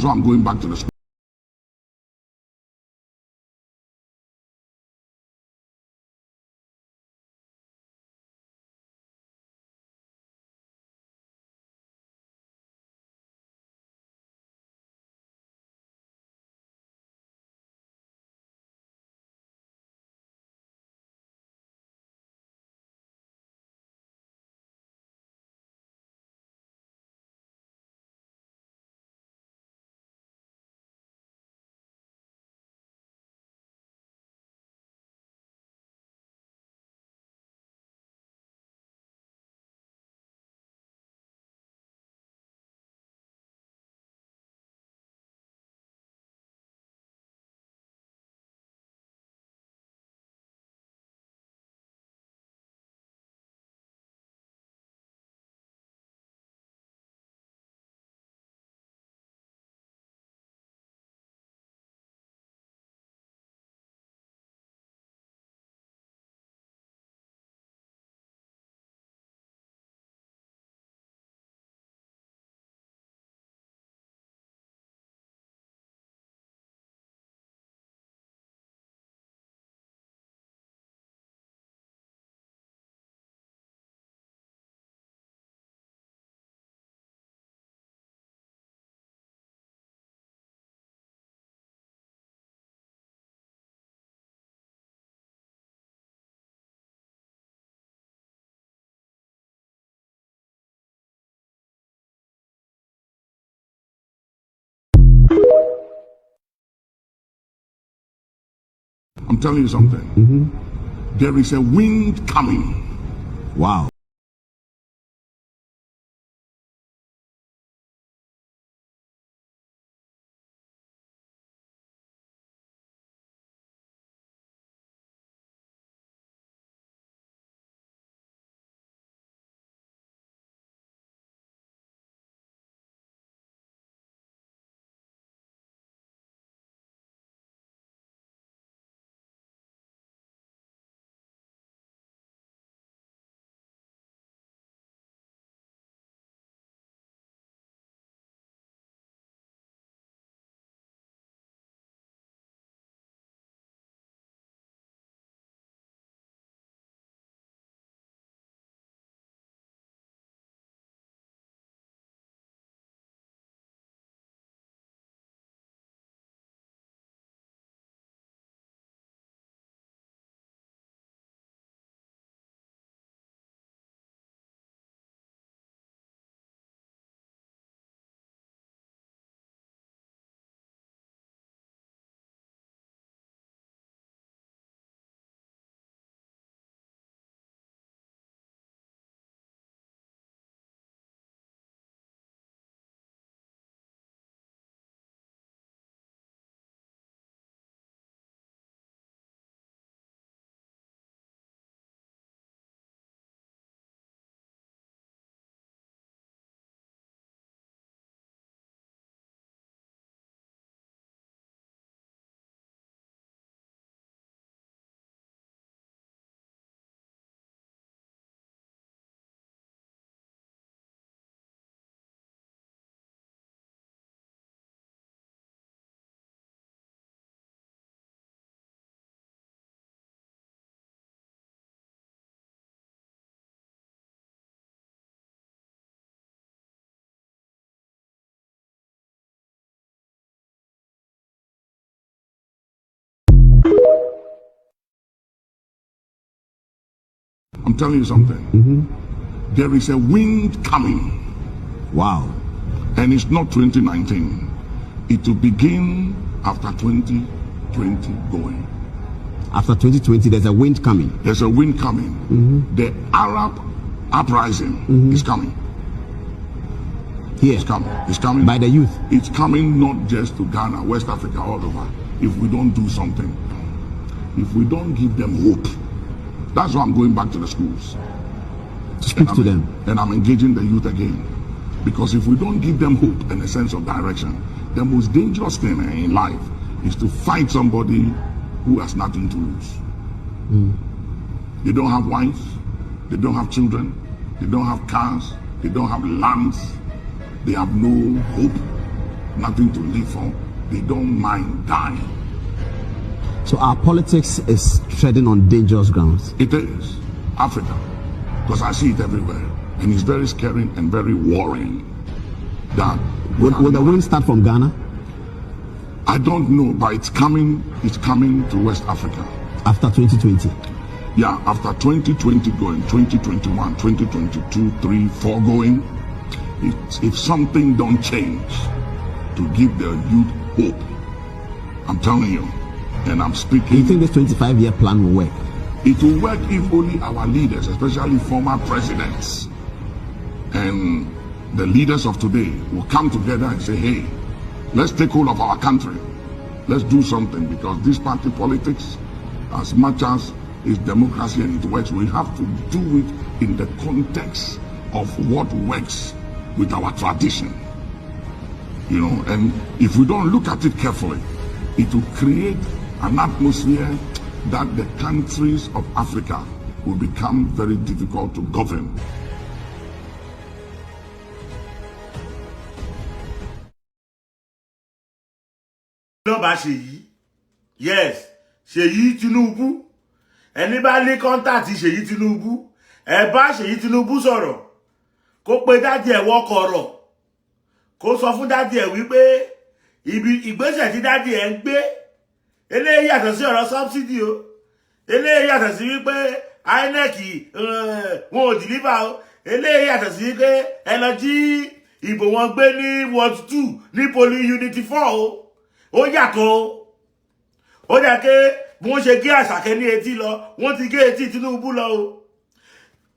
So I'm going back to the school. I'm telling you something. There is a wind coming. Wow. I'm telling you something. There is a wind coming. Wow. And it's not 2019. It will begin after 2020 going. After 2020, there's a wind coming. There's a wind coming. The Arab uprising is coming. Here. It's coming. It's coming. By the youth. It's coming not just to Ghana, West Africa, all over. If we don't do something. If we don't give them hope. That's why I'm going back to the schools. To speak to them. And I'm engaging the youth again. Because if we don't give them hope and a sense of direction, the most dangerous thing in life is to fight somebody who has nothing to lose. They don't have wives, they don't have children, they don't have cars, they don't have lands, they have no hope, nothing to live for, they don't mind dying. So our politics is treading on dangerous grounds. It is. Africa. Because I see it everywhere. And it's very scary and very worrying. That will the wind start from Ghana? I don't know, but it's coming to West Africa. After 2020? Yeah, after 2020 going, 2021, 2022, 3, 4 going, if something don't change to give the youth hope, I'm telling you, and I'm speaking. Do you think this 25-year plan will work? It will work if only our leaders, especially former presidents and the leaders of today, will come together and say, hey, let's take hold of our country. Let's do something, because this party politics, as much as it's democracy and it works, we have to do it in the context of what works with our tradition. You know, and if we don't look at it carefully, it will create an atmosphere that the countries of Africa will become very difficult to govern. Yes, Ṣèyí Tinubu. Ẹni bá ní kọ́ńtàtì Ṣèyí Tinubu, ẹ bá Ṣèyí Tinubu sọ̀rọ̀, kó pe dádì ẹ̀ wọ́kọ̀ọ̀rọ̀, kó sọ fún dádì ẹ̀ wípé ìgbésẹ̀ tí dádì ẹ̀ ń gbé, eléyìí yàtọ̀ sí ọ̀rọ̀ subsidy o, eléyìí yàtọ̀ sí wípé INEC wọn ò dìlíbà o, eléyìí yàtọ̀ sí wípé ẹ lọ jí ìbò wọn gbé ní Ward 2 ní polling unit 4 o, ó yàtọ̀ o. Ó jẹ́ pé bí wọ́n ṣe gé Àṣàkẹ́ ní etí lọ, wọ́n ti gé etí Tinubu lọ o.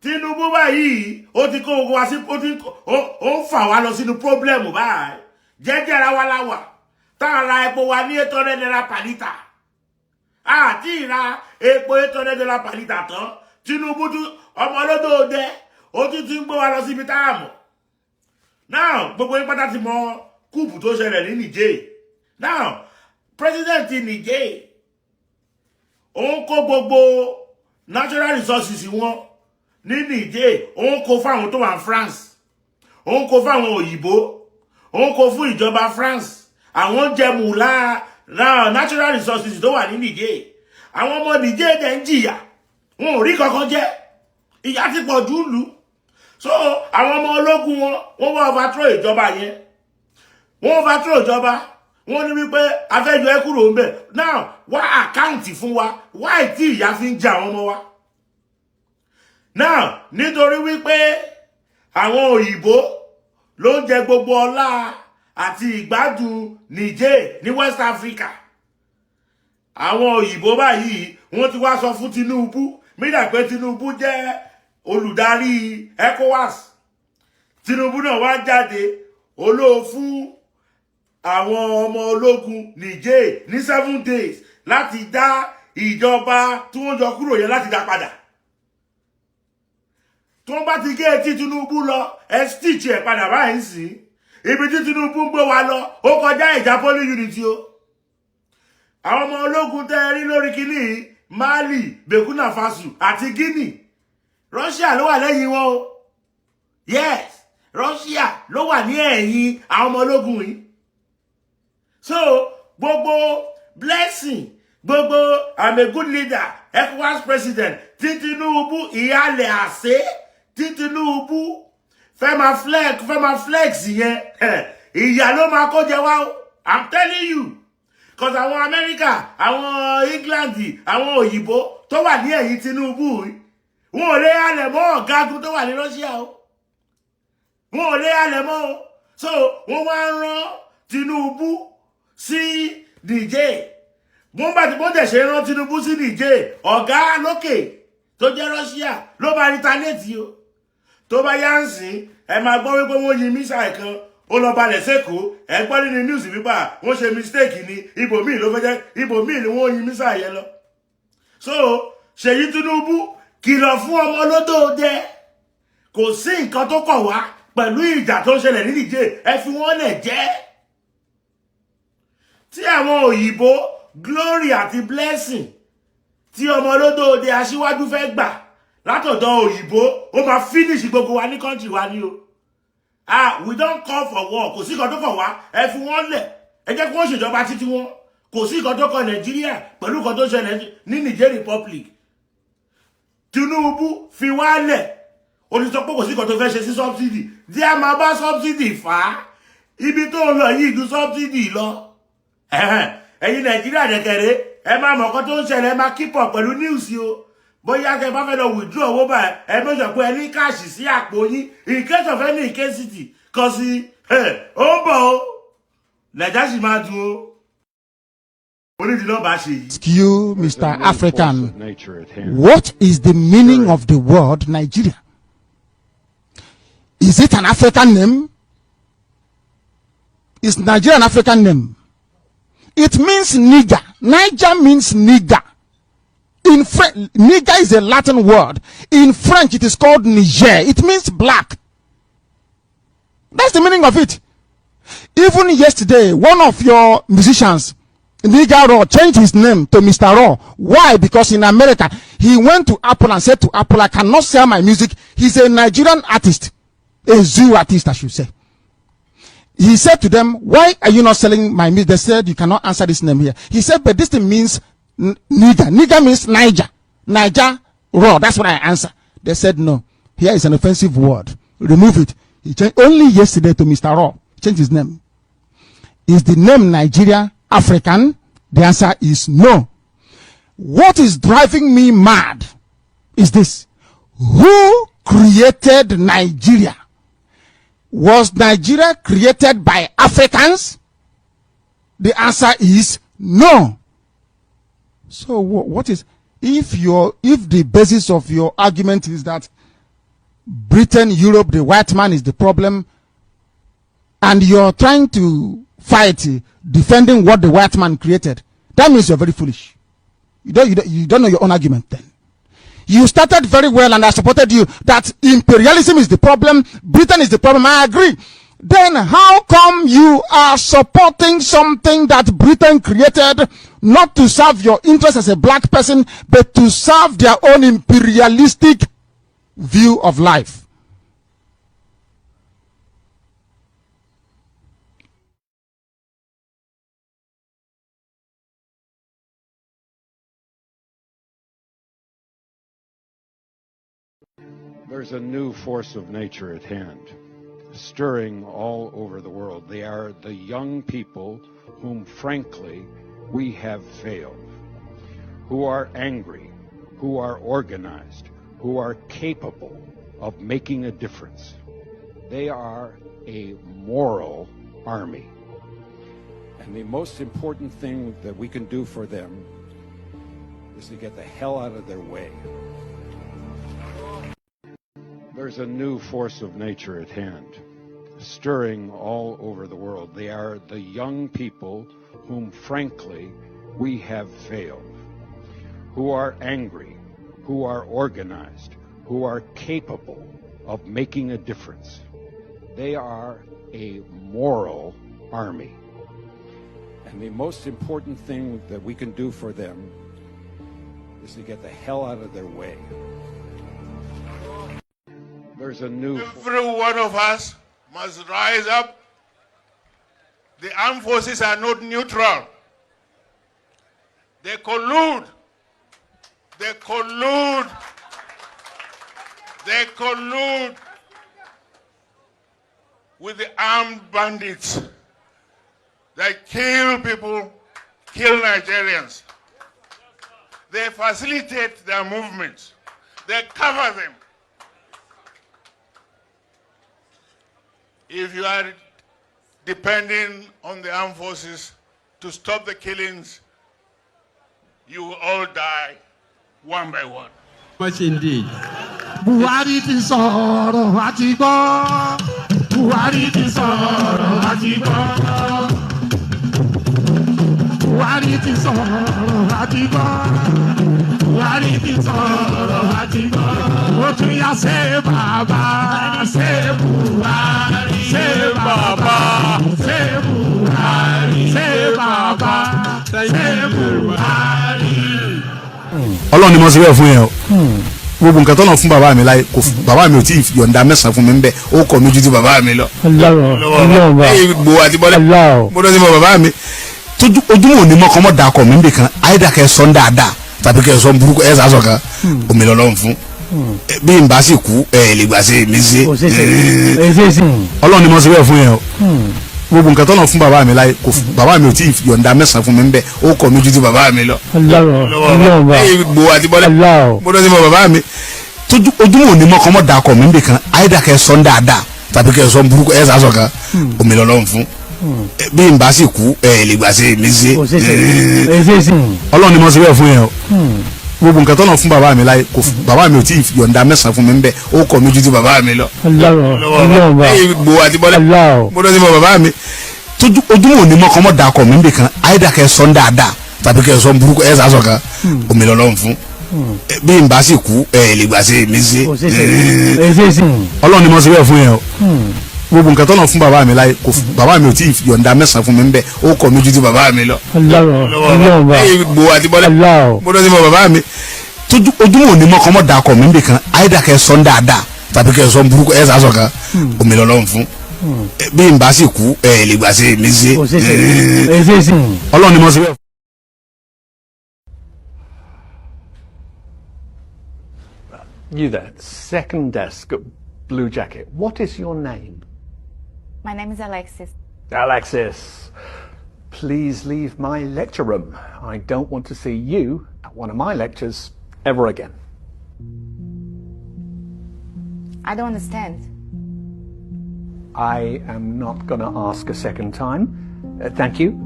Tinubu báyìí ó ti kó gbogbo wa sí, ó ń fà wá lọ sínú pọ́blẹ́mù báyìí. Jẹ́jẹ́ ara wa láwà tá a ra epo wa ní 800 naira per litre. Àti ìra epo 800 naira per litre tán, Tinubu tún ọmọ olódòdẹ ó tún ti ń gbé wa lọ síbi tá a mọ̀. Now gbogbo yín pátá ti mọ kúùpù tó ṣẹlẹ̀ ní Niger. Now President in Niger, òun kó gbogbo natural resources wọn ní Niger, òun kó fáwọn tó wà ní France, òun kó fáwọn òyìnbó, òun kó fún ìjọba France, àwọn jẹ mùlá natural resources tó wà ní Niger. Àwọn ọmọ Niger dẹ̀ ń jìyà, wọn ò rí kankan jẹ, ìyà ti pọ̀ jù lù. So àwọn ọmọ ológun wọ́n wá overthrow ìjọba yẹn, wọ́n overthrow ìjọba. Wọ́n ní wípé afẹ́jọ ẹ kúrò ń bẹ̀. Now wá àkáǹtì fún wa, why tí ìyà fi ń jẹ àwọn ọmọ wa. Now nítorí wípé àwọn òyìnbó ló ń jẹ gbogbo ọlá àti ìgbádùn Niger ní West Africa. Àwọn òyìnbó báyìí wọ́n ti wá sọ fún Tinubu, mídà pé Tinubu jẹ́ olùdarí ECOWAS. Tinubu náà wá jáde olóò fún àwọn ọmọ ológun Niger ní 7 days láti dá ìjọba tí wọ́n jọ kúrò yẹn láti dá padà. Tí wọ́n bá ti gé etí Tinubu lọ, ẹ stitch ẹ̀ padà báyìí sí. Ibi tí Tinubu ń gbé wa lọ, ó kọjá ìjà polling unit o. Àwọn ọmọ ológun tẹ́ rí lórí kìíní Mali, Burkina Faso àti Guinea. Russia ló wà lẹ́yìn wọn o. Yes, Russia ló wà ní ẹ̀yìn àwọn ọmọ ológun yìí. So, gbogbo blessing, gbogbo I'm a good leader, ECOWAS president, tí Tinubu ìyálẹ̀ àṣẹ, tí Tinubu fẹ́ máa flex yẹn, ìyà ló máa kó jẹ wá o. I'm telling you. Because àwọn America, àwọn England, àwọn òyìnbó tó wà ní ẹ̀yìn Tinubu, wọn ò lè halẹ̀ mọ́ ọ̀gágun tó wà ní Russia o. Wọn ò lè halẹ̀ mọ́ o. So, wọ́n wá rán Tinubu sí Niger. Bó dẹ̀ ṣe rán Tinubu sí Niger, ọ̀gá lókè tó jẹ́ Russia ló bá retaliate o. Tó bá yá ń sìn, ẹ máa gbọ́ wípé wọ́n yin mísà kan, ó lọ balẹ̀ sẹ́kọ̀ọ́, ẹ gbọ́ nínú news wípé wọ́n ṣe mistake ní ibòmíì ló fẹ́ jẹ́, ibòmíì ni wọ́n yin mísà yẹn lọ. So Ṣèyí Tinubu kìlọ̀ fún ọmọ olódòdẹ, kò sí nǹkan tó kọ̀ wá pẹ̀lú ìjà tó ń ṣẹlẹ̀ ní Niger, ẹ fi wọ́n lẹ̀ jẹ́. Tí àwọn òyìnbó glory àti blessing tí ọmọ olódòdẹ aṣíwájú fẹ́ gbà látọ̀dọ̀ òyìnbó, ó máa finish gbogbo wa ní country wa ní o. We don't call for war. Kò sí nǹkan tó kàn wá. Ẹ fi wọ́n lẹ̀. Ẹ jẹ́ kí wọ́n ṣèjọba títí wọn. Kò sí nǹkan tó kàn Nàìjíríà pẹ̀lú nǹkan tó ṣẹlẹ̀ ní Niger Republic. Tinubu fi wá lẹ̀. Ó ní sọ pé kò sí nǹkan tó fẹ́ ṣe sí subsidy. Díẹ̀ máa bá subsidy fà á. Ibi tó ń lọ yìí ju subsidy lọ. Ẹ̀yin Nàìjíríà dẹ̀kẹ̀rẹ́ ẹ máa mọ̀ nǹkan tó ń ṣẹlẹ̀ ẹ máa keep up pẹ̀lú news o. Bóyá kẹ́ bá fẹ́ lọ withdraw owó báyìí ẹ make sure pé ẹ ní káàṣì sí àpò yín in case of any incasity kò sí ó ń bọ̀ o Nàìjíríà sì máa dùn o. You, Mr. African, what is the meaning of the word Nigeria? Is it an African name? Is Nigeria an African name? It means Niger. Niger means Niger. In French, Niger is a Latin word. In French, it is called Niger. It means black. That's the meaning of it. Even yesterday, one of your musicians, Niger Raw, changed his name to Mr. Raw. Why? Because in America, he went to Apple and said to Apple, I cannot sell my music. He's a Nigerian artist. A zoo artist, I should say. He said to them, why are you not selling my music? They said, you cannot answer this name here. He said, but this thing means Niger. Niger means Niger. Niger Raw. That's what I answer. They said, no. Here is an offensive word. Remove it. He changed only yesterday to Mr. Raw. Change his name. Is the name Nigeria African? The answer is no. What is driving me mad is this. Who created Nigeria? Was Nigeria created by Africans? The answer is no. So what is, if the basis of your argument is that Britain, Europe, the white man is the problem, and you're trying to fight defending what the white man created, that means you're very foolish. You don't know your own argument then. You started very well and I supported you that imperialism is the problem, Britain is the problem. I agree. Then how come you are supporting something that Britain created not to serve your interest as a black person, but to serve their own imperialistic view of life? There's a new force of nature at hand, stirring all over the world. They are the young people whom, frankly, we have failed, who are angry, who are organized, who are capable of making a difference. They are a moral army. And the most important thing that we can do for them is to get the hell out of their way. There's a new force of nature at hand, stirring all over the world. They are the young people whom, frankly, we have failed, who are angry, who are organized, who are capable of making a difference. They are a moral army. And the most important thing that we can do for them is to get the hell out of their way. There's a new... Every one of us must rise up. The armed forces are not neutral. They collude. They collude. They collude with the armed bandits. They kill people, kill Nigerians. They facilitate their movements. They cover them. If you are depending on the armed forces to stop the killings, you will all die one by one. Much indeed. Buhari ti sọ̀rọ̀ àti gbọ́. Buhari ti sọ̀rọ̀ àti gbọ́. Buhari ti sọ̀rọ̀ àti gbọ́. Buhari ti sọ̀rọ̀ àti gbọ́. Ó tún yá ṣe bàbá, ṣe Buhari, ṣe bàbá, ṣe Buhari, ṣe bàbá, ṣe Buhari. Ọlọ́run ni mo ṣe bẹ́ẹ̀ fún yẹn o gbogbo nǹkan tó lọ fún bàbá mi láyé kò bàbá mi ò tí ì yọ̀ǹda mẹ́sàn-án fún mi ń bẹ̀ ó kọ̀ mi ju ti bàbá mi lọ. gbogbo àti bọ́lẹ̀ mo lọ sí bàbá mi ojúmọ̀ òní mọ́ kọ́mọ́ dà kọ̀ mí nbẹ̀ kan àyídà kẹ́ sọ́n dáadáa tàbí kẹ́ sọ́n burúkú ẹ̀ sàásọ̀ kan omi lọ́lọ́run fún bí n bá sì kú ẹ̀ lè gbà sí mi sí ọlọ́run ni mo ṣe bẹ́ẹ̀ fún yẹn o gbogbo nǹkan tó lọ fún bàbá mi láyé kò bàbá mi ò tí ì yọ̀ǹda mẹ́sàn-án fún mi ń bẹ̀ ó kọ̀ mi ju ti bàbá mi lọ. gbogbo àti bọ́lẹ̀ mo lọ sí bàbá mi ojúmọ̀ òní mọ́ kọ́mọ́ dà kọ̀ mí nbẹ̀ kan àyídà kẹ́ sọ́n dáadáa tàbí kẹ́ sọ́n burúkú ẹ̀ sàásọ̀ kan omi lọ́lọ́run fún bí n bá sì kú ẹ lè gbà sí mi sí ọlọ́run ni mo ṣe bẹ́ẹ̀ fún yẹn o gbogbo nǹkan tó lọ fún bàbá mi láyé kò bàbá mi ò tí ì yọ̀ǹda mẹ́sàn-án fún mi ń bẹ̀ ó kọ̀ mi ju ti bàbá mi lọ. gbogbo àti bọ́lẹ̀ mo lọ sí bàbá mi ojúmọ̀ òní mọ́ kọ́mọ́ dà kọ̀ mí nbẹ̀ kan àyídà kẹ́ sọ́n dáadáa tàbí kẹ́ sọ́n burúkú ẹ̀ sàásọ̀ kan omi lọ́lọ́run fún bí n bá sì kú ẹ lè gbà sí mi sí ọlọ́run ni mo ṣe bẹ́ẹ̀ fún yẹn o gbogbo nǹkan tó lọ fún bàbá mi láyé kò bàbá mi ò tí ì yọ̀ǹda mẹ́sàn-án fún mi ń bẹ̀ ó kọ̀ mi ju ti bàbá mi lọ. gbogbo àti bọ́lẹ̀ mo lọ sí bàbá mi ojúmọ̀ òní mọ́ kọ́mọ́ dà kọ̀ mí nbẹ̀ kan àyídà kẹ́ sọ́n dáadáa tàbí kẹ́ sọ́n burúkú ẹ̀ sàásọ̀ kan omi lọ́lọ́run fún bí n bá sì kú ẹ lè gbà sí mi sí ọlọ́run ni mo ṣe bẹ́ẹ̀. You there, second desk, blue jacket. What is your name? My name is Alexis. Alexis, please leave my lecture room. I don't want to see you at one of my lectures ever again. I don't understand. I am not going to ask a second time. Thank you.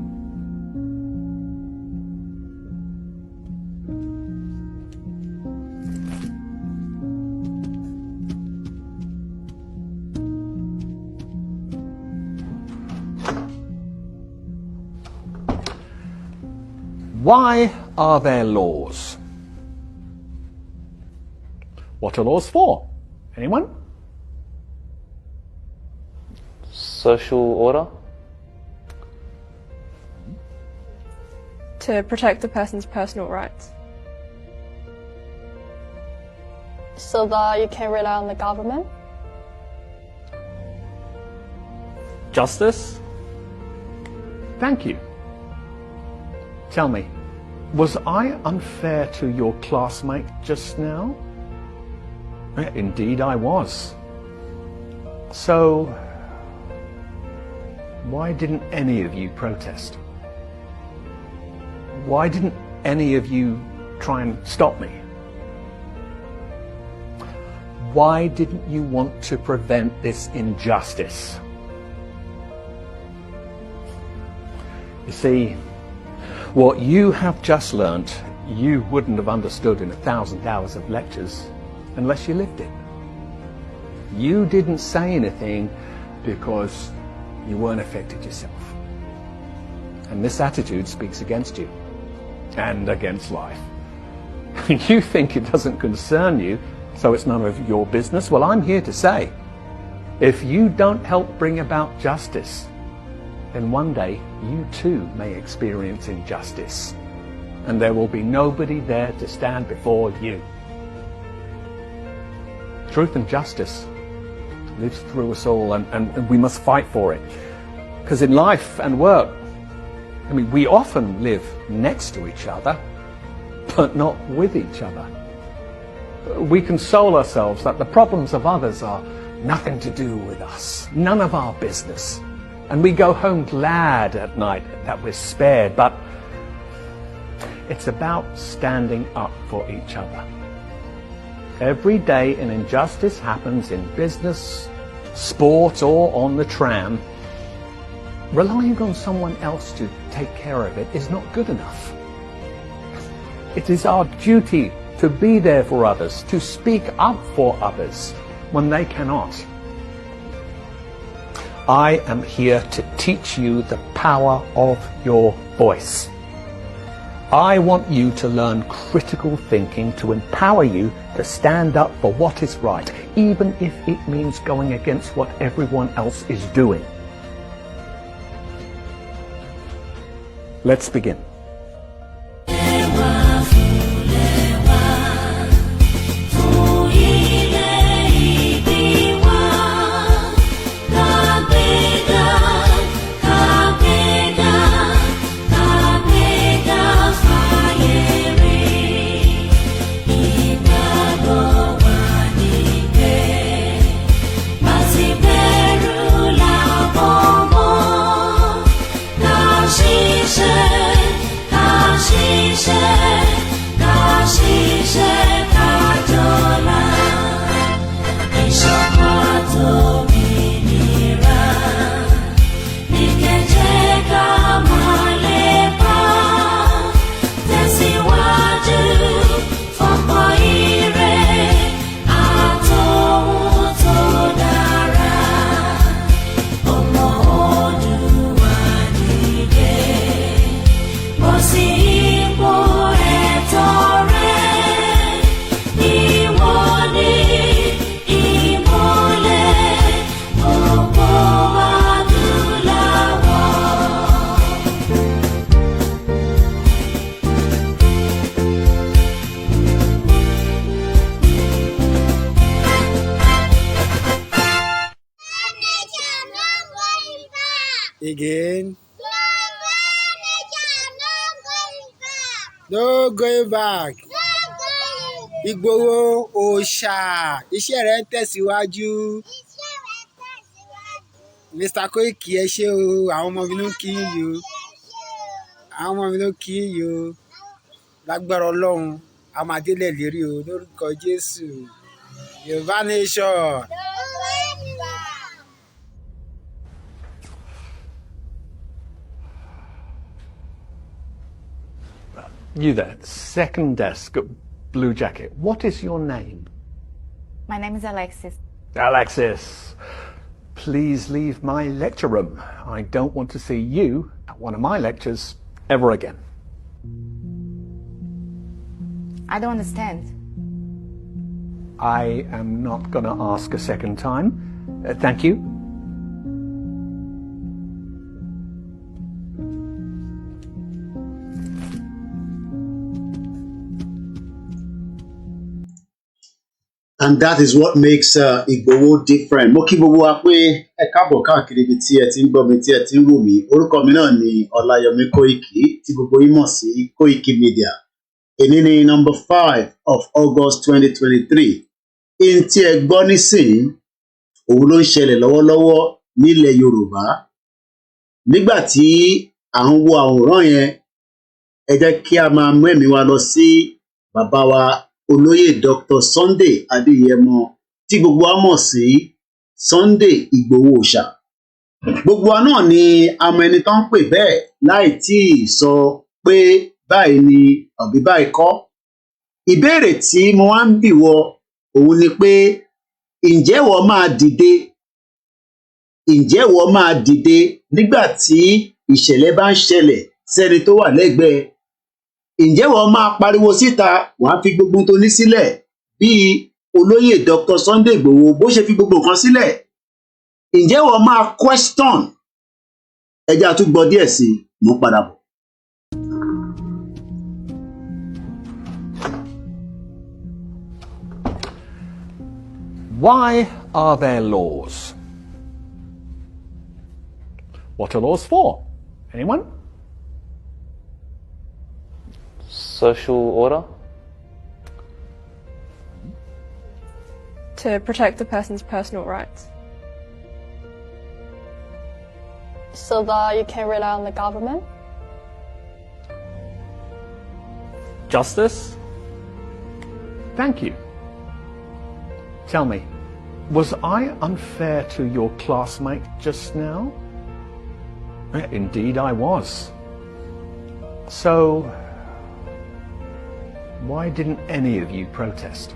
Why are there laws? What are laws for? Anyone? Social order? To protect the person's personal rights. So that you can rely on the government? Justice? Thank you. Tell me, was I unfair to your classmate just now? Indeed I was. So, why didn't any of you protest? Why didn't any of you try and stop me? Why didn't you want to prevent this injustice? You see, what you have just learnt, you wouldn't have understood in 1,000 hours of lectures unless you lived it. You didn't say anything because you weren't affected yourself. And this attitude speaks against you and against life. You think it doesn't concern you, so it's none of your business. Well, I'm here to say, if you don't help bring about justice, then one day you too may experience injustice, and there will be nobody there to stand before you. Truth and justice lives through us all, and we must fight for it. Because in life and work, I mean, we often live next to each other, but not with each other. We console ourselves that the problems of others are nothing to do with us, none of our business. And we go home glad at night that we're spared, but it's about standing up for each other. Every day an injustice happens in business, sport, or on the tram. Relying on someone else to take care of it is not good enough. It is our duty to be there for others, to speak up for others when they cannot. I am here to teach you the power of your voice. I want you to learn critical thinking to empower you to stand up for what is right, even if it means going against what everyone else is doing. Let's begin. Ewa, Again. No going back. Ìgbòho òòṣà iṣẹ́ rẹ̀ ń tẹ̀síwájú. Mr. Koiki ẹ ṣé o, àwọn ọmọ mi ló ń kí yín o. Àwọn ọmọ mi ló ń kí yín o. Lágbára Ọlọ́run, a máa délẹ̀ lérí o lórúkọ Jésù. Yorùbá nation. You there, second desk, blue jacket. What is your name? My name is Alexis. Alexis, please leave my lecture room. I don't want to see you at one of my lectures ever again. I don't understand. I am not going to ask a second time. Thank you. And that is what makes Igboho different. Mo kí gbogbo wa pé ẹ káàbọ̀ káàkiri ibi tí ẹ ti ń gbọ́ mi tí ẹ ti ń wò mí. Orúkọ mi náà ni Ọláyọmí Kóìkì tí gbogbo yín mọ̀ sí Kóìkì Media. Èní ni number 5 of August 2023. In tí ẹ gbọ́ nísìnyí, òun ló ń ṣẹlẹ̀ lọ́wọ́lọ́wọ́ nílẹ̀ Yorùbá. Nígbà tí à ń wo àwòrán yẹn, ẹ jẹ́ kí a máa mú ẹ̀mí wa lọ sí bàbá wa olóyè Dr. Sunday Adéyẹmọ tí gbogbo wa mọ̀ sí Sunday Ìgbòho Òòṣà. Gbogbo wa náà ni a mọ ẹni tó ń pè bẹ́ẹ̀ láì tí ì sọ pé báyìí ni àbí báyìí kọ́. Ìbéèrè tí mo wá ń bì wọ òun ni pé ǹjẹ́ wọ́n máa dìde? Ǹjẹ́ wọ́n máa dìde nígbà tí ìṣẹ̀lẹ̀ bá ń ṣẹlẹ̀ sẹ́ni tó wà lẹ́gbẹ̀ẹ́? Ǹjẹ́ wọ́n máa pariwo síta wọ́n á fi gbogbo tó ní sílẹ̀ bíi olóyè Dr. Sunday Igboho bó ṣe fi gbogbo nǹkan sílẹ̀? Ǹjẹ́ wọ́n máa question? Ẹ jẹ́ a tún gbọ́ díẹ̀ sí i, mo padà bọ̀. Why are there laws? What are laws for? Anyone? Social order? To protect the person's personal rights. So that you can rely on the government? Justice? Thank you. Tell me, was I unfair to your classmate just now? Indeed I was. So, why didn't any of you protest?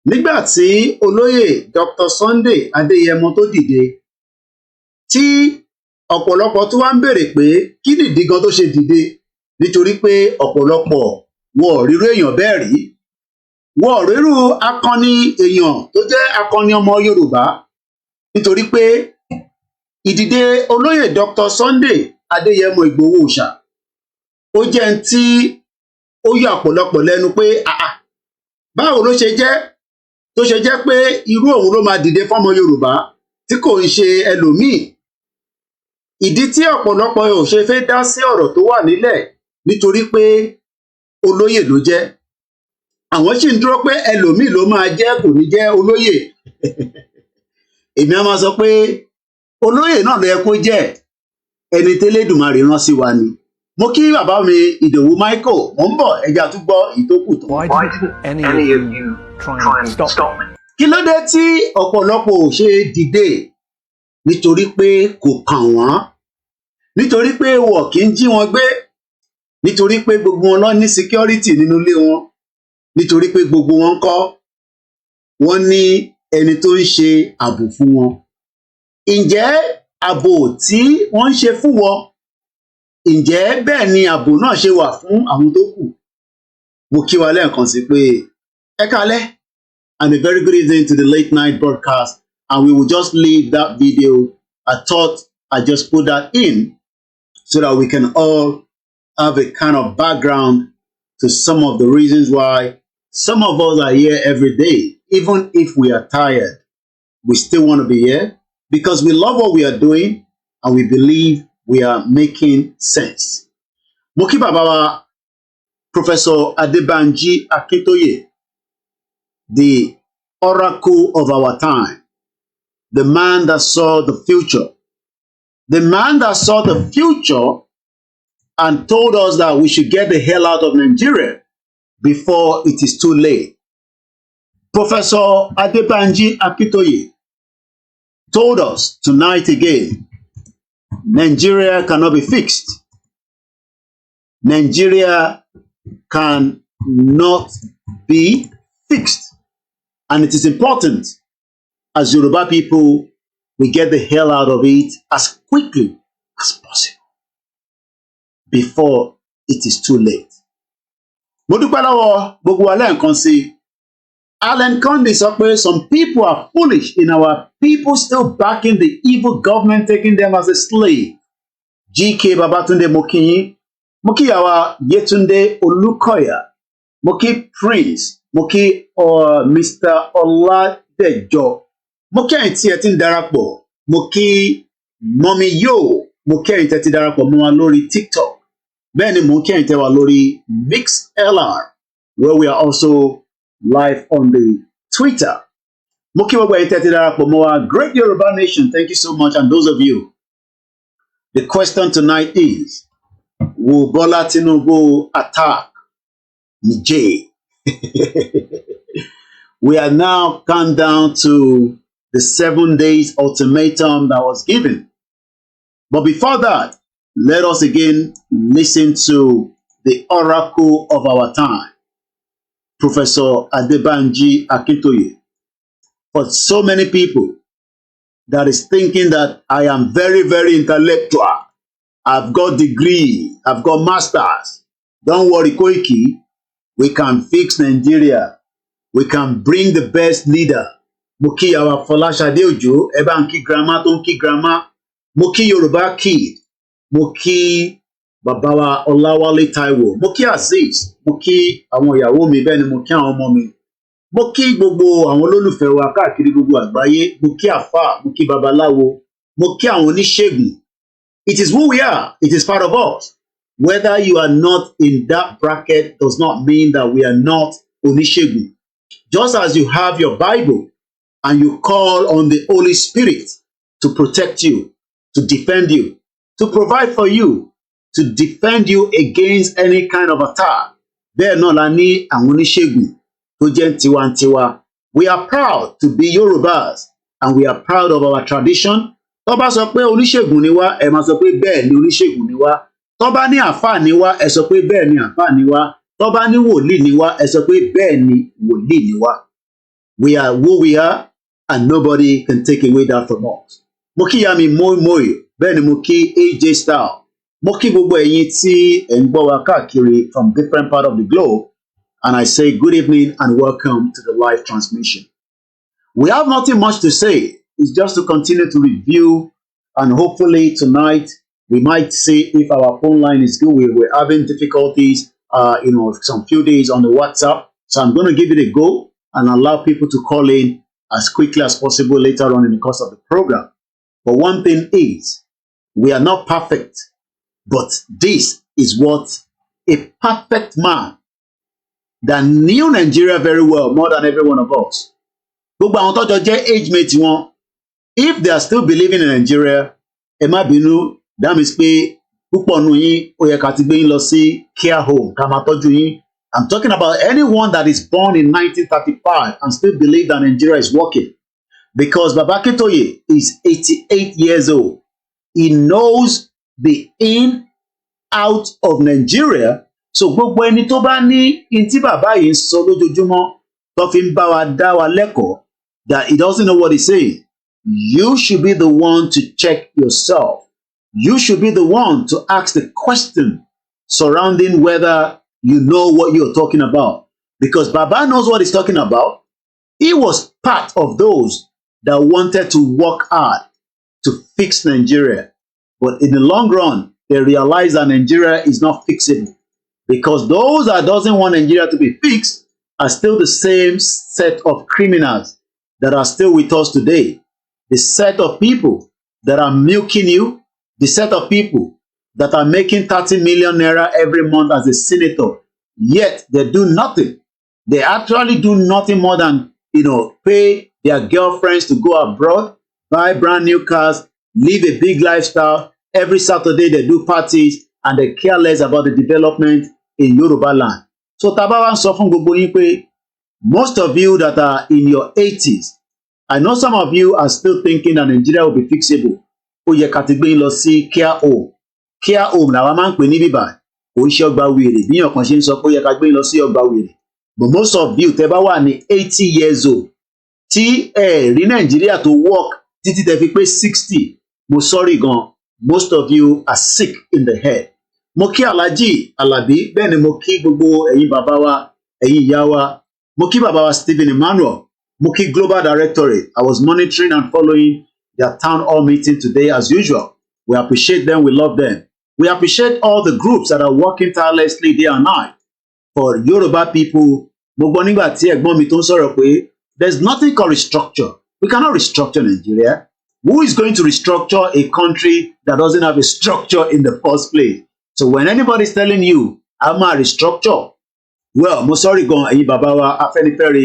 Nígbà tí olóyè Dr. Sunday Adéyẹmọ tó dìde, tí ọ̀pọ̀lọpọ̀ tó wá ń béèrè pé kí nìdí gan tó ṣe dìde, nítorí pé ọ̀pọ̀lọpọ̀ wọn ò rírú èèyàn bẹ́ẹ̀ rí. Wọn ò rírú akọni èèyàn tó jẹ́ akọni ọmọ Yorùbá, nítorí pé ìdìde olóyè Dr. Sunday Adéyẹmọ Ìgbòho Òòṣà ó jẹ́ ń tí ó yà ọ̀pọ̀lọpọ̀ lẹ́nu pé báwo ló ṣe jẹ́ tó ṣe jẹ́ pé irú òun ló máa dìde fọ́mọ Yorùbá tí kò ń ṣe ẹlòmíì. Ìdí tí ọ̀pọ̀lọpọ̀ ò ṣe fẹ́ dá sí ọ̀rọ̀ tó wà nílẹ̀ nítorí pé olóyè ló jẹ́. Àwọn sì ń dúró pé ẹlòmíì ló máa jẹ́ kò ní jẹ́ olóyè. Èmi á máa sọ pé olóyè náà ló yẹ kó jẹ́, ẹni tẹ́lẹ̀dùmarè rán sí wa ni. Mo kí bàbá mi Ìdòwú Michael, mo ń bọ̀ ẹja tún gbọ́ ìtókù tó. Why didn't any of you try and stop me? Kí ló dé tí ọ̀pọ̀lọpọ̀ ò ṣe dìde? Nítorí pé kò kàn wọ́n, nítorí pé wọ́n kì í jí wọn gbé, nítorí pé gbogbo wọn lọ ní security nínú ilé wọn, nítorí pé gbogbo wọn kọ́ wọ́n ní ẹni tó ń ṣe ààbò fún wọn. Ǹjẹ́ ààbò tí wọ́n ń ṣe fún wọn, ǹjẹ́ bẹ́ẹ̀ ni ààbò náà ṣe wà fún àwọn tó kù? Mo kí wa lẹ́ẹ̀kan sí pé ẹ káalẹ́ and a very good evening to the late night broadcast, and we will just leave that video. I thought I just put that in so that we can all have a kind of background to some of the reasons why some of us are here every day. Even if we are tired, we still want to be here because we love what we are doing and we believe we are making sense. Mo kí bàbá wa Professor Adebanji Akintoye, the oracle of our time, the man that saw the future, the man that saw the future and told us that we should get the hell out of Nigeria before it is too late. Professor Adebanji Akintoye told us tonight again, Nigeria cannot be fixed. Nigeria cannot be fixed. And it is important, as Yoruba people, we get the hell out of it as quickly as possible before it is too late. Mo dúpẹ́ lọ́wọ́ gbogbo wa lẹ́ẹ̀kan sí. Alan Conde sọ pé some people are foolish in our people still backing the evil government, taking them as a slave. GK Babatunde Mokinyi, Mokiyawa Yetunde Olukoya, Moki Prince, Moki Mr. Oladejo, Moki ẹ̀yin tí darapọ̀, Moki Mommy Yo, Moki ẹ̀yin tí darapọ̀ mọ́ wa lórí TikTok, bẹ́ẹ̀ ni Moki ẹ̀yin tí wà lórí MixLR, where we are also live on the Twitter. Moki gbogbo ẹ̀yin tí darapọ̀ mọ́ wa, Great Yoruba Nation, thank you so much. And those of you, the question tonight is, will Bola TINUBU attack Niger? We are now come down to the 7 days ultimatum that was given. But before that, let us again listen to the oracle of our time, Professor Adebanji Akintoye. For so many people that is thinking that I am very, very intellectual, I've got degree, I've got masters. Don't worry, Koiki, we can fix Nigeria. We can bring the best leader. Moki our Folashade Ojo, Ebanki Grandma, Tonki Grandma, Moki Yoruba Kid, Moki Babawa Olawale Taiwo, Moki Aziz, Moki àwọn ìyàwó mi bẹ́ẹ̀ ni Moki àwọn ọmọ mi. Moki gbogbo àwọn olólùfẹ́ wa káàkiri gbogbo àgbáyé, Moki àfà, Moki babaláwo, Moki àwọn oníṣègùn. It is who we are. It is part of us. Whether you are not in that bracket does not mean that we are not oníṣègùn. Just as you have your Bible and you call on the Holy Spirit to protect you, to defend you, to provide for you, to defend you against any kind of attack. Bẹ́ẹ̀ náà la ní àwọn oníṣègùn tó jẹ́ tiwantiwa. We are proud to be Yorubas and we are proud of our tradition. Tó bá sọ pé oníṣègùn ni wá, ẹ máa sọ pé bẹ́ẹ̀ ni oníṣègùn ni wá. Tó bá ní àfáà ni wá, ẹ sọ pé bẹ́ẹ̀ ni àfáà ni wá. Tó bá ní wòlíì ni wá, ẹ sọ pé bẹ́ẹ̀ ni wòlíì ni wá. We are who we are and nobody can take away that from us. Mo kí ìyá mi Moyo, bẹ́ẹ̀ ni mo kí AJ Style. Mo kí gbogbo ẹ̀yin tí ẹ̀ ń gbọ́ wa káàkiri from different parts of the globe. And I say good evening and welcome to the live transmission. We have nothing much to say. It's just to continue to review, and hopefully tonight we might see if our phone line is good. We're having difficulties, some few days on the WhatsApp. So I'm going to give it a go and allow people to call in as quickly as possible later on in the course of the program. But one thing is, we are not perfect, but this is what a perfect man that knew Nigeria very well, more than every one of us. Gbogbo àwọn tọ́jọ́ jẹ́ age mate wọn, if they are still believing in Nigeria, ẹ má bínú, that means pé púpọ̀ nù yín ó yẹ ká ti gbé yín lọ sí care home ká máa tọ́jú yín. I'm talking about anyone that is born in 1935 and still believe that Nigeria is working, because Baba Akintoye is 88 years old. He knows the in out of Nigeria. So gbogbo ẹni tó bá ní in tí bàbá yìí ń sọ lójoojúmọ́ tó fi ń bá wa dá wa lẹ́kọ̀ọ́ that he doesn't know what he's saying, you should be the one to check yourself. You should be the one to ask the question surrounding whether you know what you're talking about. Because Baba knows what he's talking about. He was part of those that wanted to work hard to fix Nigeria. But in the long run, they realized that Nigeria is not fixable. Because those that doesn't want Nigeria to be fixed are still the same set of criminals that are still with us today. The set of people that are milking you, the set of people that are making 30 million naira every month as a senator, yet they do nothing. They actually do nothing more than, pay their girlfriends to go abroad, buy brand new cars, live a big lifestyle. Every Saturday they do parties and they care less about the development in Yoruba land. So Tabawa sọ fún gbogbo yín pé most of you that are in your 80s, I know some of you are still thinking that Nigeria will be fixable. Ó yẹ ká ti gbé yín lọ sí care home. Care home làwa máa ń pè ní bíbá. Kò ń ṣe ọgbà wèrè bí ọ̀kan ṣe ń sọ pé ó yẹ ká gbé yín lọ sí ọgbà wèrè. But most of you tẹ́ bá wà ní 80 years old tí ẹ rí Nigeria tó work títí tẹ́ fi pé 60, mo sorry gan, most of you are sick in the head. Mo kí Alhaji Alabi, bẹ́ẹ̀ ni mo kí gbogbo ẹ̀yin bàbá wa, ẹ̀yin ìyá wa, mo kí bàbá wa Stephen Emmanuel, mo kí Global Directorate. I was monitoring and following their town hall meeting today as usual. We appreciate them, we love them. We appreciate all the groups that are working tirelessly day and night for Yoruba people. Mo gbọ́ nígbà tí ẹ̀gbọ́n mi tó ń sọ̀rọ̀ pé there's nothing called restructure. We cannot restructure Nigeria. Who is going to restructure a country that doesn't have a structure in the first place? So when anybody is telling you, I'm a restructure, well, mo sorry gan, ẹ̀yin bàbá wa Afẹ́nifẹ́re,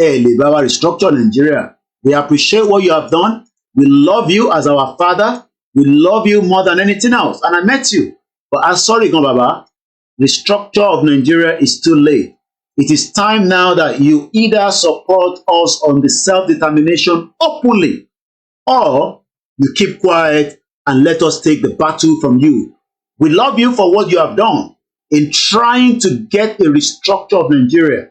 ẹ lè bá wa restructure Nigeria. We appreciate what you have done. We love you as our father. We love you more than anything else. And I met you. But I'm sorry gan, Baba. Restructure of Nigeria is too late. It is time now that you either support us on the self-determination openly, or you keep quiet and let us take the battle from you. We love you for what you have done in trying to get a restructure of Nigeria.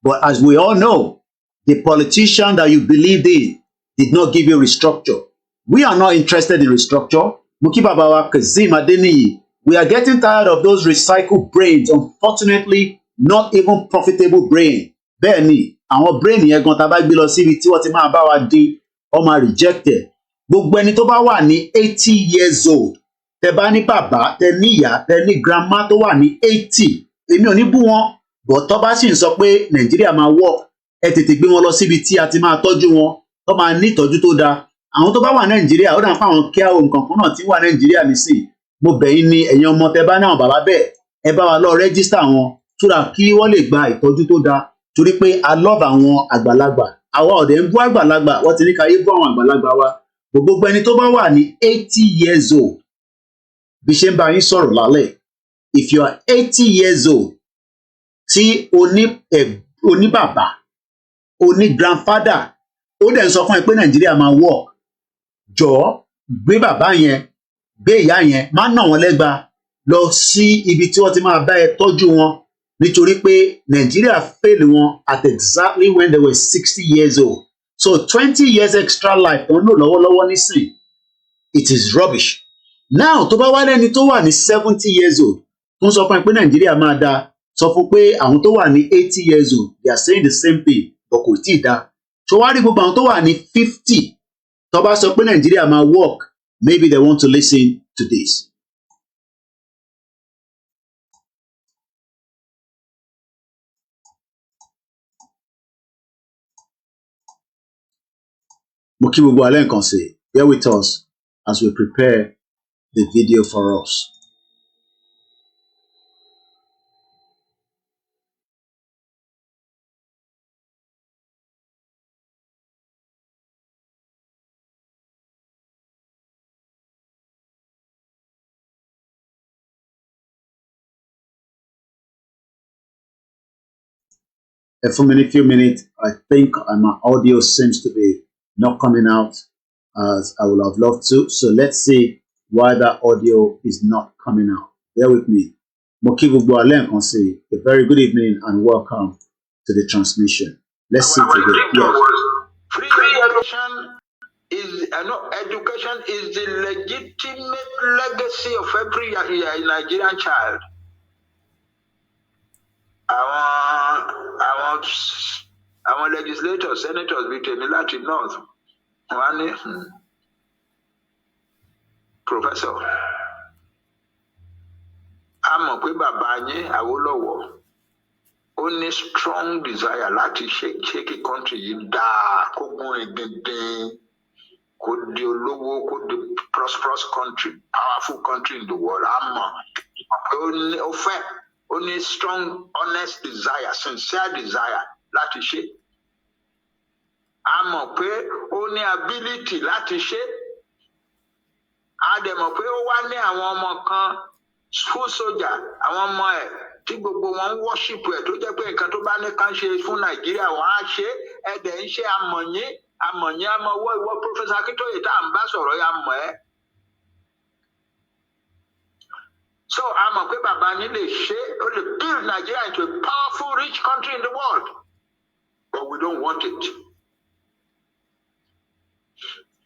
But as we all know, the politician that you believed in did not give you restructure. We are not interested in restructure. Muki Babawa, Kazim Adeniyi, we are getting tired of those recycled brains. Unfortunately, not even profitable brain. Bẹ́ẹ̀ni, àwọn brain yẹn gan tá bá gbé lọ síbi tí wọ́n ti máa bá wa dín, wọ́n máa rejected. Gbogbo ẹni tó bá wà ní 80 years old, tẹ bá ní bàbá, tẹ ní ìyá, tẹ ní grandma tó wà ní 80, èmi ò ní bú wọn, but tó bá sì ń sọ pé Nàìjíríà máa work, ẹ tètè gbé wọn lọ síbi tí a ti máa tọ́jú wọn, tó máa ní ìtọ́jú tó dáa. Àwọn tó bá wà Nàìjíríà, ó dà fún àwọn care home kankan náà tí wà Nàìjíríà nísìn. Mo bẹ̀ yín ní ẹ̀yin ọmọ tẹ bá ní àwọn bàbá bẹ́ẹ̀, ẹ bá wa lọ register wọn so that kí wọ́n lè gba ìtọ́jú tó dáa. Torí pé I love àwọn àgbàlagbà. Àwa ọ̀dẹ̀ ń bú àgbàlagbà, wọ́n ti ní ká yé bú àwọn àgbàlagbà wa. Gbogbo ẹni tó bá wà ní 80 years old, bí ṣe ń bá yín sọ̀rọ̀ lálẹ́, if you are 80 years old, tí o ní bàbá, o ní grandfather, ó dẹ̀ ń sọ fún ẹ pé Nàìjíríà máa work, jọ̀ọ́ gbé bàbá yẹn, gbé ìyá yẹn, má nà wọ́n lẹ́gba lọ sí ibi tí wọ́n ti máa bá ẹ tọ́jú wọn, nítorí pé Nàìjíríà fail wọn at exactly when they were 60 years old. So 20 years extra life tó ń lò lọ́wọ́lọ́wọ́ nísìn, it is rubbish. Now tó bá wá lẹ́ni tó wà ní 70 years old tó ń sọ fún ẹ pé Nàìjíríà máa dáa, sọ fún pé àwọn tó wà ní 80 years old they are saying the same thing, but kò tí ì dáa. So wá rí gbogbo àwọn tó wà ní 50 tó bá sọ pé Nàìjíríà máa work, maybe they want to listen to this. Mo kí gbogbo alẹ́ nǹkan sí, bear with us as we prepare the video for us. For a few minutes, I think my audio seems to be not coming out as I would have loved to. So let's see why that audio is not coming out. Bear with me. Mokibu Alen say a very good evening and welcome to the transmission. Let's see today. Yes. Free education is education is the legitimate legacy of every Nigerian child. Àwọn legislators, senators bíi tèmi láti north wọ́n ní professor a mọ̀ pé bàbá yín Awólọ́wọ̀ ó ní strong desire láti ṣe kí country yìí dáa kó gún ìgbìndín kó di olówó kó di prosperous country powerful country in the world a mọ̀ pé ó ní strong honest desire sincere desire láti ṣe a mọ̀ pé ó ní ability láti ṣe a dẹ̀ mọ̀ pé ó wá ní àwọn ọmọ kan school soldier àwọn ọmọ ẹ̀ tí gbogbo wọn ń worship ẹ̀ tó jẹ́ pé nǹkan tó bá ní kán ṣe fún Nàìjíríà wọ́n á ṣe ẹ̀dẹ̀ ń ṣe amọ̀yín amọ̀wọ́ ìwọ Professor Akintoye tá à ń bá sọ̀rọ̀ ya mọ̀ ẹ́. So a mọ̀ pé bàbá yín lè ṣe ó lè build Nigeria into a powerful rich country in the world but we don't want it.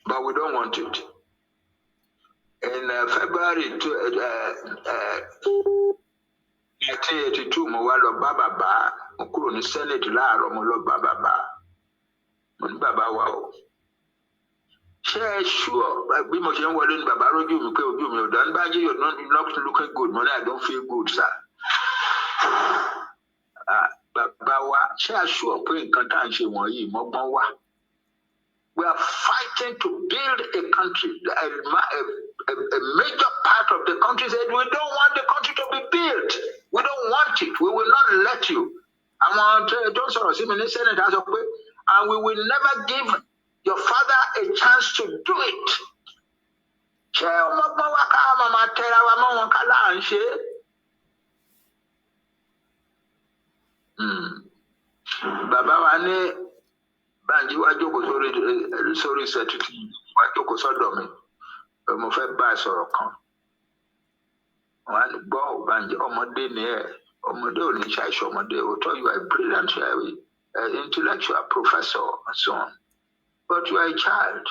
But we don't want it. In February 1982, mo wá lọ bá bàbá, mo kúrò ní Senate láàárọ̀, mo lọ bá bàbá. Mo ní bàbá wa o. Ṣé ẹ ṣúọ̀ bí mo ṣe ń wọlé ní bàbá rójú mi pé ojú mi ò dá nígbà yìí you're not looking good, mo ní I don't feel good, sir. Bàbá wa, ṣé ẹ ṣúọ̀ pé nǹkan tá à ń ṣe wọ̀nyí mọ́gbọ́n wà? We are fighting to build a country. A major part of the country said, we don't want the country to be built. We don't want it. We will not let you. And we will never give your father a chance to do it. Bàbá wa ní Banji wá jókòó sórí ìṣẹ́tútù wá jókòó sọ́dọ̀ mi mo fẹ́ bá ẹ sọ̀rọ̀ kan wọ́n á gbọ́ Banji ọmọdé ni ẹ ọmọdé ò ní ṣàìṣe ọmọdé òótọ́ you are a brilliant intellectual professor and so on but you are a child.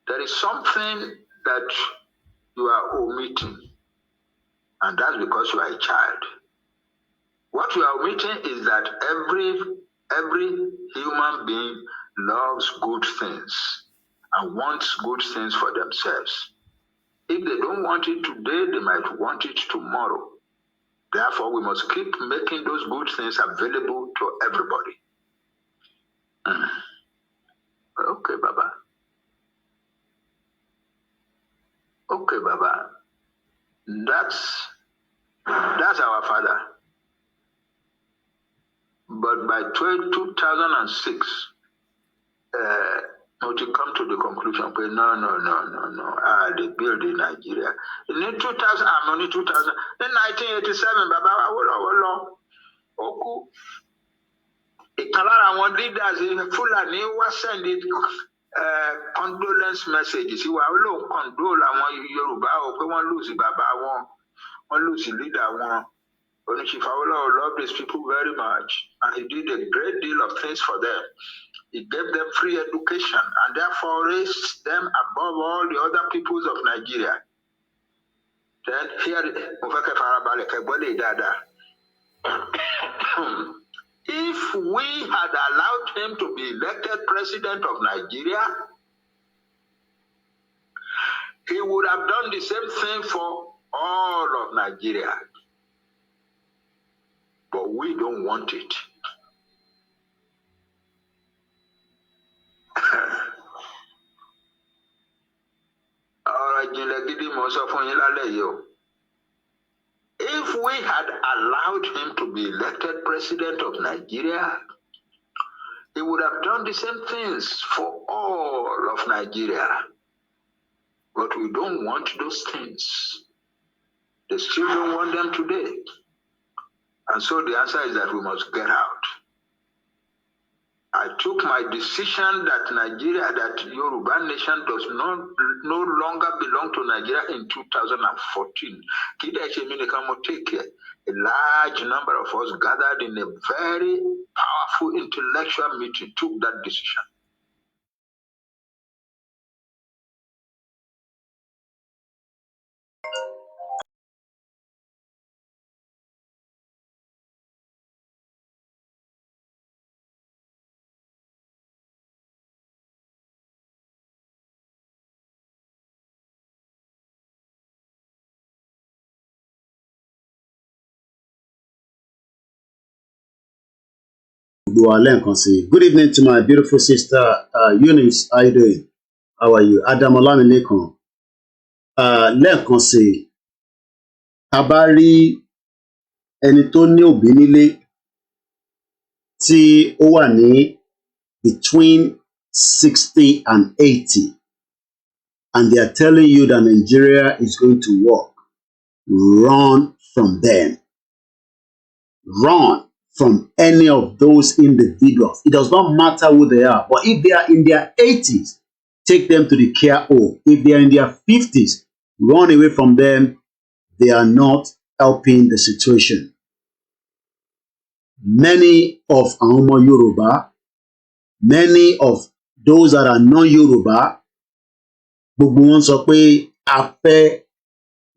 There is something that you are omitting and that's because you are a child. What you are omitting is that every human being loves good things and wants good things for themselves. If they don't want it today, they might want it tomorrow. Therefore, we must keep making those good things available to everybody. Okay, Baba. Okay, Baba. That's our father. But by 2006, to come to the conclusion, no, they build in Nigeria. In 2000, I'm only 2000. In 1987, Baba Awolowo, Oku, Ikalara, one leaders in Fulani was sending condolence messages. He will condole on Yoruba, or one lose Baba, one lose leader, one. Chief Awolowo loved these people very much, and he did a great deal of things for them. He gave them free education, and therefore raised them above all the other peoples of Nigeria. Then here, if we had allowed him to be elected president of Nigeria, he would have done the same thing for all of Nigeria. But we don't want it. If we had allowed him to be elected president of Nigeria, he would have done the same things for all of Nigeria. But we don't want those things. They still don't want them today. And so the answer is that we must get out. I took my decision that Nigeria, that Yoruba nation does no longer belong to Nigeria in 2014. A large number of us gathered in a very powerful intellectual meeting took that decision. Good evening to my beautiful sister Eunice. How you doing? How are you? Adam Olamilekan. Lẹ́ẹ̀kan sí, a bá rí ẹni tó ní òbí nílé tí ó wà ní between 60 and 80, and they are telling you that Nigeria is going to work, run from them. Run from any of those individuals. It does not matter who they are, but if they are in their 80s, take them to the care home. If they are in their 50s, run away from them. They are not helping the situation. Many of our Yoruba, many of those that are non-Yoruba, gbogbo wọn sọ pé a fẹ́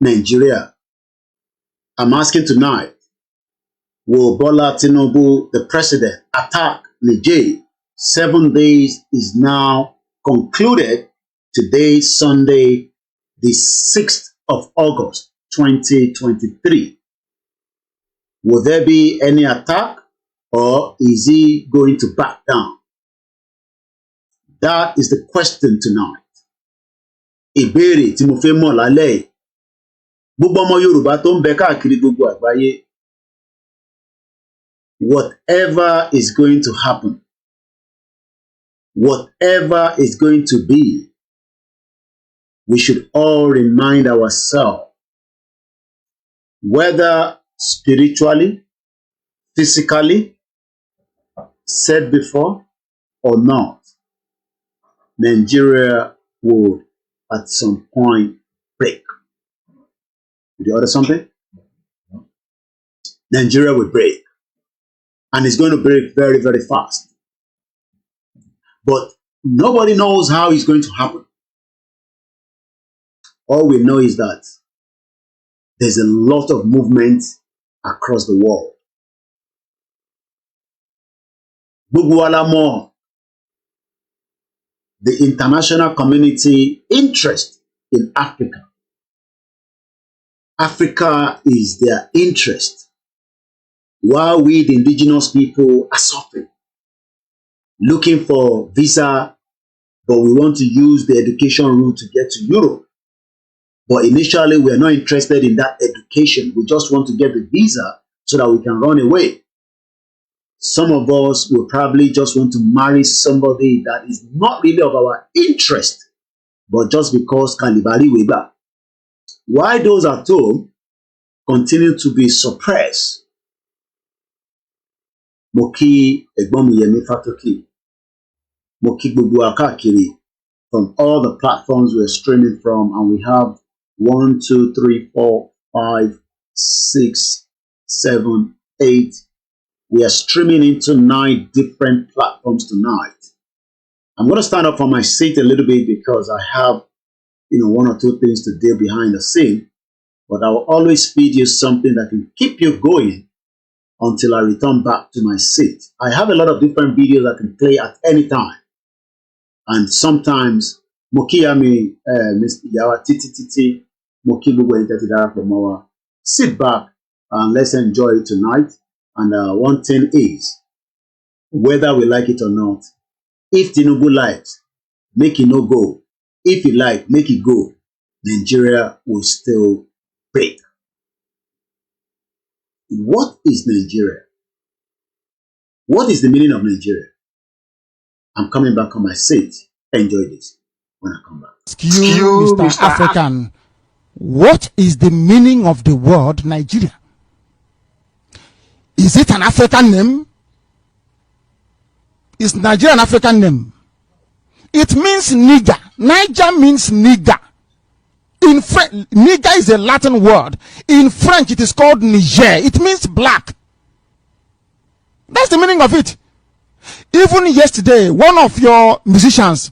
Nigeria. I'm asking tonight, will Bola TINUBU, the president, attack Niger? 7 days is now concluded. Today, Sunday, the 6th of August, 2023. Will there be any attack, or is he going to back down? That is the question tonight. Ìbéèrè tí mo fẹ́ mọ̀ lálẹ́ yìí. Gbogbo ọmọ Yorùbá tó ń bẹ káàkiri gbogbo àgbáyé. Whatever is going to happen, whatever is going to be, we should all remind ourselves, whether spiritually, physically, said before or not, Nigeria would at some point break. Did you order something? Nigeria will break. And it's going to break very, very fast. But nobody knows how it's going to happen. All we know is that there's a lot of movement across the world. Gbogbo wa la mọ̀ the international community interest in Africa. Africa is their interest, while we, the indigenous people, are suffering, looking for visa, but we want to use the education route to get to Europe. But initially, we are not interested in that education. We just want to get the visa so that we can run away. Some of us will probably just want to marry somebody that is not really of our interest, but just because Kalibari Weba. Why those at home continue to be suppressed? Moki Egbomi Yemi Fatoki, Moki Gbogbo Akakiri, from all the platforms we're streaming from, and we have 1, 2, 3, 4, 5, 6, 7, 8. We are streaming into 9 different platforms tonight. I'm going to stand up from my seat a little bit because I have, 1 or 2 things to do behind the scene. But I will always feed you something that can keep you going until I return back to my seat. I have a lot of different videos I can play at any time. And sometimes, Mokiyami, Mr. Yawa, Titi, Mokibu, sit back and let's enjoy it tonight. And one thing is, whether we like it or not, if TINUBU likes, make it no go. If you like, make it go. Nigeria will still break. What is Nigeria? What is the meaning of Nigeria? I'm coming back on my seat. Enjoy this when I come back. Excuse Mr. African, what is the meaning of the word Nigeria? Is it an African name? Is Nigeria an African name? It means Niger. Niger means Niger. In French, Niger is a Latin word. In French, it is called Niger. It means black. That's the meaning of it. Even yesterday, one of your musicians,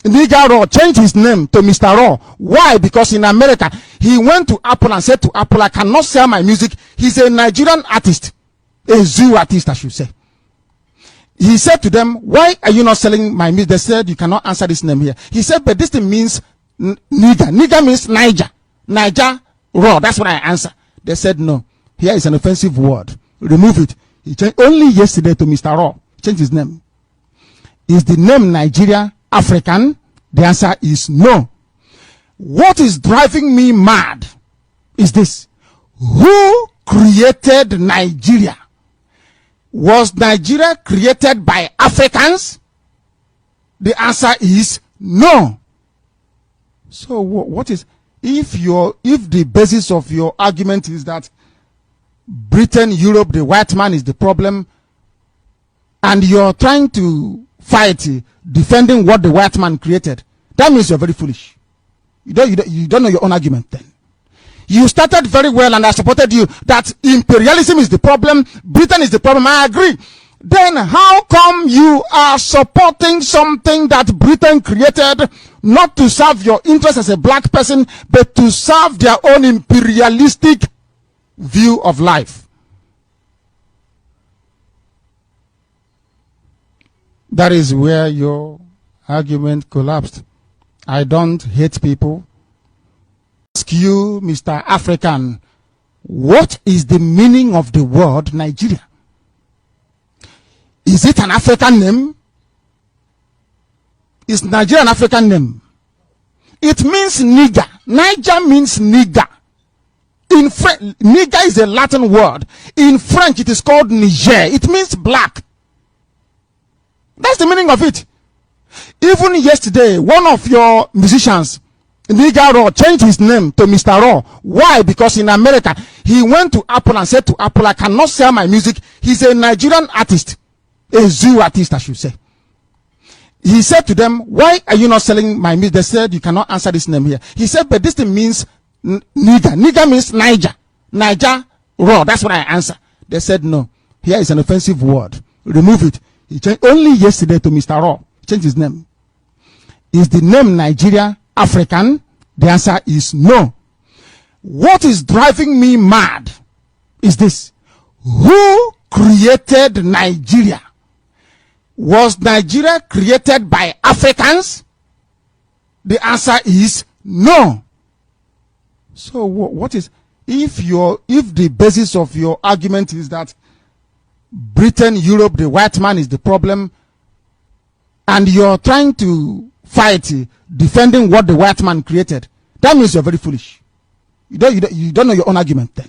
Niger, changed his name to Mr. Raw. Why? Because in America, he went to Apple and said to Apple, I cannot sell my music. He's a Nigerian artist. A zoo artist, I should say. He said to them, why are you not selling my music? They said, you cannot answer this name here. He said, but this thing means Niger. Niger means Niger. Niger, raw. That's what I answer. They said, no. Here is an offensive word. Remove it. He changed only yesterday to Mr. Raw. Changed his name. Is the name Nigeria African? The answer is no. What is driving me mad is this. Who created Nigeria? Was Nigeria created by Africans? The answer is no. So what is, if the basis of your argument is that Britain, Europe, the white man is the problem, and you're trying to fight defending what the white man created, that means you're very foolish. You don't know your own argument then. You started very well and I supported you that imperialism is the problem, Britain is the problem. I agree. Then how come you are supporting something that Britain created not to serve your interest as a black person, but to serve their own imperialistic view of life? That is where your argument collapsed. I don't hate people. Ask you, Mr. African, what is the meaning of the word Nigeria? Is it an African name? Is Nigeria an African name? It means Niger. Niger means Niger. In French, Niger is a Latin word. In French, it is called Niger. It means black. That's the meaning of it. Even yesterday, one of your musicians, Niger, changed his name to Mr. Raw. Why? Because in America, he went to Apple and said to Apple, I cannot sell my music. He's a Nigerian artist. A zoo artist, I should say. He said to them, why are you not selling my music? They said, you cannot answer this name here. He said, but this thing means Niger. Niger means Niger. Niger, raw. That's what I answer. They said, no. Here is an offensive word. Remove it. He changed only yesterday to Mr. Raw. Changed his name. Is the name Nigeria African? The answer is no. What is driving me mad is this. Who created Nigeria? Was Nigeria created by Africans? The answer is no. So what is, if the basis of your argument is that Britain, Europe, the white man is the problem, and you're trying to fight defending what the white man created, that means you're very foolish. You don't know your own argument then.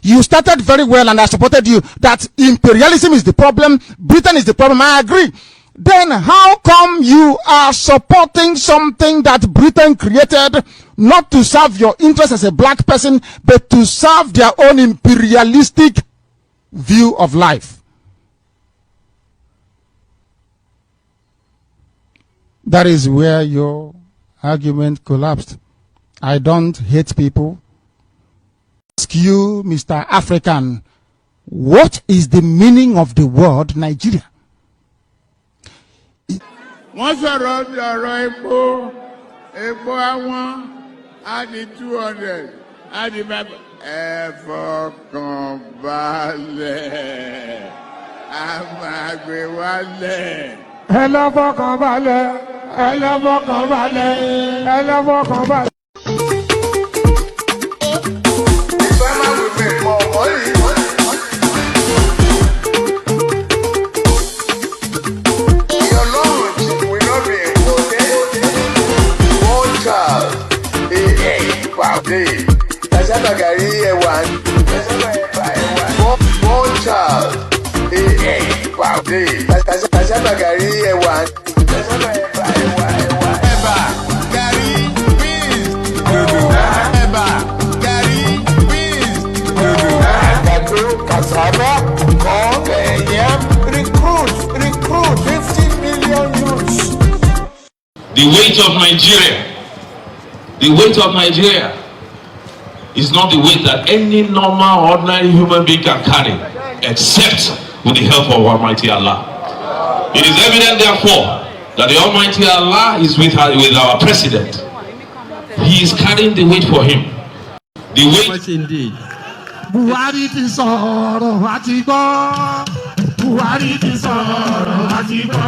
You started very well and I supported you that imperialism is the problem, Britain is the problem. I agree. Then how come you are supporting something that Britain created not to serve your interest as a black person, but to serve their own imperialistic view of life? That is where your argument collapsed. I don't hate people. Ask you, Mr. African, what is the meaning of the word Nigeria? Wọ́n sọ̀rọ̀ bí ọ̀rọ̀ epo àwọn á di 200 á di 5. Ẹ fọkàn balẹ̀, a máa gbé wálẹ̀. Ẹ lọ fọkàn balẹ̀, ẹ lọ fọkàn balẹ̀, ẹ lọ fọkàn balẹ̀. One child, Cassava. weight of Nigeria. The weight of Nigeria is not the weight that any normal, ordinary human being can carry, except with the help of Almighty Allah. It is evident, therefore, that the Almighty Allah is with our president. He is carrying the weight for him. The weight. Much indeed. Buhari ti sọ̀rọ̀ àti gbọ́. Buhari ti sọ̀rọ̀ àti gbọ́.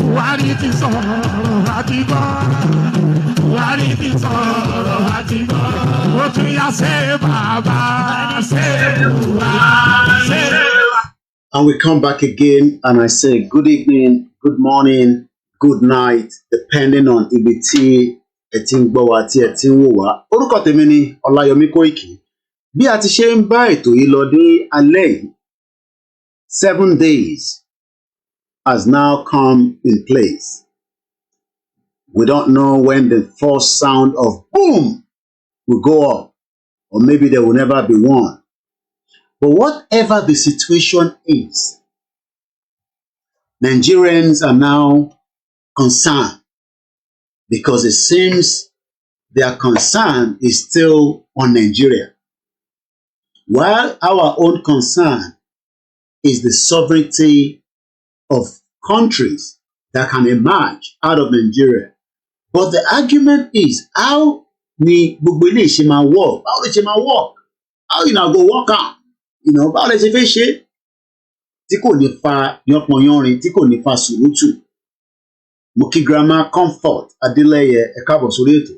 Buhari ti sọ̀rọ̀ àti gbọ́. Buhari ti sọ̀rọ̀ àti gbọ́. Ó tún yá ṣe bàbá ṣe Buhari ṣe. And we come back again and I say good evening, good morning, good night, depending on ibi tí ẹ ti ń gbọ́ wa tí ẹ ti ń wò wá. Orúkọ tèmi ni Ọláyọmí Kóìkì. Bí a ti ṣe ń bá ètò yìí lọ ní alẹ́ yìí, 7 days has now come in place. We don't know when the first sound of boom will go up, or maybe there will never be one. But whatever the situation is, Nigerians are now concerned because it seems their concern is still on Nigeria. While our own concern is the sovereignty of countries that can emerge out of Nigeria. But the argument is, how ni gbogbo ilé ṣe máa work? How lè ṣe máa work? How you now go work out? Báwo lè ṣe fẹ́ ṣe tí kò ní fa yánpọnyánrin, tí kò ní fa sùúrùtù. Mo kí Grandma Comfort Adélẹ́yẹ, ẹ káàbọ̀ sórí ètò.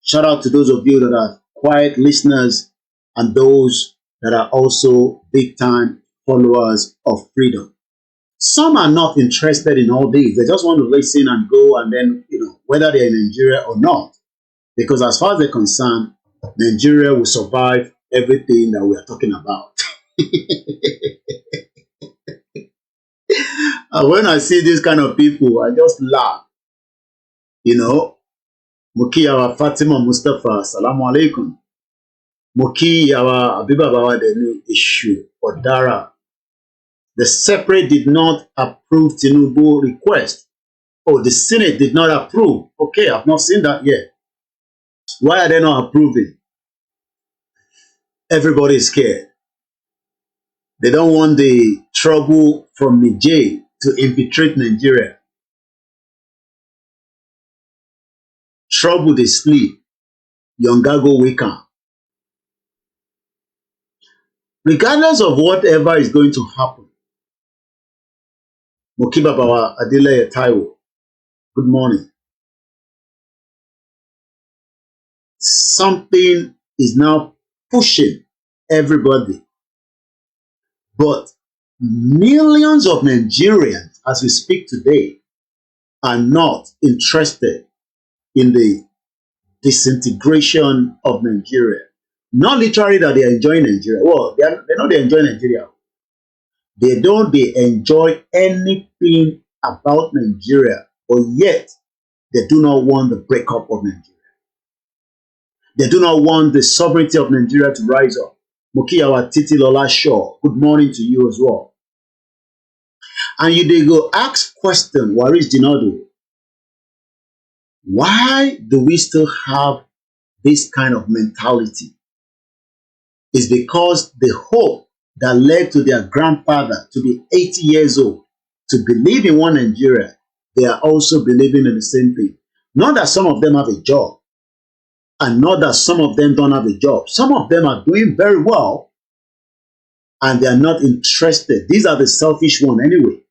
Shout out to those of you that are quiet listeners and those that are also big time followers of freedom. Some are not interested in all this. They just want to listen and go and then, whether they're in Nigeria or not. Because as far as they're concerned, Nigeria will survive everything that we are talking about. And when I see these kind of people, I just laugh. Mukiyawa Fatima Mustafa, Assalamu alaikum. Mukiyawa Abiba Bawadeni issue or Dara. The separate did not approve TINUBU request. Oh, the Senate did not approve. Okay, I've not seen that yet. Why are they not approving? Everybody is scared. They don't want the trouble from Niger to infiltrate Nigeria. Trouble they sleep. Younger go wake up. Regardless of whatever is going to happen, Mokiba Bawa Adélẹ́yẹ Taiwo, good morning. Something is now pushing everybody. But millions of Nigerians, as we speak today, are not interested in the disintegration of Nigeria. Not literally that they are enjoying Nigeria. Well, they're not enjoying Nigeria. They enjoy anything about Nigeria, but yet they do not want the breakup of Nigeria. They do not want the sovereignty of Nigeria to rise up. Mukiyawa Titi Lola Shaw, good morning to you as well. And they go ask question, Waris Dinado, why do we still have this kind of mentality? It's because the hope that led to their grandfather to be 80 years old, to believe in one Nigeria, they are also believing in the same thing. Not that some of them have a job, and not that some of them don't have a job. Some of them are doing very well, and they are not interested. These are the selfish ones anyway.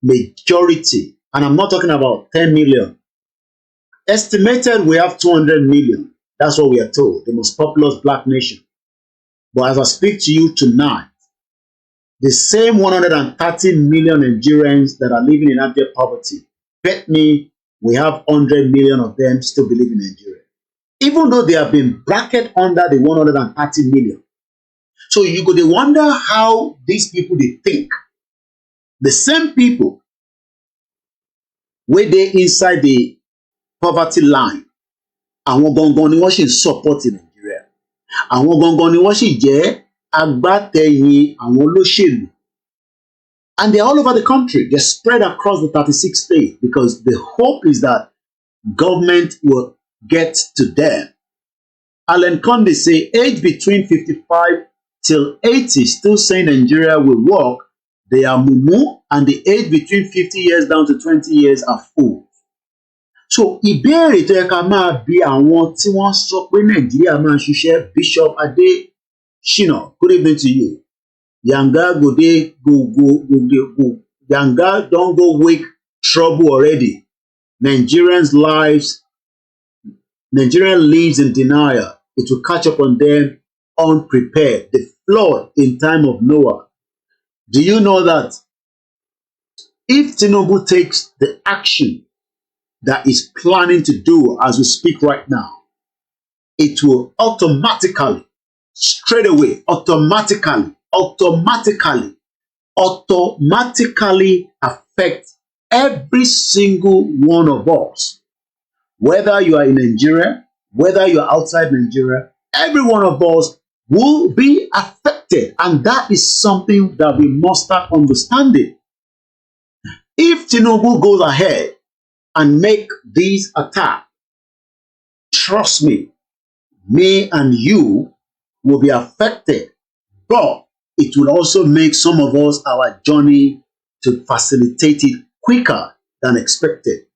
Majority, and I'm not talking about 10 million. Estimated we have 200 million. That's what we are told, the most populous black nation. But as I speak to you tonight, the same 130 million Nigerians that are living in abject poverty, bet me we have 100 million of them still believe in Nigeria. Even though they have been bracketed under the 130 million. So you could wonder how these people they think. The same people where they inside the poverty line, àwọn gangan ni wọ́n sì support Nigeria. Àwọn gangan ni wọ́n sì jẹ́ agbátẹ̀yìn àwọn olóṣèlú. And they're all over the country. They're spread across the 36 states because the hope is that government will get to them. Alan Conde say age between 55 till 80 still saying Nigeria will work. They are mumu, and the age between 50 years down to 20 years are fools. So ìbéèrè tó yẹ ká máa bi àwọn tí wọ́n sọ pé Nàìjíríà máa ṣiṣẹ́. Bishop Adeshina, good evening to you. Yanga go dey go. Yanga don't go wake trouble already. Nigerian lives in denial. It will catch up on them unprepared. The flood in time of Noah. Do you know that if TINUBU takes the action that is planning to do as we speak right now, it will automatically, straight away, automatically affect every single one of us. Whether you are in Nigeria, whether you are outside Nigeria, every one of us will be affected. And that is something that we must start understanding. If TINUBU goes ahead and make this attack, trust me and you will be affected. But it will also make some of us, our journey to facilitate it quicker than expected.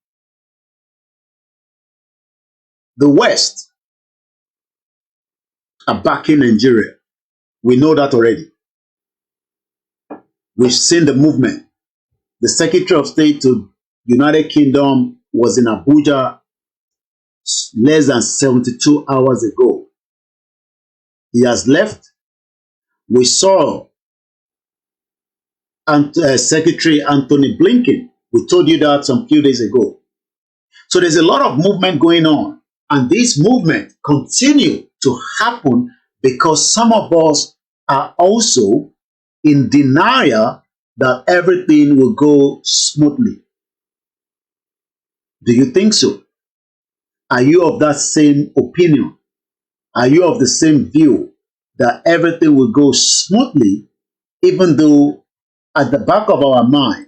The West are backing Nigeria. We know that already. We've seen the movement. The Secretary of State to United Kingdom was in Abuja less than 72 hours ago. He has left. We saw Secretary Anthony Blinken. We told you that some few days ago. So there's a lot of movement going on. And this movement continue to happen because some of us are also in denial that everything will go smoothly. Do you think so? Are you of that same opinion? Are you of the same view that everything will go smoothly, even though at the back of our mind,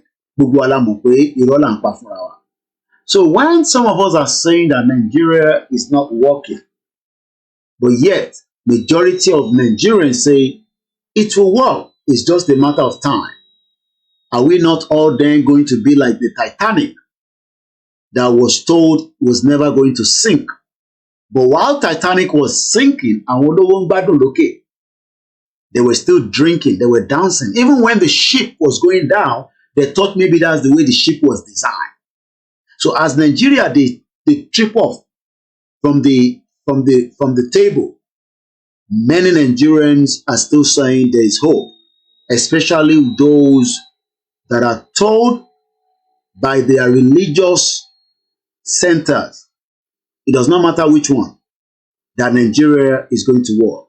so when some of us are saying that Nigeria is not working, but yet majority of Nigerians say it will work, it's just a matter of time. Are we not all then going to be like the Titanic that was told was never going to sink? But while Titanic was sinking, they were still drinking, they were dancing. Even when the ship was going down, they thought maybe that's the way the ship was designed. So as Nigeria, they trip off from the table, many Nigerians are still saying there is hope, especially those that are told by their religious centers, it does not matter which one, that Nigeria is going to work.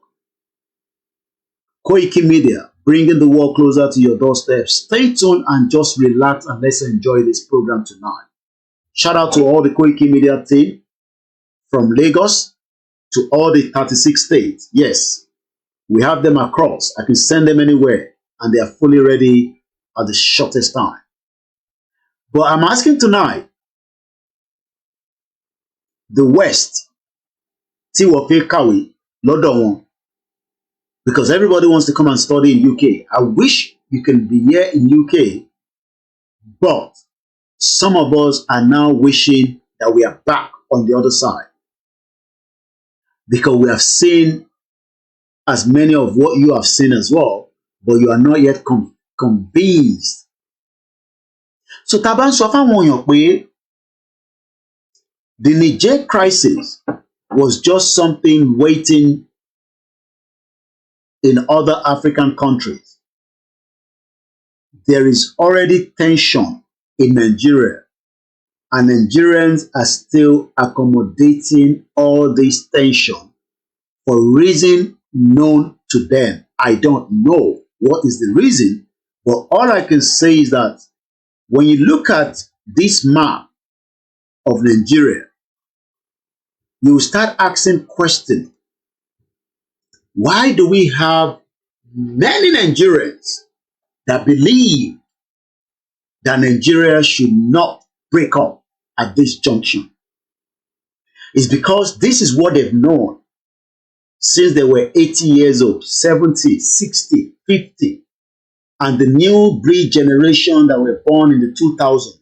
Koiki Media, bringing the world closer to your doorstep. Stay tuned and just relax and let's enjoy this program tonight. Shout out to all the Koiki Media team from Lagos to all the 36 states. Yes, we have them across. I can send them anywhere and they are fully ready at the shortest time. But I'm asking tonight, the West, because everybody wants to come and study in UK. I wish you can be here in UK, but some of us are now wishing that we are back on the other side, because we have seen as many of what you have seen as well, but you are not yet convinced. So Taban Sofa, the Niger crisis was just something waiting in other African countries. There is already tension in Nigeria, and Nigerians are still accommodating all this tension for reason known to them. I don't know what is the reason, but all I can say is that when you look at this map of Nigeria, you start asking questions. Why do we have many Nigerians that believe that Nigeria should not break up at this junction is because this is what they've known since they were 80 years old, 70, 60, 50. And the new breed generation that were born in the 2000s,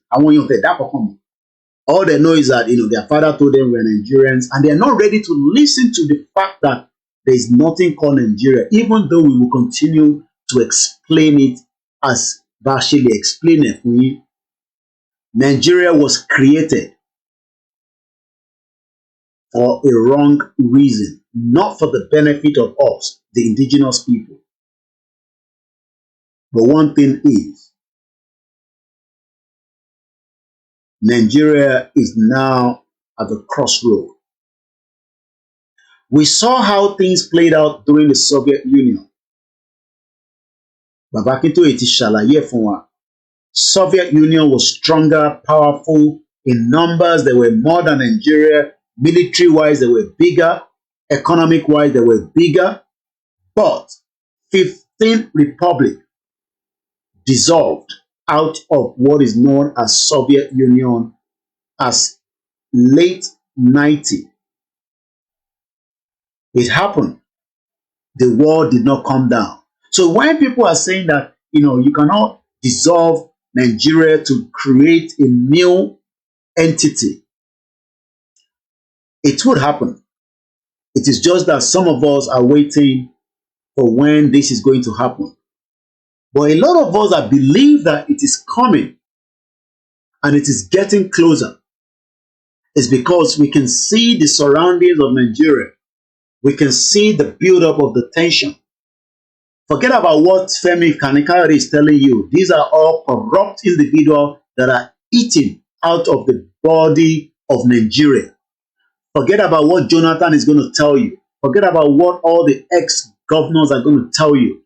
all they know is that, their father told them we're Nigerians, and they're not ready to listen to the fact that there is nothing called Nigeria, even though we will continue to explain it as Bashili explained it. Nigeria was created for a wrong reason, not for the benefit of us, the indigenous people. But one thing is, Nigeria is now at the crossroad. We saw how things played out during the Soviet Union. Babakinto eti ṣàlàyé fún wa. Soviet Union was stronger, powerful in numbers. They were more than Nigeria. Military-wise, they were bigger. Economic-wise, they were bigger. But 15th Republic dissolved out of what is known as Soviet Union as late 90. It happened. The war did not come down. So when people are saying that, you cannot dissolve Nigeria to create a new entity, it would happen. It is just that some of us are waiting for when this is going to happen. But a lot of us that believe that it is coming and it is getting closer is because we can see the surroundings of Nigeria. We can see the build-up of the tension. Forget about what Femi Kanikare is telling you. These are all corrupt individuals that are eating out of the body of Nigeria. Forget about what Jonathan is going to tell you. Forget about what all the ex-governors are going to tell you.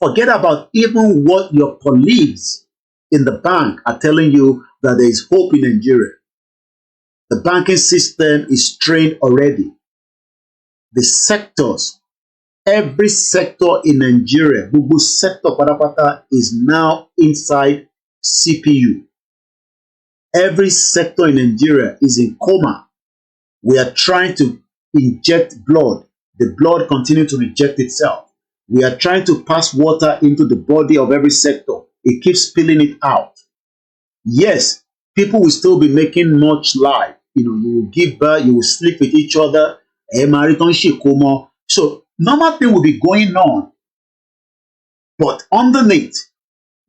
Forget about even what your colleagues in the bank are telling you, that there is hope in Nigeria. The banking system is strained already. The sectors, every sector in Nigeria, Bubu sector Padapata is now inside CPU. Every sector in Nigeria is in coma. We are trying to inject blood. The blood continues to reject itself. We are trying to pass water into the body of every sector. It keeps spilling it out. Yes, people will still be making much life. You will give birth, you will sleep with each other. So normal thing will be going on. But underneath,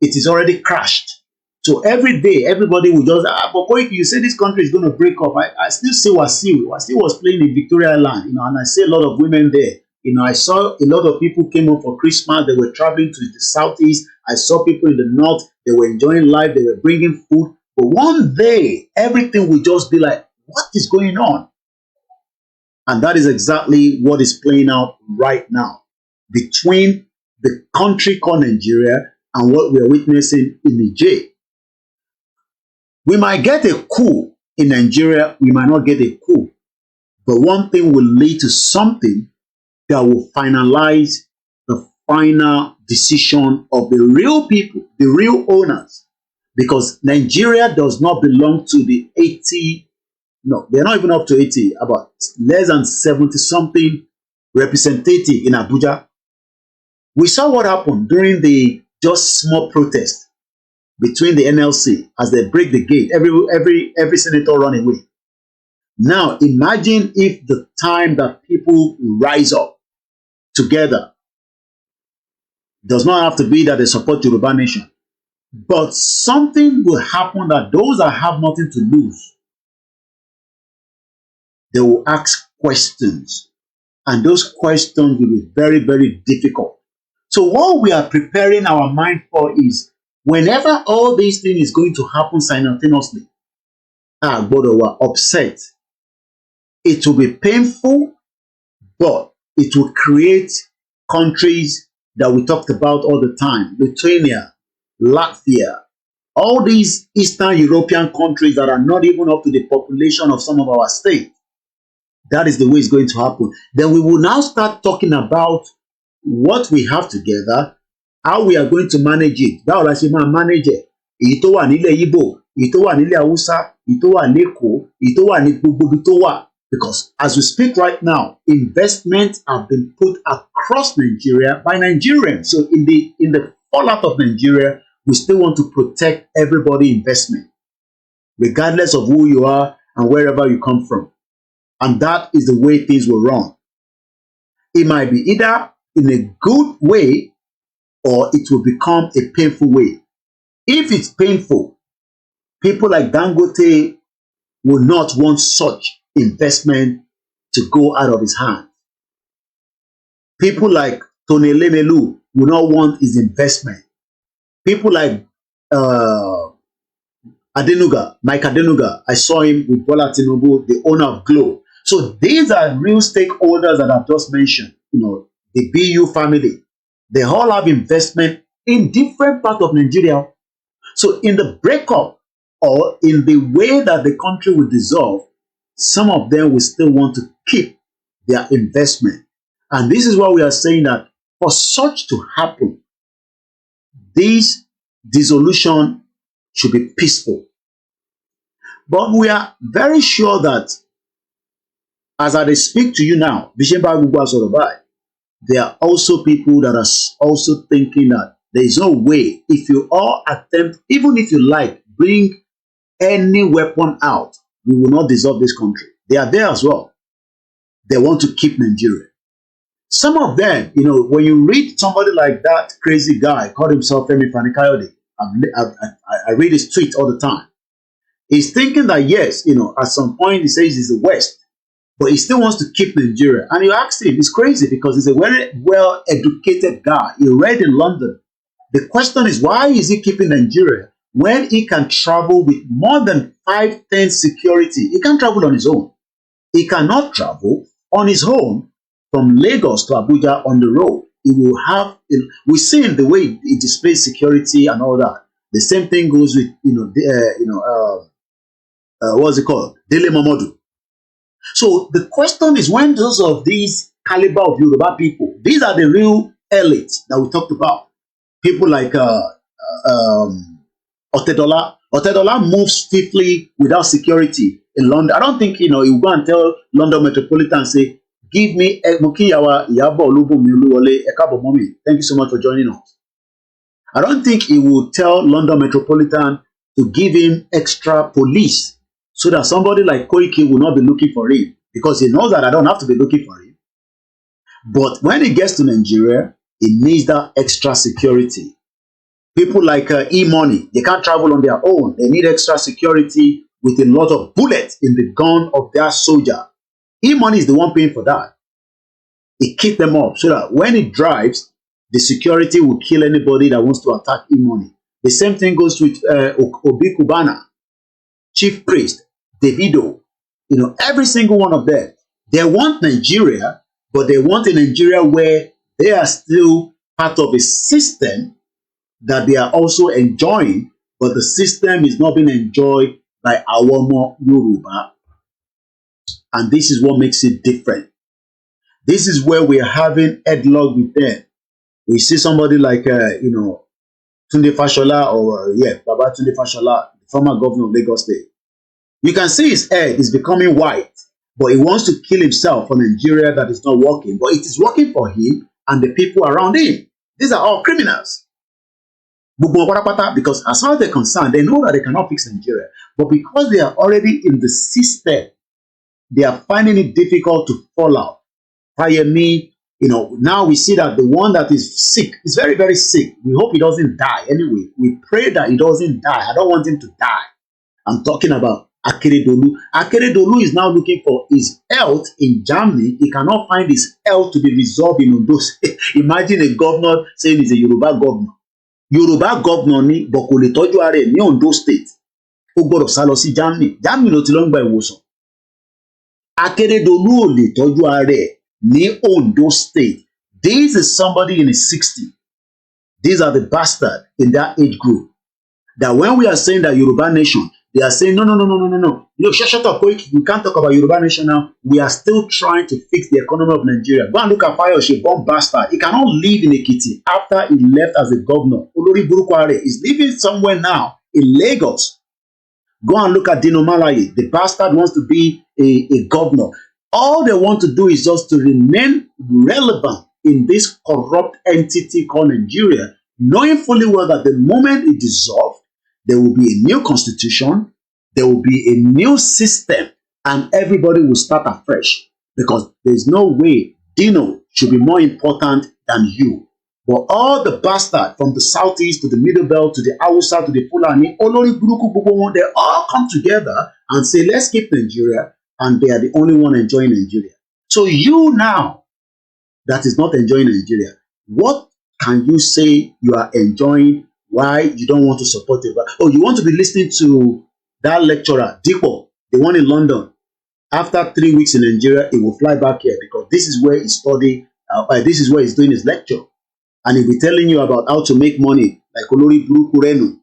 it is already crashed. So every day, everybody will just, but Koiki, you say this country is going to break up. I still see Wasiu. Wasiu was playing in Victoria Island, and I see a lot of women there. I saw a lot of people came up for Christmas. They were traveling to the southeast. I saw people in the north. They were enjoying life. They were bringing food. But one day, everything will just be like, what is going on? And that is exactly what is playing out right now between the country called Nigeria and what we are witnessing in Niger. We might get a coup in Nigeria. We might not get a coup. But one thing will lead to something that will finalize the final decision of the real people, the real owners. Because Nigeria does not belong to the 80, no, they're not even up to 80, about less than 70-something representative in Abuja. We saw what happened during the just small protest between the NLC as they break the gate. Every senator run away. Now imagine if the time that people rise up together does not have to be that they support Yoruba nation, but something will happen that those that have nothing to lose, they will ask questions, and those questions will be very, very difficult. So what we are preparing our mind for is whenever all these things is going to happen simultaneously, but we are upset. It will be painful, but it will create countries that we talked about all the time. Lithuania, Latvia, all these Eastern European countries that are not even up to the population of some of our states. That is the way it's going to happen. Then we will now start talking about what we have together, how we are going to manage it. How we manage it. èyí tó wà nílẹ̀ Ìgbò, èyí tó wà nílẹ̀ Haúsá, èyí tó wà l'Ékòó, èyí tó wà ní gbogbo ibi tó wà. Because as we speak right now, investments have been put across Nigeria by Nigerians. So in the fallout of Nigeria, we still want to protect everybody investment, regardless of who you are and wherever you come from. And that is the way things will run. It might be either in a good way or it will become a painful way. If it's painful, people like Dangote will not want such investment to go out of his hand. People like Tony Lemelu will not want his investment. People like Adenuga, Mike Adenuga, I saw him with BOLA TINUBU, the owner of Glow. So these are real stakeholders that I've just mentioned. You know, the BU family, they all have investment in different parts of Nigeria. So in the breakup or in the way that the country will dissolve, some of them will still want to keep their investment. And this is why we are saying that for such to happen, this dissolution should be peaceful. But we are very sure that as I speak to you now, there are also people that are also thinking that there is no way, if you all attempt, even if you like, bring any weapon out, we will not dissolve this country. They are there as well. They want to keep Nigeria. Some of them, you know, when you read somebody like that crazy guy, called himself Femi Fani-Kayode, I read his tweet all the time. He's thinking that, yes, you know, at some point he says he's the West, but he still wants to keep Nigeria. And you ask him, he's crazy because he's a very well-educated guy. He read in London. The question is, why is he keeping Nigeria when he can travel with more than 5-10 security? He can't travel on his own. He cannot travel on his own from Lagos to Abuja on the road. He will have, we've seen the way he displays security and all that. The same thing goes with, what's it called? Dele Momodu. So the question is, when those of these caliber of Yoruba people, these are the real elites that we talked about. People like Otedola. Otedola moves swiftly without security in London. I don't think, he will go and tell London Metropolitan and say, give me Mukiyawa Iyabo Olubunmi Oluwole Ekabo Momi. Thank you so much for joining us. I don't think he will tell London Metropolitan to give him extra police so that somebody like Koiki will not be looking for him, because he knows that I don't have to be looking for him. But when he gets to Nigeria, he needs that extra security. People like E-Money, they can't travel on their own. They need extra security with a lot of bullets in the gun of their soldier. E-Money is the one paying for that. He keeps them up so that when he drives, the security will kill anybody that wants to attack E-Money. The same thing goes with Obi Kubana, Chief Priest, Davido, every single one of them. They want Nigeria, but they want a Nigeria where they are still part of a system that they are also enjoying, but the system is not being enjoyed by Awomo Yoruba. And this is what makes it different. This is where we are having headlock with them. We see somebody like, Tunde Fashola or, Baba Tunde Fashola, the former governor of Lagos State. You can see his head is becoming white, but he wants to kill himself for Nigeria that is not working. But it is working for him and the people around him. These are all criminals. Because as far as they're concerned, they know that they cannot fix Nigeria. But because they are already in the system, they are finding it difficult to fall out. Now we see that the one that is sick is very, very sick. We hope he doesn't die. Anyway, we pray that he doesn't die. I don't want him to die. I'm talking about Akeredolu. Akeredolu is now looking for his health in Germany. He cannot find his health to be resolved in Ondo. Imagine a governor saying he's a Yoruba governor. Yoruba governor ni but kò lè tọ́jú ara ẹ̀ ní Ondo State. Ó gbọ́dọ̀ sá lọ sí Germany. Germany ló ti lọ ń gba ìwòsàn. Akeredolu ò lè tọ́jú ara ẹ̀ ní Ondo State. This is somebody in his 60s. These are the bastards in that age group. That when we are saying that Yoruba nation, they are saying, no. Look, shut up, quick. We can't talk about Yoruba nation now. We are still trying to fix the economy of Nigeria. Go and look at Fayose, bomb bastard. He cannot live in Ekiti after he left as a governor. Olori Burukware is living somewhere now in Lagos. Go and look at Dino Malaye. The bastard wants to be a governor. All they want to do is just to remain relevant in this corrupt entity called Nigeria, knowing fully well that the moment it dissolves, there will be a new constitution, there will be a new system, and everybody will start afresh. Because there's no way Dino should be more important than you. But all the bastards from the southeast to the middle belt to the Hausa to the Fulani, Olori Buruku Bubu, they all come together and say, let's keep Nigeria, and they are the only one enjoying Nigeria. So you now that is not enjoying Nigeria, what can you say you are enjoying? Why you don't want to support it? Oh, you want to be listening to that lecturer, Dipo, the one in London. After 3 weeks in Nigeria, he will fly back here because this is where he studied, this is where he's doing his lecture. And he'll be telling you about how to make money, like Olori Buruku Reno.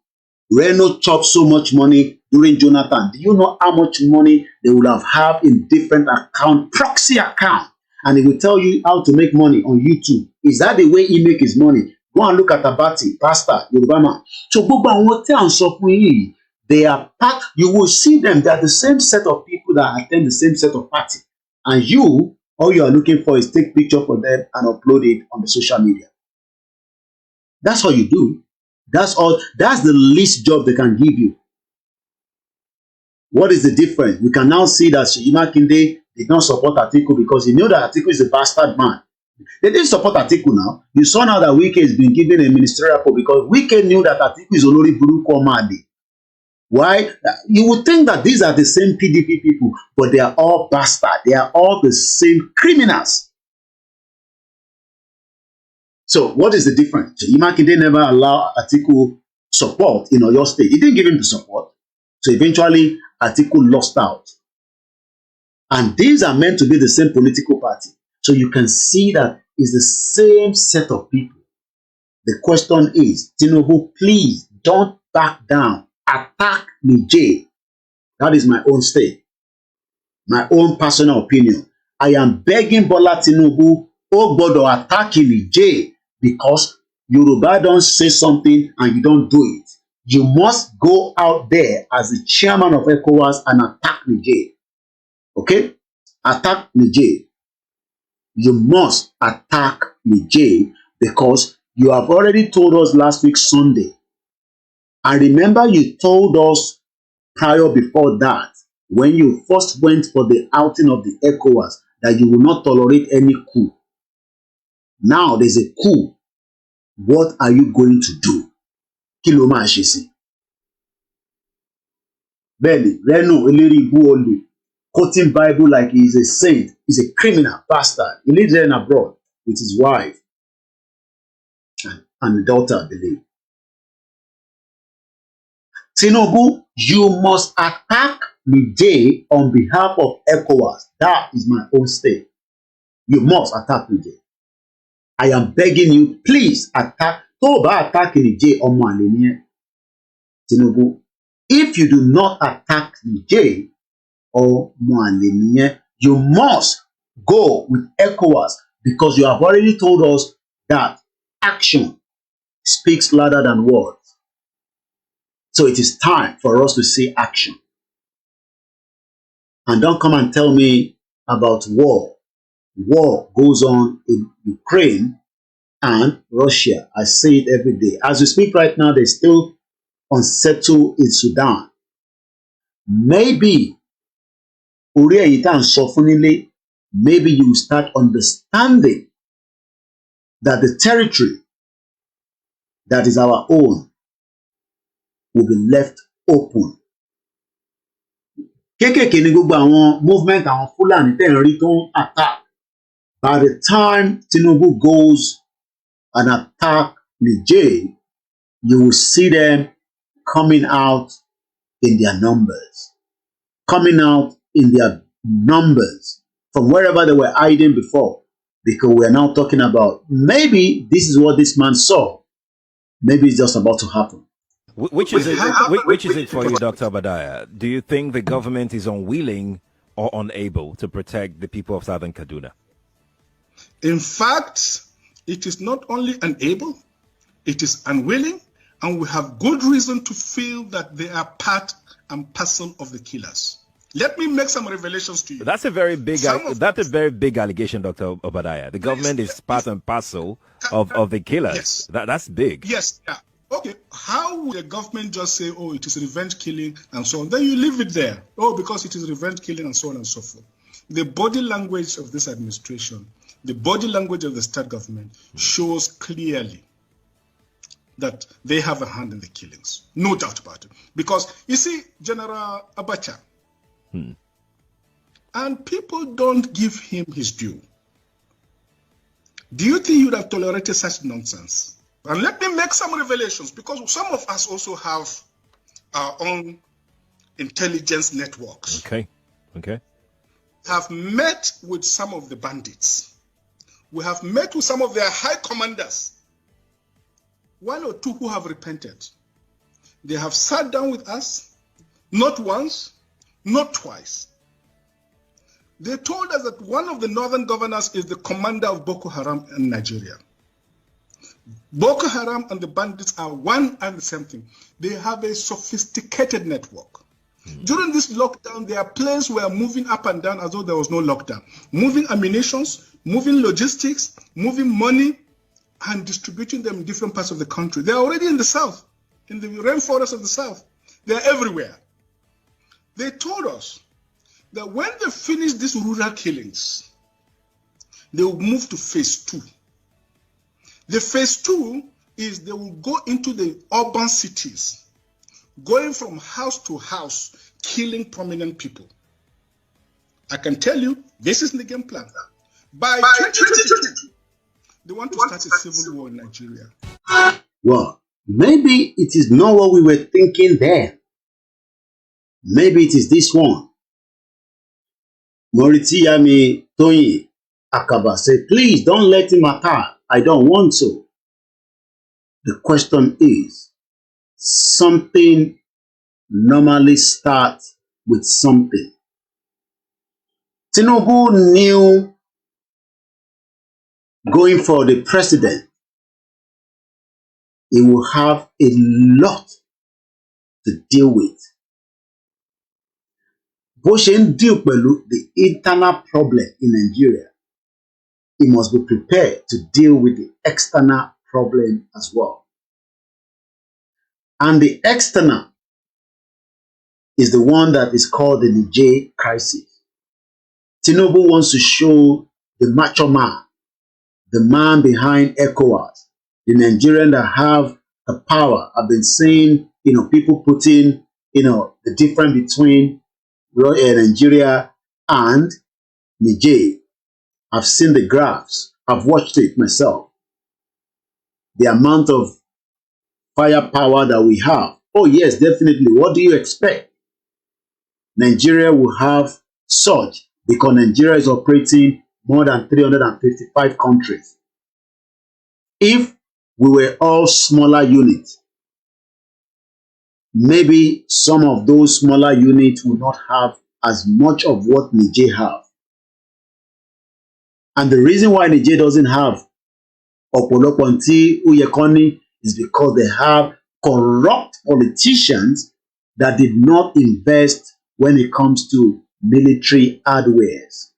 Reno chopped so much money during Jonathan. Do you know how much money they would have in different account, proxy account? And he will tell you how to make money on YouTube. Is that the way he make his money? Go and look at Abati, Pastor, Yoruba man. So they are part, you will see them, they are the same set of people that attend the same set of party. And you, all you are looking for is take picture for them and upload it on the social media. That's all you do. That's all. That's the least job they can give you. What is the difference? We can now see that Seyi Makinde did not support Atiku because he knew that Atiku is a bastard man. They didn't support Atiku now. You saw now that Wike has been given a ministerial post because Wike knew that Atiku is Olori Buruku Omadi. Why? You would think that these are the same PDP people, but they are all bastards. They are all the same criminals. So what is the difference? Imakinde never allowed Atiku support in Oyo State. He didn't give him the support. So eventually, Atiku lost out. And these are meant to be the same political party. So you can see that it's the same set of people. The question is, TINUBU, please don't back down. Attack Niger. That is my own state. My own personal opinion. I am begging Bola TINUBU, oh God, to attack Niger. Because Yoruba don't say something and you don't do it. You must go out there as the chairman of ECOWAS and attack Niger. Okay? Attack Niger. You must attack Niger because you have already told us last week Sunday. And remember you told us prior before that, when you first went for the outing of the ECOWAS, that you will not tolerate any coup. Now there's a coup. What are you going to do? Kí ló máa ṣe sí? Bẹ́ẹ̀ni, Reno Eléribu Olè, quoting Bible like he is a saint, he's a criminal bastard. He lives there abroad with his wife and the daughter, I believe. TINUBU, you must attack Niger on behalf of ECOWAS. That is my own state. You must attack Niger. I am begging you, please attack. Tó bá attack Niger ọmọ àlè ni ẹ́, TINUBU. If you do not attack Niger ọmọ àlè ni ẹ́, you must go with ECOWAS because you have already told us that action speaks louder than words. So it is time for us to see action. And don't come and tell me about war. War goes on in Ukraine and Russia. I say it every day. As we speak right now, they're still unsettled in Sudan. Maybe maybe you will start understanding that the territory that is our own will be left open. Kékèké ni gbogbo àwọn movement àwọn Fulani tẹ́ ń rí tó ń attack. By the time TINUBU goes and attack Niger, you will see them coming out in their numbers. Coming out in their numbers from wherever they were hiding before. Because we are now talking about maybe this is what this man saw. Maybe it's just about to happen. Which is it for you, Dr. Obadiah? Do you think the government is unwilling or unable to protect the people of Southern Kaduna? In fact, it is not only unable, it is unwilling, And we have good reason to feel that they are part and parcel of the killers. Let me make some revelations to you. That's a very big allegation, Dr. Obadiah. The government is part and parcel of the killers. Yes. That's big. Yes. Yeah. Okay. How would the government just say, oh, it is revenge killing and so on? Then you leave it there. Oh, because it is revenge killing and so on and so forth. The body language of this administration, the body language of the state government shows clearly that they have a hand in the killings. No doubt about it. Because, you see, General Abacha, and people don't give him his due. Do you think you would have tolerated such nonsense? And let me make some revelations, because some of us also have our own intelligence networks. Okay. Have met with some of the bandits. We have met with some of their high commanders. One or two who have repented. They have sat down with us, not once, not twice. They told us that one of the northern governors is the commander of Boko Haram in Nigeria. Boko Haram and the bandits are one and the same thing. They have a sophisticated network. During this lockdown, their planes were moving up and down as though there was no lockdown. Moving ammunitions, moving logistics, moving money, and distributing them in different parts of the country. They're already in the south, in the rainforest of the south. They're everywhere. They told us that when they finish these rural killings, they will move to phase 2. The phase 2 is they will go into the urban cities, going from house to house, killing prominent people. I can tell you, this is the game plan. By 2022, they want to start a civil war in Nigeria. Well, maybe it is not what we were thinking then. Maybe it is this one. Moritiyami Toyin Akaba said, please don't let him attack. I don't want to. The question is, something normally starts with something. TINUBU knew going for the president, he will have a lot to deal with. Bó ṣe ń deal pẹ̀lú the internal problem in Nigeria, he must be prepared to deal with the external problem as well. And the external is the one that is called the Niger crisis. TINUBU wants to show the macho man, the man behind ECOWAS, the Nigerian that have the power. I've been seeing, people putting, the difference between Nigeria and Niger. I've seen the graphs. I've watched it myself. The amount of firepower that we have. Oh yes, definitely. What do you expect? Nigeria will have such because Nigeria is operating more than 355 countries. If we were all smaller units, maybe some of those smaller units will not have as much of what Niger have. And the reason why Niger doesn't have Opoloponti Uyekoni is because they have corrupt politicians that did not invest when it comes to military hardwares.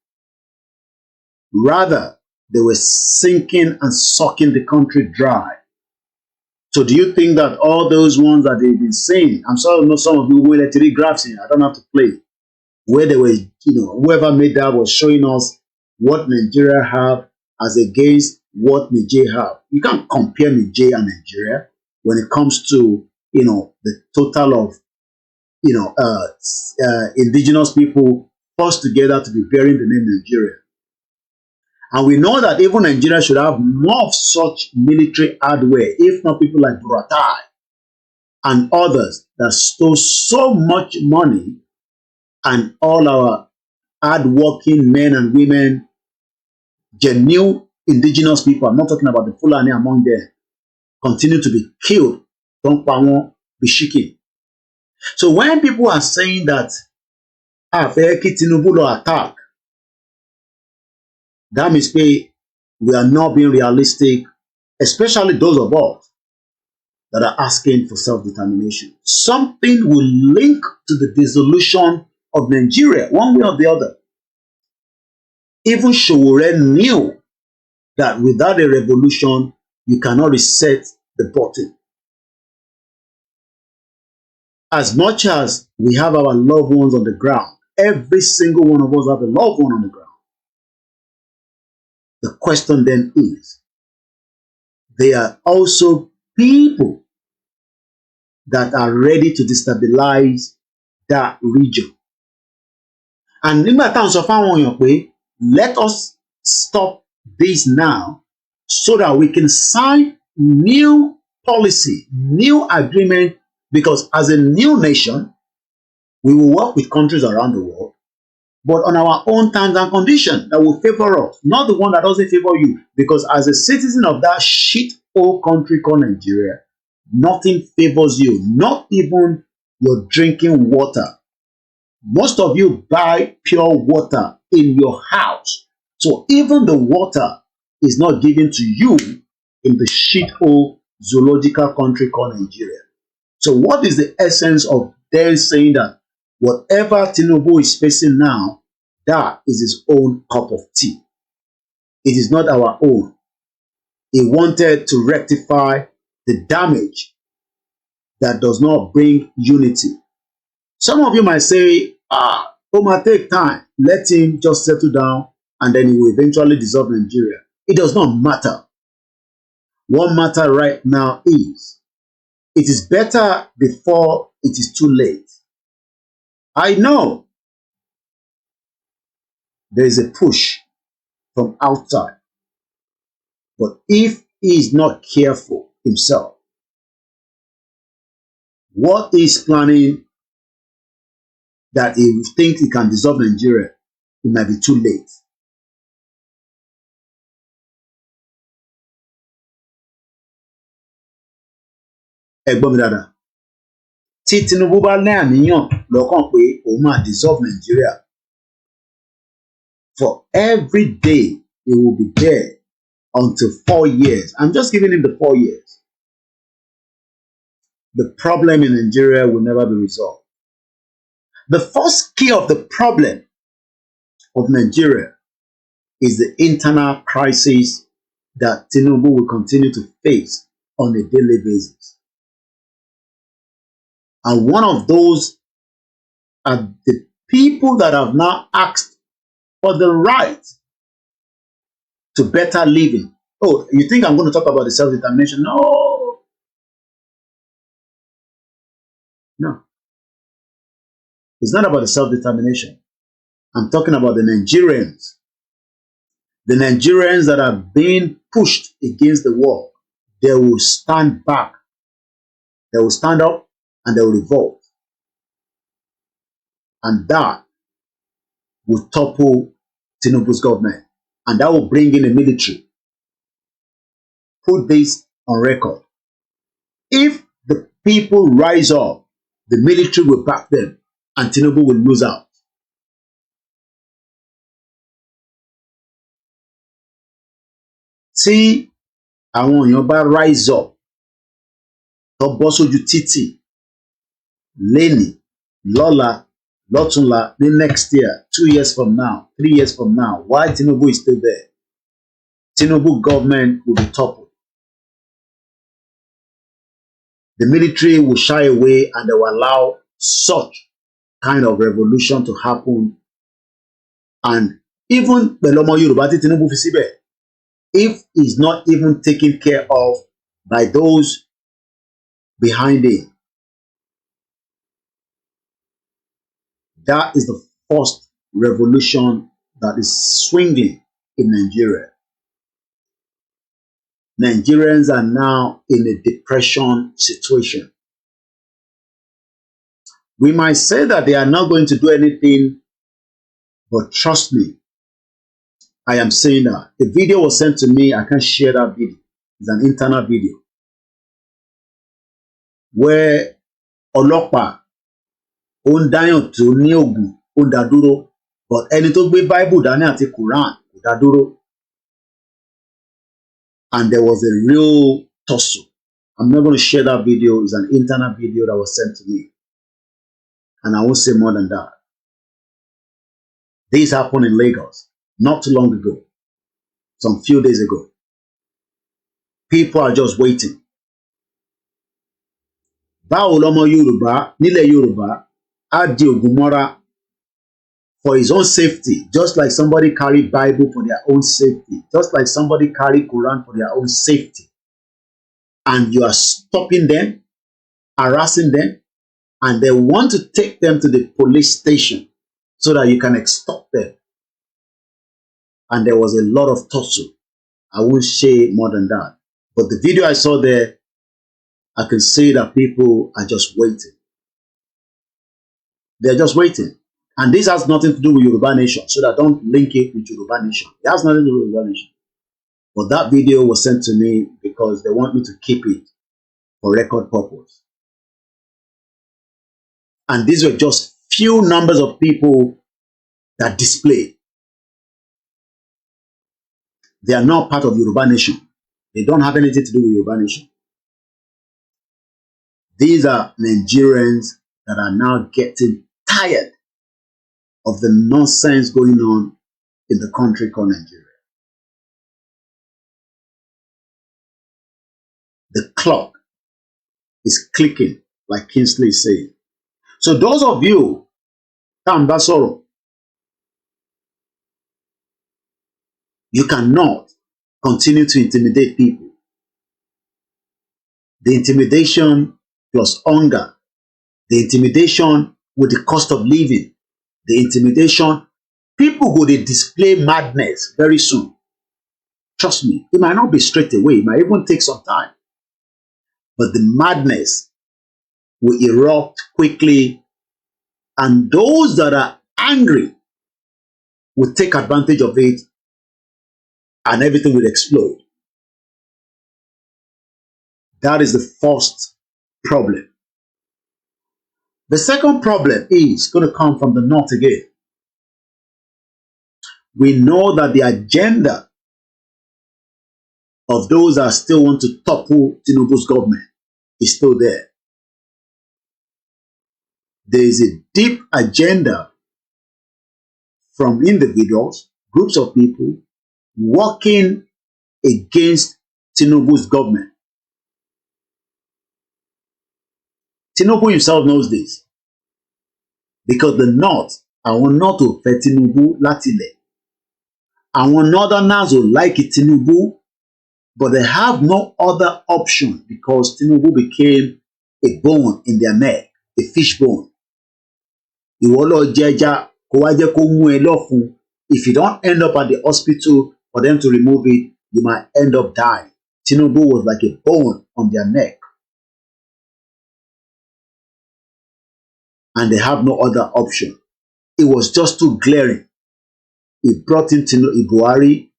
Rather, they were sinking and sucking the country dry. So do you think that all those ones that they've been saying, I'm sorry, no, some of you will let read graphs in, I don't have to play, where they were, whoever made that was showing us what Nigeria have as against what Niger have. You can't compare Niger and Nigeria when it comes to, the total of, indigenous people forced together to be bearing the name Nigeria. And we know that even Nigeria should have more of such military hardware, if not people like Buratai and others that stole so much money, and all our hard-working men and women, genuine indigenous people, I'm not talking about the Fulani among them, continue to be killed. Don't be shaking. So when people are saying that TINUBU attack, that means we are not being realistic, especially those of us that are asking for self-determination. Something will link to the dissolution of Nigeria, one way or the other. Even Sowore knew that without a revolution, you cannot reset the button. As much as we have our loved ones on the ground, every single one of us have a loved one on the ground. The question then is, there are also people that are ready to destabilize that region. And nígbà táwọn sọ fáwọn èèyàn pé, let us stop this now so that we can sign new policy, new agreement, because as a new nation, we will work with countries around the world, but on our own terms and conditions that will favor us, not the one that doesn't favor you. Because as a citizen of that shit old country called Nigeria, nothing favors you, not even your drinking water. Most of you buy pure water in your house. So even the water is not given to you in the shit old zoological country called Nigeria. So what is the essence of them saying that whatever TINUBU is facing now, that is his own cup of tea? It is not our own. He wanted to rectify the damage that does not bring unity. Some of you might say, it might take time. Let him just settle down and then he will eventually dissolve Nigeria. It does not matter. What matters right now is, it is better before it is too late. I know there is a push from outside, but if he is not careful himself, what he's planning that he thinks he can dissolve Nigeria, it might be too late. Ẹ̀gbọ́n mi dáadáa, tí Tinubu bá ní àníyàn lọ́kàn pé òun máa dissolve Nigeria, for every day he will be there until 4 years. I'm just giving him the 4 years. The problem in Nigeria will never be resolved. The first key of the problem of Nigeria is the internal crisis that Tinubu will continue to face on a daily basis. And one of those are the people that have now asked for the right to better living. Oh, you think I'm going to talk about the self-determination? No. No. It's not about the self-determination. I'm talking about the Nigerians. The Nigerians that are being pushed against the wall. They will stand back. They will stand up and they will revolt. And that will topple Tinubu's government. And that will bring in the military. Put this on record. If the people rise up, the military will back them and Tinubu will lose out. Tí àwọn èèyàn bá rise up, tó bọ́ sójú títì, lénìí, lọ́la, lọ́túnla, ní next year, 2 years from now, 3 years from now, why Tinubu is still there? Tinubu government will be toppled. The military will shy away and they will allow such kind of revolution to happen. And even pẹ̀lú ọmọ Yorùbá tí Tinubu fi síbẹ̀, if he's not even taken care of by those behind him, that is the first revolution that is swinging in Nigeria. Nigerians are now in a depression situation. We might say that they are not going to do anything, but trust me, I am saying that. The video was sent to me. I can't share that video. It's an internal video where ọlọ́pàá ó ń dáyàn tó ní oògùn ó ń dá dúró, but ẹni tó gbé Bible dání àti Quran kò dá dúró. And there was a real tussle I'm not going to share that video. It's an internal video that was sent to me. And I won't say more than that. This happened in Lagos not too long ago, some few days ago. People are just waiting. Báwo lọmọ Yorùbá nílẹ̀ Yorùbá á di Ògúnmọ́ra for his own safety, just like somebody carry Bible for their own safety, just like somebody carry Quran for their own safety. And you are stopping them, harassing them, and they want to take them to the police station so that you can extort them. And there was a lot of tussle. I won't say more than that. But the video I saw there, I can see that people are just waiting. They're just waiting. And this has nothing to do with Yoruba Nation, so that don't link it with Yoruba Nation. It has nothing to do with Yoruba Nation. But that video was sent to me because they want me to keep it for record purpose. And these were just few numbers of people that displayed. They are not part of Yoruba Nation. They don't have anything to do with Yoruba Nation. These are Nigerians that are now getting tired of the nonsense going on in the country called Nigeria. The clock is clicking, like Kingsley is saying. So those of you, Tambasoro, you cannot continue to intimidate people. The intimidation plus hunger, the intimidation with the cost of living, the intimidation, people go to display madness very soon. Trust me, it might not be straight away, it might even take some time. But the madness will erupt quickly, and those that are angry will take advantage of it, and everything will explode. That is the first problem. The second problem is going to come from the north again. We know that the agenda of those that still want to topple TINUBU's government is still there. There is a deep agenda from individuals, groups of people, working against TINUBU's government. TINUBU himself knows this, because the North, àwọn not to fẹ́ TINUBU látilẹ̀. Àwọn Northerners will like TINUBU, but they have no other option because TINUBU became a bone in their neck, a fish bone. Ìwọ lọ jẹja, kó wá jẹ́ kó mú ẹ lọ́fun. If you don't end up at the hospital for them to remove it, you might end up dying. TINUBU was like a bone on their neck. And they have no other option. It was just too glaring. He brought in Buhari,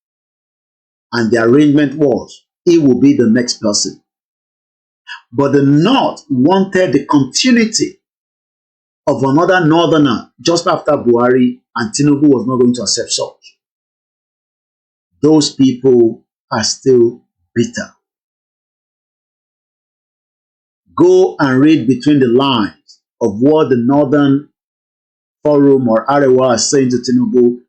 and the arrangement was, he will be the next person. But the North wanted the continuity of another Northerner just after Buhari, and TINUBU was not going to accept such. Those people are still bitter. Go and read between the lines of what the Northern Forum or Arewa are saying to TINUBU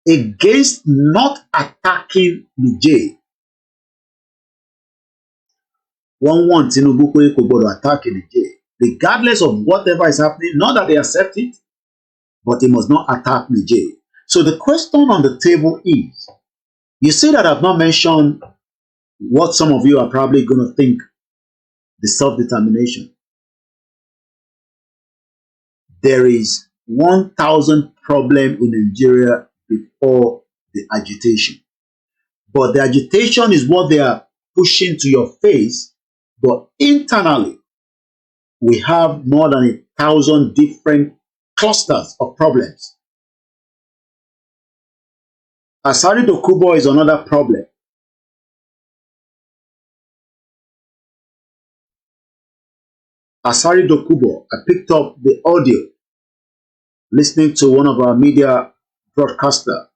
against not attacking Niger. One want TINUBU pé kò gbọdọ̀ attack Niger, regardless of whatever is happening. Not that they accept it, but they must not attack Niger. So the question on the table is, you see that I've not mentioned what some of you are probably going to think, the self-determination. There is 1,000 problems in Nigeria before the agitation. But the agitation is what they are pushing to your face. But internally, we have more than 1,000 different clusters of problems. Asari Dokubo is another problem. Asari Dokubo, I picked up the audio listening to one of our media broadcaster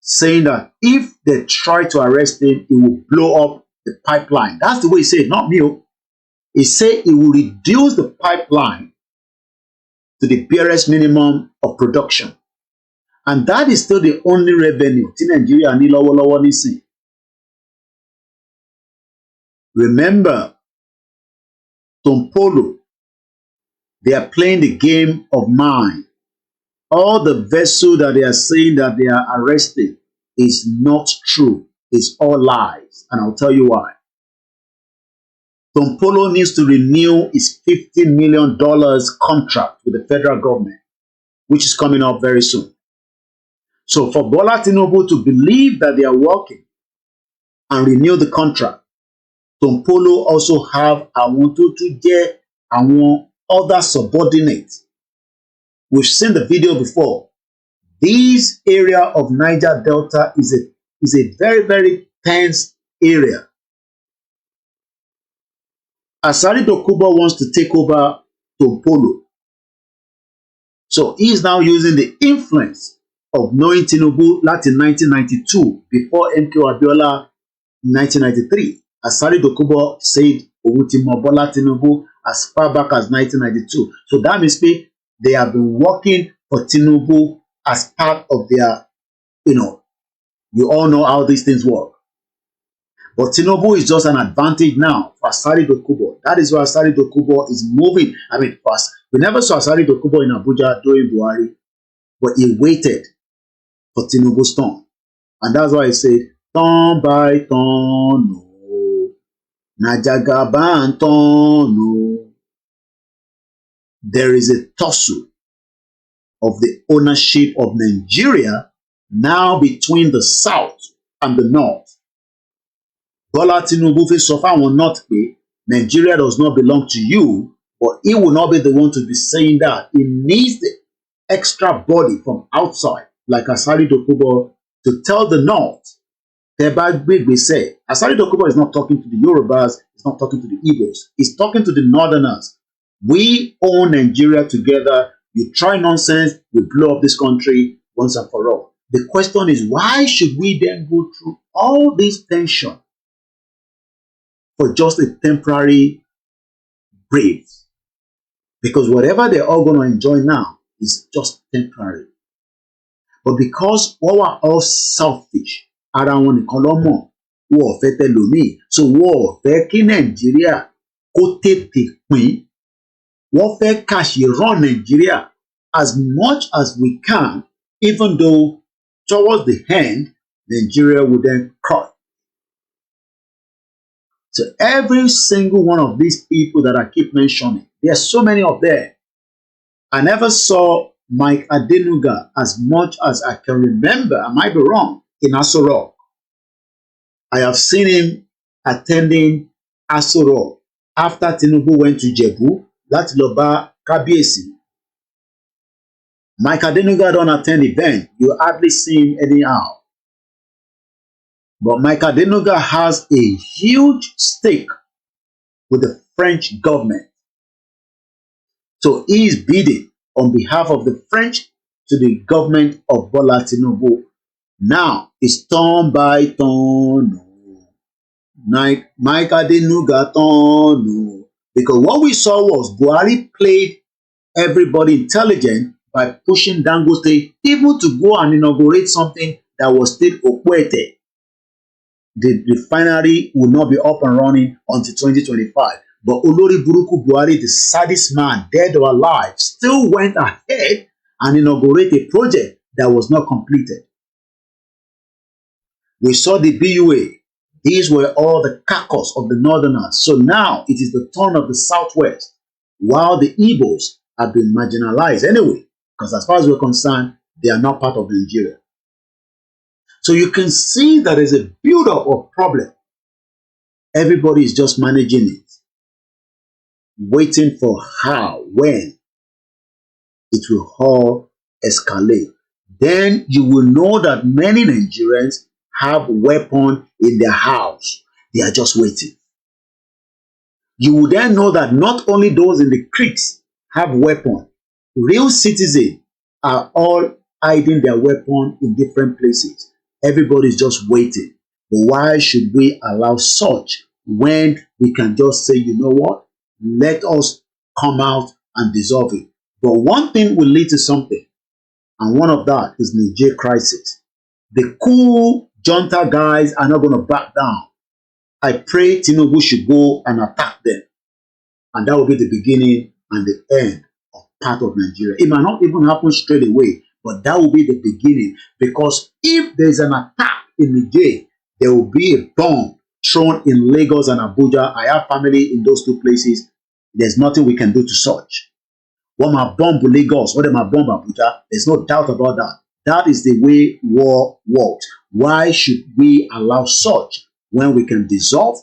saying that if they try to arrest him, it will blow up the pipeline. That's the way he said, not me. He said he will reduce the pipeline to the barest minimum of production. And that is still the only revenue tí Nigeria ní lọ́wọ́lọ́wọ́ nísìn. Remember, Tompolo, they are playing the game of mind. All the vessel that they are saying that they are arresting is not true. It's all lies. And I'll tell you why. Tompolo needs to renew his $50 million contract with the federal government, which is coming up very soon. So for Bola Tinubu to believe that they are working and renew the contract, Tompolo also have àwọn tó tún jẹ́ àwọn other subordinates. We've seen the video before. This area of Niger Delta is a very, very tense area. Asari Dokubo wants to take over Tompolo. So he is now using the influence of knowing Tinubu láti 1992 before MK Abiola 1993. Asari Dokubo said òun ti mọ Bola Tinubu as far back as 1992. So that means they have been working for Tinubu as part of their, you all know how these things work. But Tinubu is just an advantage now for Asari Dokubo. That is why Asari Dokubo is moving. I mean, first, we never saw Asari Dokubo in Abuja during Buhari, but he waited for Tinubu's turn. And that's why he said, turn by turn, no. Najagaban turn, no. There is a tussle of the ownership of Nigeria now between the South and the North. Bola Tinubu fi sọ fáwọn North pé Nigeria does not belong to you, but he will not be the one to be saying that. He needs the extra body from outside, like Asari Dokubo, to tell the North. Asari Dokubo is not talking to the Yorubas, he's not talking to the Igbos, he's talking to the Northerners. We own Nigeria together. You try nonsense, we blow up this country once and for all. The question is, why should we then go through all this tension for just a temporary breeze? Because whatever they're all going to enjoy now is just temporary. But because we are all selfish, ara wọn nìkan ló mọ̀, wọn ò fẹ́ tẹlòmíì, so wọn ò fẹ́ kí Nàìjíríà kó tètè pín. Wọ́n fẹ́ kàṣì run Nigeria as much as we can, even though towards the end, Nigeria would then cut. So every single one of these people that I keep mentioning, there are so many of them. I never saw Mike Adenuga as much as I can remember, I might be wrong, in Aso Rock. I have seen him attending Aso Rock after Tinubu went to Jebu. Láti lọ bá Kábíyèsí. Mike Adenuga don't attend event. You hardly see him anyhow. But Mike Adenuga has a huge stake with the French government. So he is bidding on behalf of the French to the government of Bola Tinubu. Now, it's turn by turn. Mike Adenuga turn. Because what we saw was Buhari played everybody intelligent by pushing Dangote even to go and inaugurate something that was still Okwete. The refinery will not be up and running until 2025. But Olori Buruku Buhari, the saddest man, dead or alive, still went ahead and inaugurated a project that was not completed. We saw the BUA. These were all the carcass of the Northerners. So now it is the turn of the Southwest, while the Igbos have been marginalized anyway, because as far as we're concerned, they are not part of Nigeria. So you can see that there's a build-up of problem. Everybody is just managing it, waiting for how, when it will all escalate. Then you will know that many Nigerians have weapons in their house. They are just waiting. You will then know that not only those in the creeks have weapons. Real citizens are all hiding their weapon in different places. Everybody is just waiting. But why should we allow such when we can just say, you know what? Let us come out and dissolve it. But one thing will lead to something, and one of that is Niger crisis. The cool junta guys are not going to back down. I pray TINUBU should go and attack them. And that will be the beginning and the end of part of Nigeria. It might not even happen straight away, but that will be the beginning. Because if there's an attack in Niger, there will be a bomb thrown in Lagos and Abuja. I have family in those two places. There's nothing we can do to such. What my bomb Lagos, what my bomb Abuja, there's no doubt about that. That is the way war works. Why should we allow such when we can dissolve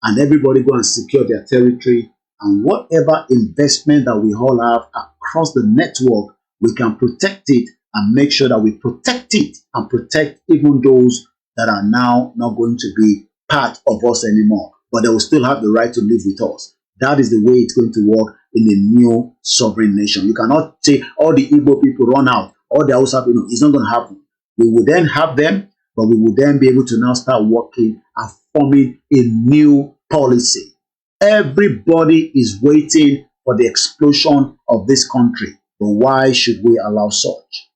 and everybody go and secure their territory, and whatever investment that we all have across the network, we can protect it and make sure that we protect it and protect even those that are now not going to be part of us anymore, but they will still have the right to live with us. That is the way it's going to work in a new sovereign nation. You cannot say all the Igbo people run out, all the Hausa people. It's not going to happen. We will then have them, but we will then be able to now start working and forming a new policy. Everybody is waiting for the explosion of this country. But why should we allow such?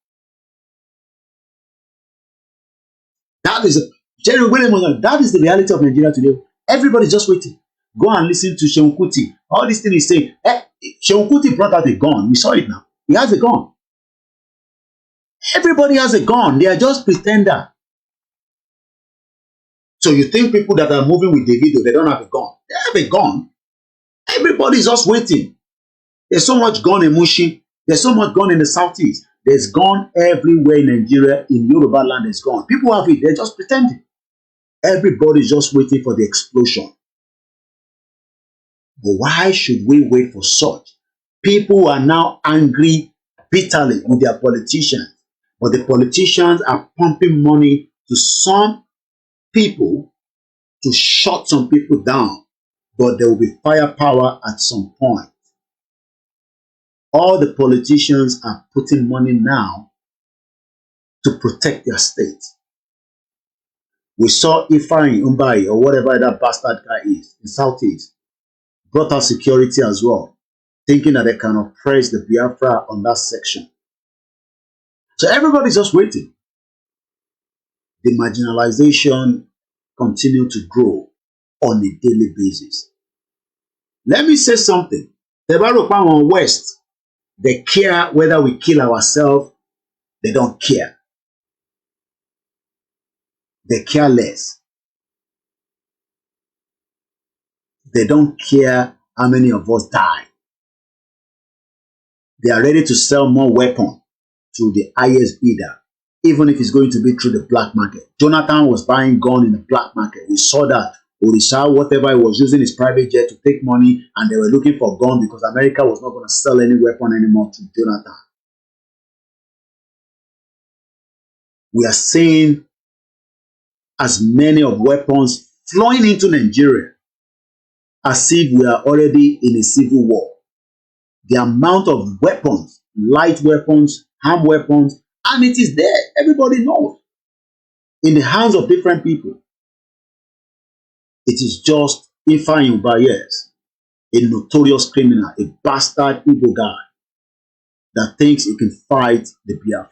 That is the reality of Nigeria today. Everybody's just waiting. Go and listen to Seun Kuti. All this thing is saying, Seun Kuti brought out a gun. We saw it now. He has a gun. Everybody has a gun. They are just pretender. So you think people that are moving with Davido, they don't have a gun? They have a gun. Everybody's just waiting. There's so much gun in Mushi. There's so much gun in the southeast. There's gun everywhere in Nigeria. In Yoruba land, there's gun. People have it. They're just pretending. Everybody's just waiting for the explosion. But why should we wait for such? People are now angry bitterly with their politicians. But the politicians are pumping money to some people to shut some people down. But there will be firepower at some point. All the politicians are putting money now to protect their state. We saw Ifeanyi Umbai, or whatever that bastard guy is, in Southeast, brought out security as well, thinking that they can oppress the Biafra on that section. So everybody's just waiting. The marginalization continues to grow on a daily basis. Let me say something. The Baropan West, they care whether we kill ourselves. They don't care. They care less. They don't care how many of us die. They are ready to sell more weapons to the highest bidder, even if it's going to be through the black market. Jonathan was buying gun in the black market. We saw that. Orisa, whatever, he was using his private jet to take money, and they were looking for gun because America was not going to sell any weapon anymore to Jonathan. We are seeing as many of weapons flowing into Nigeria as if we are already in a civil war. The amount of weapons, light weapons, armed weapons, and it is there. Everybody knows. In the hands of different people. It is just Ifeanyi Ubayes, a notorious criminal, a bastard Igbo guy that thinks he can fight the Biafra.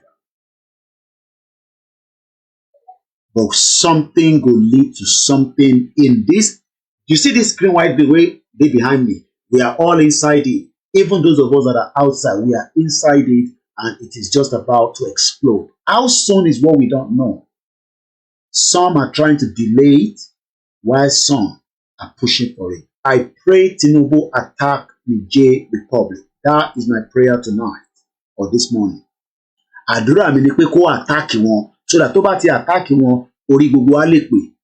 But something will lead to something in this. You see this green white the way they behind me? We are all inside it. Even those of us that are outside, we are inside it, and it is just about to explode. How soon is what we don't know. Some are trying to delay it, while some are pushing for it. I pray TINUBU attack Niger Republic. That is my prayer tonight or this morning. Àdúrà mi ni pé kó attack wọn, so that tó bá ti attack wọn, orí gbogbo á lè pé.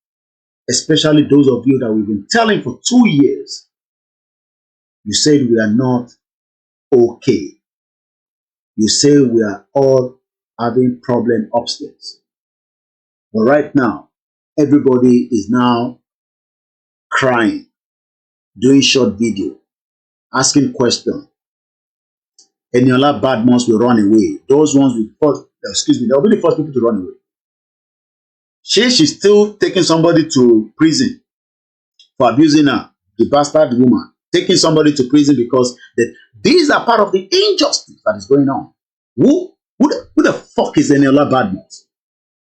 Especially those of you that we've been telling for 2 years. You said we are not okay. You say we are all having problem upstairs. But right now, everybody is now crying, doing short video, asking questions. Eniola Badmus will run away. Those ones will first, they'll be the first people to run away. She's still taking somebody to prison for abusing her, the bastard woman, taking somebody to prison because these are part of the injustice that is going on. Who the fuck is Eniola Badmus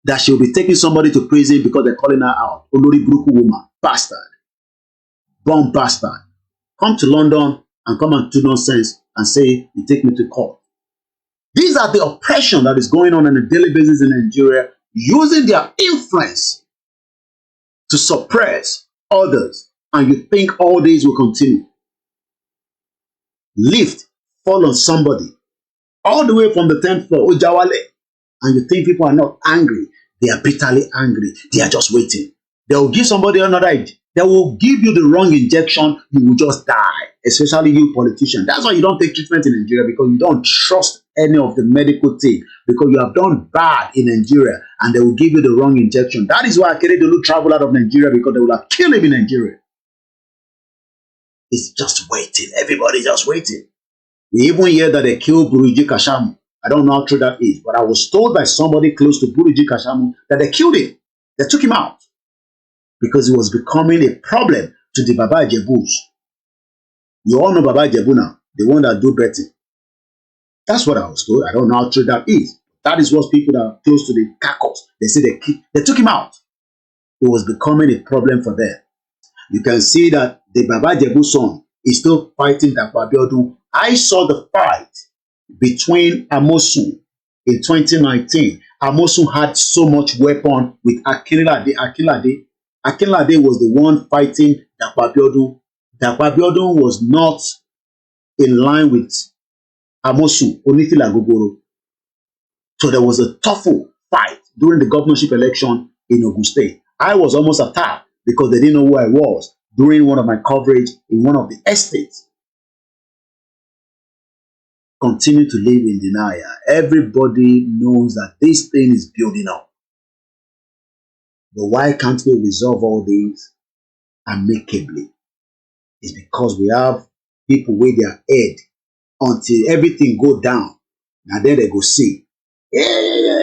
that she'll be taking somebody to prison because they're calling her out? Olori Buruku woman, bastard, bomb bastard. Come to London and come and do nonsense and say you take me to court. These are the oppression that is going on a daily basis in Nigeria, using their influence to suppress others, and you think all these will continue. Lift, fall on somebody, all the way from the 10th floor, Ojawale, and you think people are not angry. They are bitterly angry. They are just waiting. They will give somebody another idea. They will give you the wrong injection. You will just die, especially you politicians. That's why you don't take treatment in Nigeria, because you don't trust any of the medical team, because you have done bad in Nigeria and they will give you the wrong injection. That is why Akeredolu travel out of Nigeria, because they will have killed him in Nigeria. It's just waiting. Everybody just waiting. We even hear that they killed Buruji Kashamu. I don't know how true that is, but I was told by somebody close to Buruji Kashamu that they killed him. They took him out because it was becoming a problem to the Baba Jebus. You all know Baba Jebu now, the one that do betting. That's what I was told. I don't know how true that is. That is what people that are close to the carcass, they say they took him out. It was becoming a problem for them. You can see that the Baba Jebu son is still fighting Dapo Abiodun. I saw the fight between Amosun in 2019. Amosun had so much weapon with Akinlade. Akinlade was the one fighting Dapo Abiodun. Dapo Abiodun was not in line with Amosun, Onifila Gogoro. So there was a tough fight during the governorship election in Ogun State. I was almost attacked because they didn't know who I was during one of my coverage in one of the estates. Continue to live in denial. Everybody knows that this thing is building up. But why can't we resolve all these amicably? It's because we have people with their head until everything go down. And then they go see. Yeah,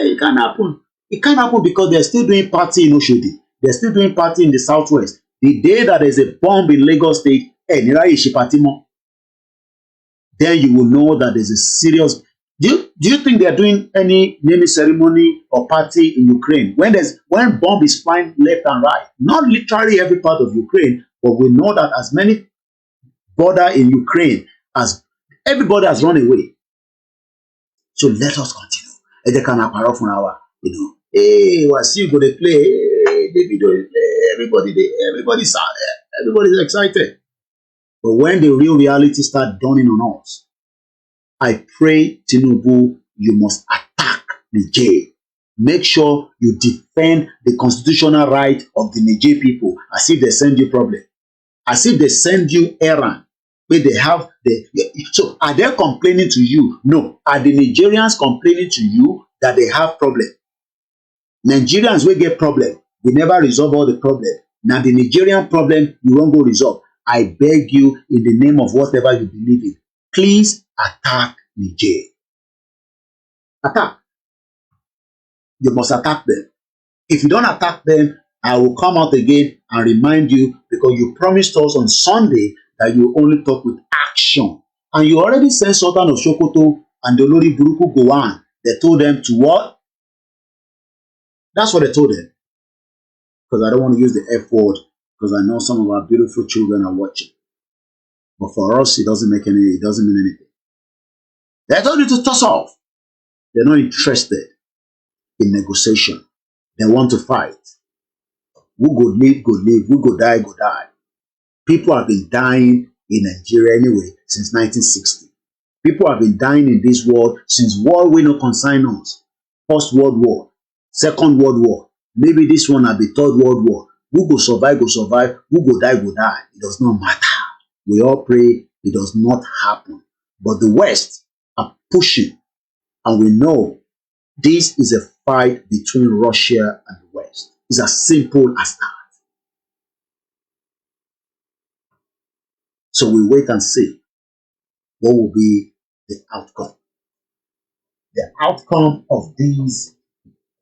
it can't happen. It can't happen because they're still doing party in Oshodi. They're still doing party in the southwest. The day that there's a bomb in Lagos State, then you will know that there's a serious. Do you think they're doing any naming ceremony or party in Ukraine when bomb is flying left and right? Not literally every part of Ukraine, but we know that as many border in Ukraine as everybody has run away. So let us continue. Hey, Wasiu go dey play. Hey, Davido dey play. Everybody's excited. But when the real reality start dawning on us, I pray, TINUBU, you must attack Niger. Make sure you defend the constitutional right of the Niger people, as if they send you problem, as if they send you errand. Where they have so are they complaining to you? No. Are the Nigerians complaining to you that they have problem? Nigerians will get problem. We never resolve all the problem. Now the Nigerian problem you won't go resolve. I beg you in the name of whatever you believe in, please attack Niger. Attack. You must attack them. If you don't attack them, I will come out again and remind you, because you promised us on Sunday that you only talk with action. And you already sent Sultan of Sokoto and the Olori Buruku Gowan. They told them to what? That's what they told them. Because I don't want to use the F word, because I know some of our beautiful children are watching. But for us, it doesn't mean anything. They told you to toss off. They're not interested in negotiation. They want to fight. Who go live, go live. Who go die, go die. People have been dying in Nigeria anyway since 1960. People have been dying in this world since war will not consign us. First World War, Second World War, maybe this one will be Third World War. Who go survive, go survive. Who go die, go die. It does not matter. We all pray it does not happen. But the West are pushing, and we know this is a fight between Russia and the West. It's as simple as that. So we wait and see what will be the outcome. The outcome of these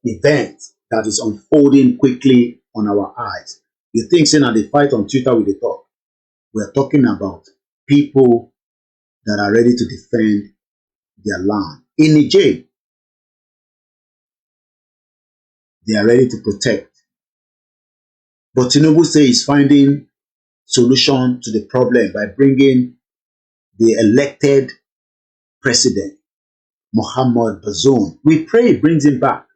events that is unfolding quickly on our eyes. You think saying that they fight on Twitter with the talk. We're talking about people that are ready to defend their land. In Niger, they are ready to protect. But TINUBU says he's finding solution to the problem by bringing the elected president, Mohamed Bazoum. We pray he brings him back.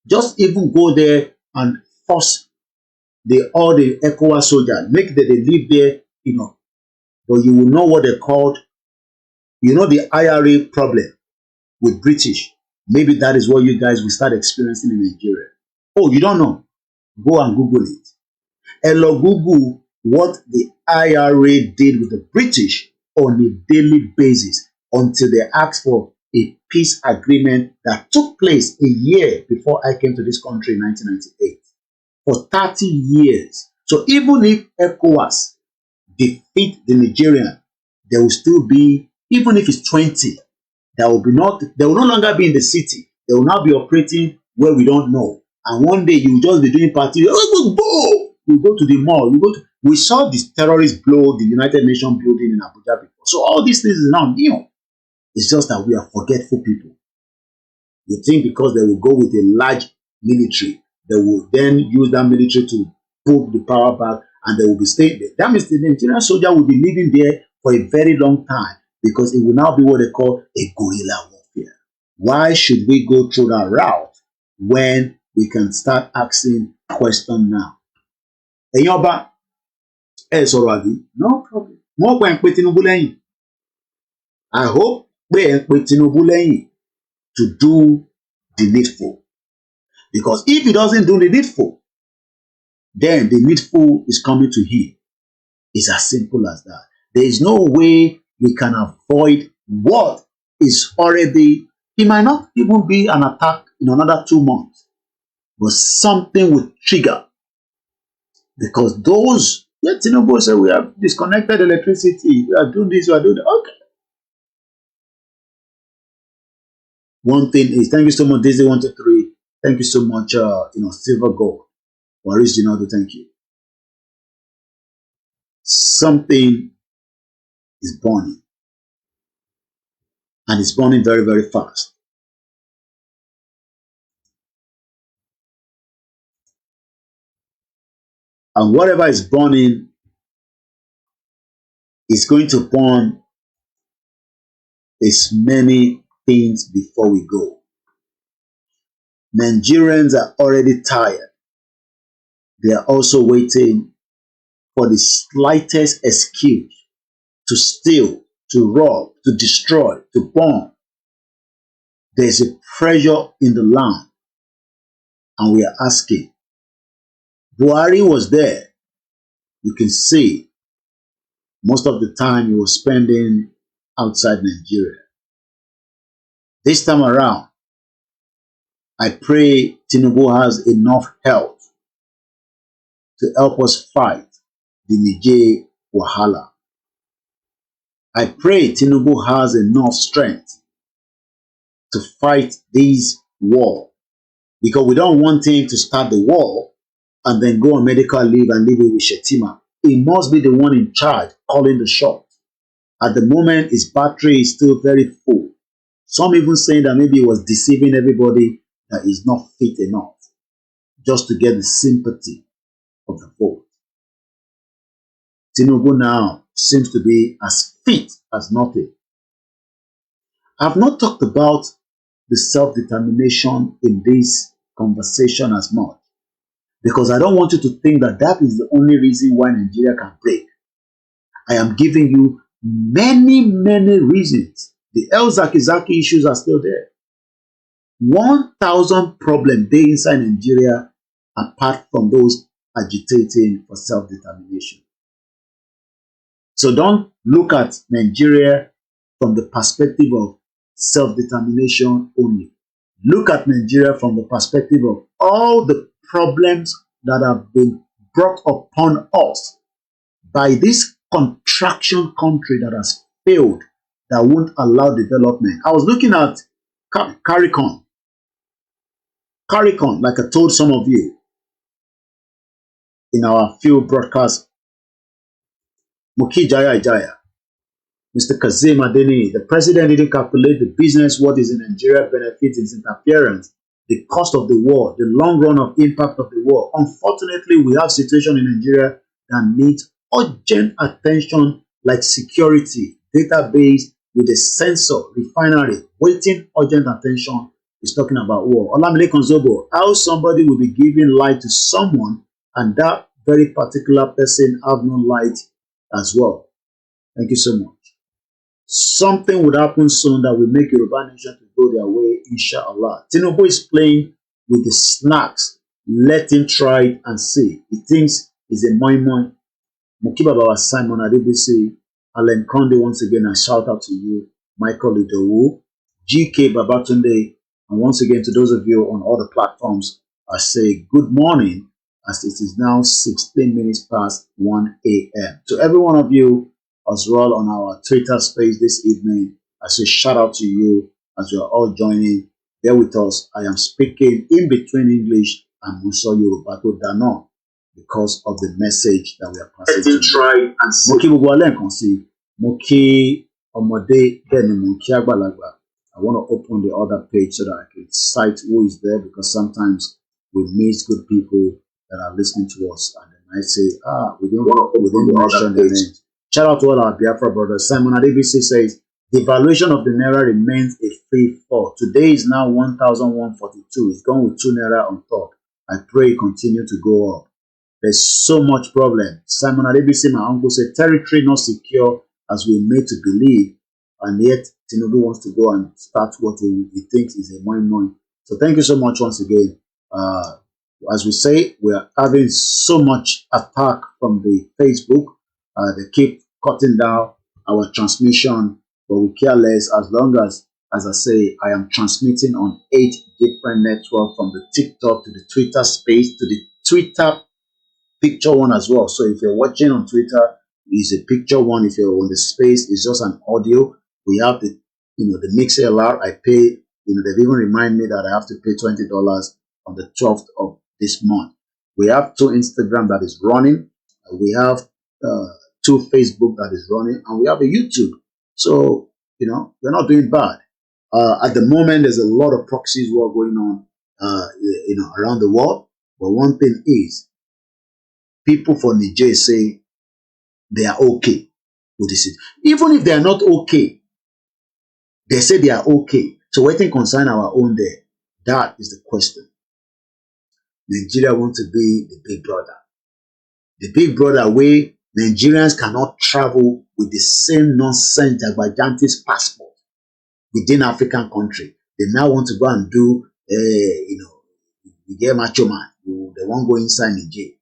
Just even go there and force all the ECOWAS soldiers, make them they live there, but you will know what they called, the IRA problem with British. Maybe that is what you guys will start experiencing in Nigeria. Oh, you don't know? Go and Google it. Hello, Google what the IRA did with the British on a daily basis until they asked for a peace agreement that took place a year before I came to this country in 1998. For 30 years. So even if ECOWAS defeat the Nigerian, there will still be, even if it's 20, they will no longer be in the city. They will now be operating where we don't know. And one day you will just be doing party. You go to the mall. We saw these terrorists blow the United Nations building in Abuja before. So all these things is now new. It's just that we are forgetful people. You think because they will go with a large military, they will then use that military to pull the power back and they will be staying there. That means the Nigerian soldier will be living there for a very long time because it will now be what they call a guerrilla warfare. Why should we go through that route when we can start asking questions now? Eyoba, no problem. Mo gba pe Tinubu lẹ́yìn. I hope we pe Tinubu lẹ́yìn to do the needful. Because if he doesn't do the needful, then the needful is coming to him. It's as simple as that. There is no way we can avoid what is already, it might not even be an attack in another 2 months, but something will trigger. Because those, Tinubu said we have disconnected electricity, we are doing this, we are doing that. Okay. One thing is, thank you so much, Daisy123. Thank you so much, Silver Gold. Waris Jinadu, thank you. Something is burning. And it's burning very, very fast. And whatever is burning is going to burn as many things before we go. Nigerians are already tired. They are also waiting for the slightest excuse to steal, to rob, to destroy, to burn. There's a pressure in the land, and we are asking. Buhari was there. You can see most of the time he was spending outside Nigeria. This time around, I pray Tinubu has enough health to help us fight the Niger Wahala. I pray Tinubu has enough strength to fight this war, because we don't want him to start the war and then go on medical leave and leave it with Shetima. He must be the one in charge, calling the shot. At the moment, his battery is still very full. Some even saying that maybe he was deceiving everybody, that he's not fit enough just to get the sympathy of the vote. Tinubu now seems to be as fit as nothing. I've not talked about the self-determination in this conversation as much, because I don't want you to think that that is the only reason why Nigeria can break. I am giving you many, many reasons. The El Zaki issues are still there. 1,000 problems there inside Nigeria, apart from those agitating for self-determination. So don't look at Nigeria from the perspective of self-determination only. Look at Nigeria from the perspective of all the problems that have been brought upon us by this contraction country that has failed, that won't allow development. I was looking at CARICOM. CARICON, like I told some of you in our few broadcasts, Muki Jaya Jaya, Mr. Kazim Adeni, the president didn't calculate the business, what is in Nigeria benefits its interference, the cost of the war, the long run of impact of the war. Unfortunately, we have situation in Nigeria that needs urgent attention, like security, database with a sensor, refinery, waiting urgent attention. Is talking about war. Olamide Konzobo, how somebody will be giving light to someone and that very particular person have no light as well. Thank you so much. Something would happen soon that will make Yoruba nation to go their way, inshallah. TINUBU is playing with the snacks. Let him try it and see. He thinks he's a moi. Mukibaba Simon Adebisi, Alan Conde once again, I shout out to you, Michael Idowu, GK Babatunde, and once again to those of you on all the platforms, I say good morning as it is now 16 minutes past 1 a.m. To every one of you as well on our Twitter space this evening, I say shout out to you as you are all joining. Bear with us. I am speaking in between English and Muso Yoruba to Dano because of the message that we are passing to you. Moki gbogbo alẹ́ nǹkan sí, Moki ọmọdé bẹ́ẹ̀ ni Moki àgbàlagbà. I want to open the other page so that I can cite who is there because sometimes we miss good people that are listening to us and they might say, we didn't mention the names. Shout out to all our Biafra brothers. Simon Adebisi says, the valuation of the Naira remains a free fall. Today is now 1,142. It's gone with 2 Naira on top. I pray it continue to go up. There's so much problem. Simon Adebisi, my uncle, said, territory not secure as we made to believe, and yet TINUBU wants to go and start what he thinks is a moi. So thank you so much once again. As we say, we are having so much attack from the Facebook. They keep cutting down our transmission, but we care less as long as I say, I am transmitting on 8 different networks from the TikTok to the Twitter space to the Twitter picture one as well. So if you're watching on Twitter, it's a picture one. If you're on the space, it's just an audio. We have the the MixLR. I pay, they've even remind me that I have to pay $20 on the 12th of this month. We have 2 Instagram that is running. We have 2 Facebook that is running, and we have a YouTube. So, we're not doing bad. At the moment, there's a lot of proxies work going on, around the world. But one thing is, people for Niger say they are okay with this. Even if they are not okay, they say they are okay. So what thing concern our own there? That is the question. Nigeria wants to be the big brother. The big brother where Nigerians cannot travel with the same nonsense Jagbajanti's passport within African country. They now want to go and do, you get macho man. They won't go inside Niger.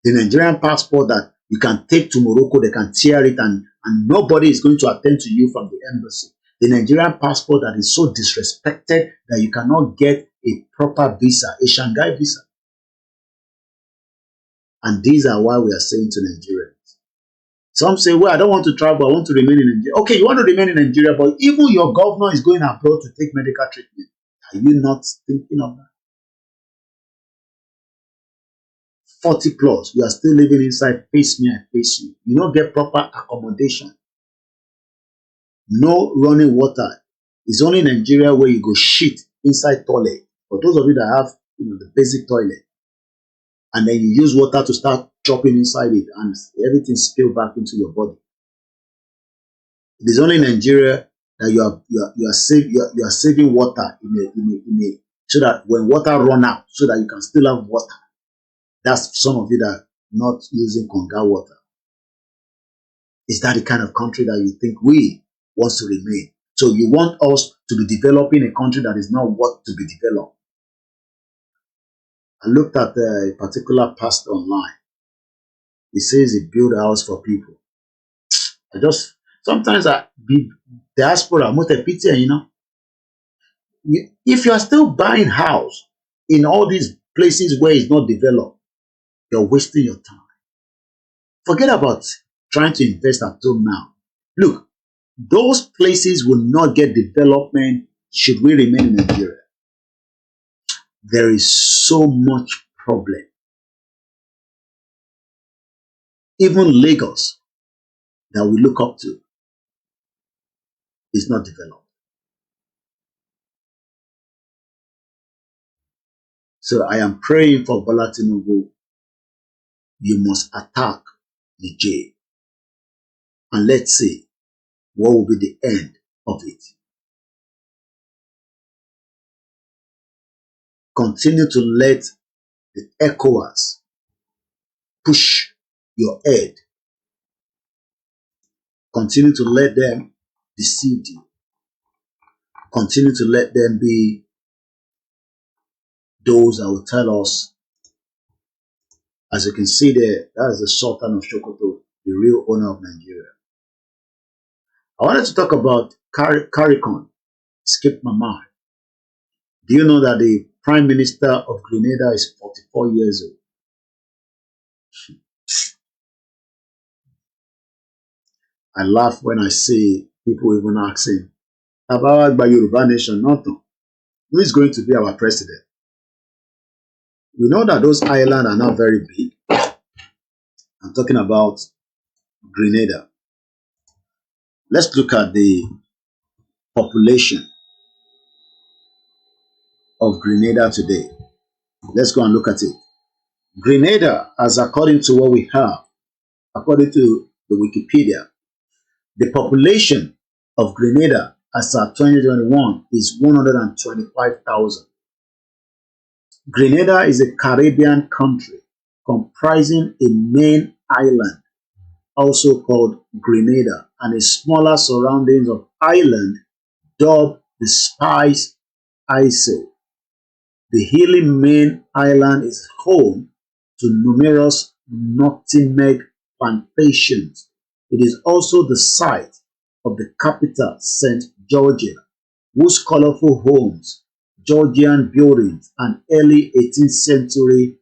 The Nigerian passport that you can take to Morocco, they can tear it and nobody is going to attend to you from the embassy. The Nigerian passport that is so disrespected that you cannot get a proper visa, a Shanghai visa. And these are why we are saying to Nigerians. Some say, well, I don't want to travel, I want to remain in Nigeria. Okay, you want to remain in Nigeria, but even your governor is going abroad to take medical treatment. Are you not thinking of that? 40 plus, you are still living inside, face me, I face you. You don't get proper accommodation. No running water. It's only in Nigeria where you go shit inside toilet. For those of you that have the basic toilet. And then you use water to start chopping inside it and everything spill back into your body. It is only in Nigeria that you are saving water in a so that when water run out, so that you can still have water. That's some of you that are not using Konga water. Is that the kind of country that you think we want to remain? So you want us to be developing a country that is not what to be developed. I looked at a particular pastor online. He says he built a house for people. Sometimes I be diaspora, if you are still buying house in all these places where it's not developed, you're wasting your time. Forget about trying to invest at home now. Look, those places will not get development should we remain in Nigeria. there is so much problem. Even Lagos that we look up to is not developed. So I am praying for BOLA TINUBU. You must attack Niger. And let's see what will be the end of it. Continue to let the ECOWAS push your head. Continue to let them deceive you. Continue to let them be those that will tell us, as you can see there, that is the Sultan of Sokoto, the real owner of Nigeria. I wanted to talk about CARICON. Skipped my mind. Do you know that the Prime Minister of Grenada is 44 years old? I laugh when I see people even asking about the Yoruba nation. Nothing. Who is going to be our president? We know that those islands are not very big. I'm talking about Grenada. Let's look at the population of Grenada today. Let's go and look at it. Grenada, as according to what we have, according to the Wikipedia, the population of Grenada as of 2021 is 125,000. Grenada is a Caribbean country comprising a main island, also called Grenada, and a smaller surroundings of island dubbed the Spice Isle. The hilly main island is home to numerous nutmeg plantations. It is also the site of the capital, St. Georgia, whose colorful homes, Georgian buildings, and early 18th century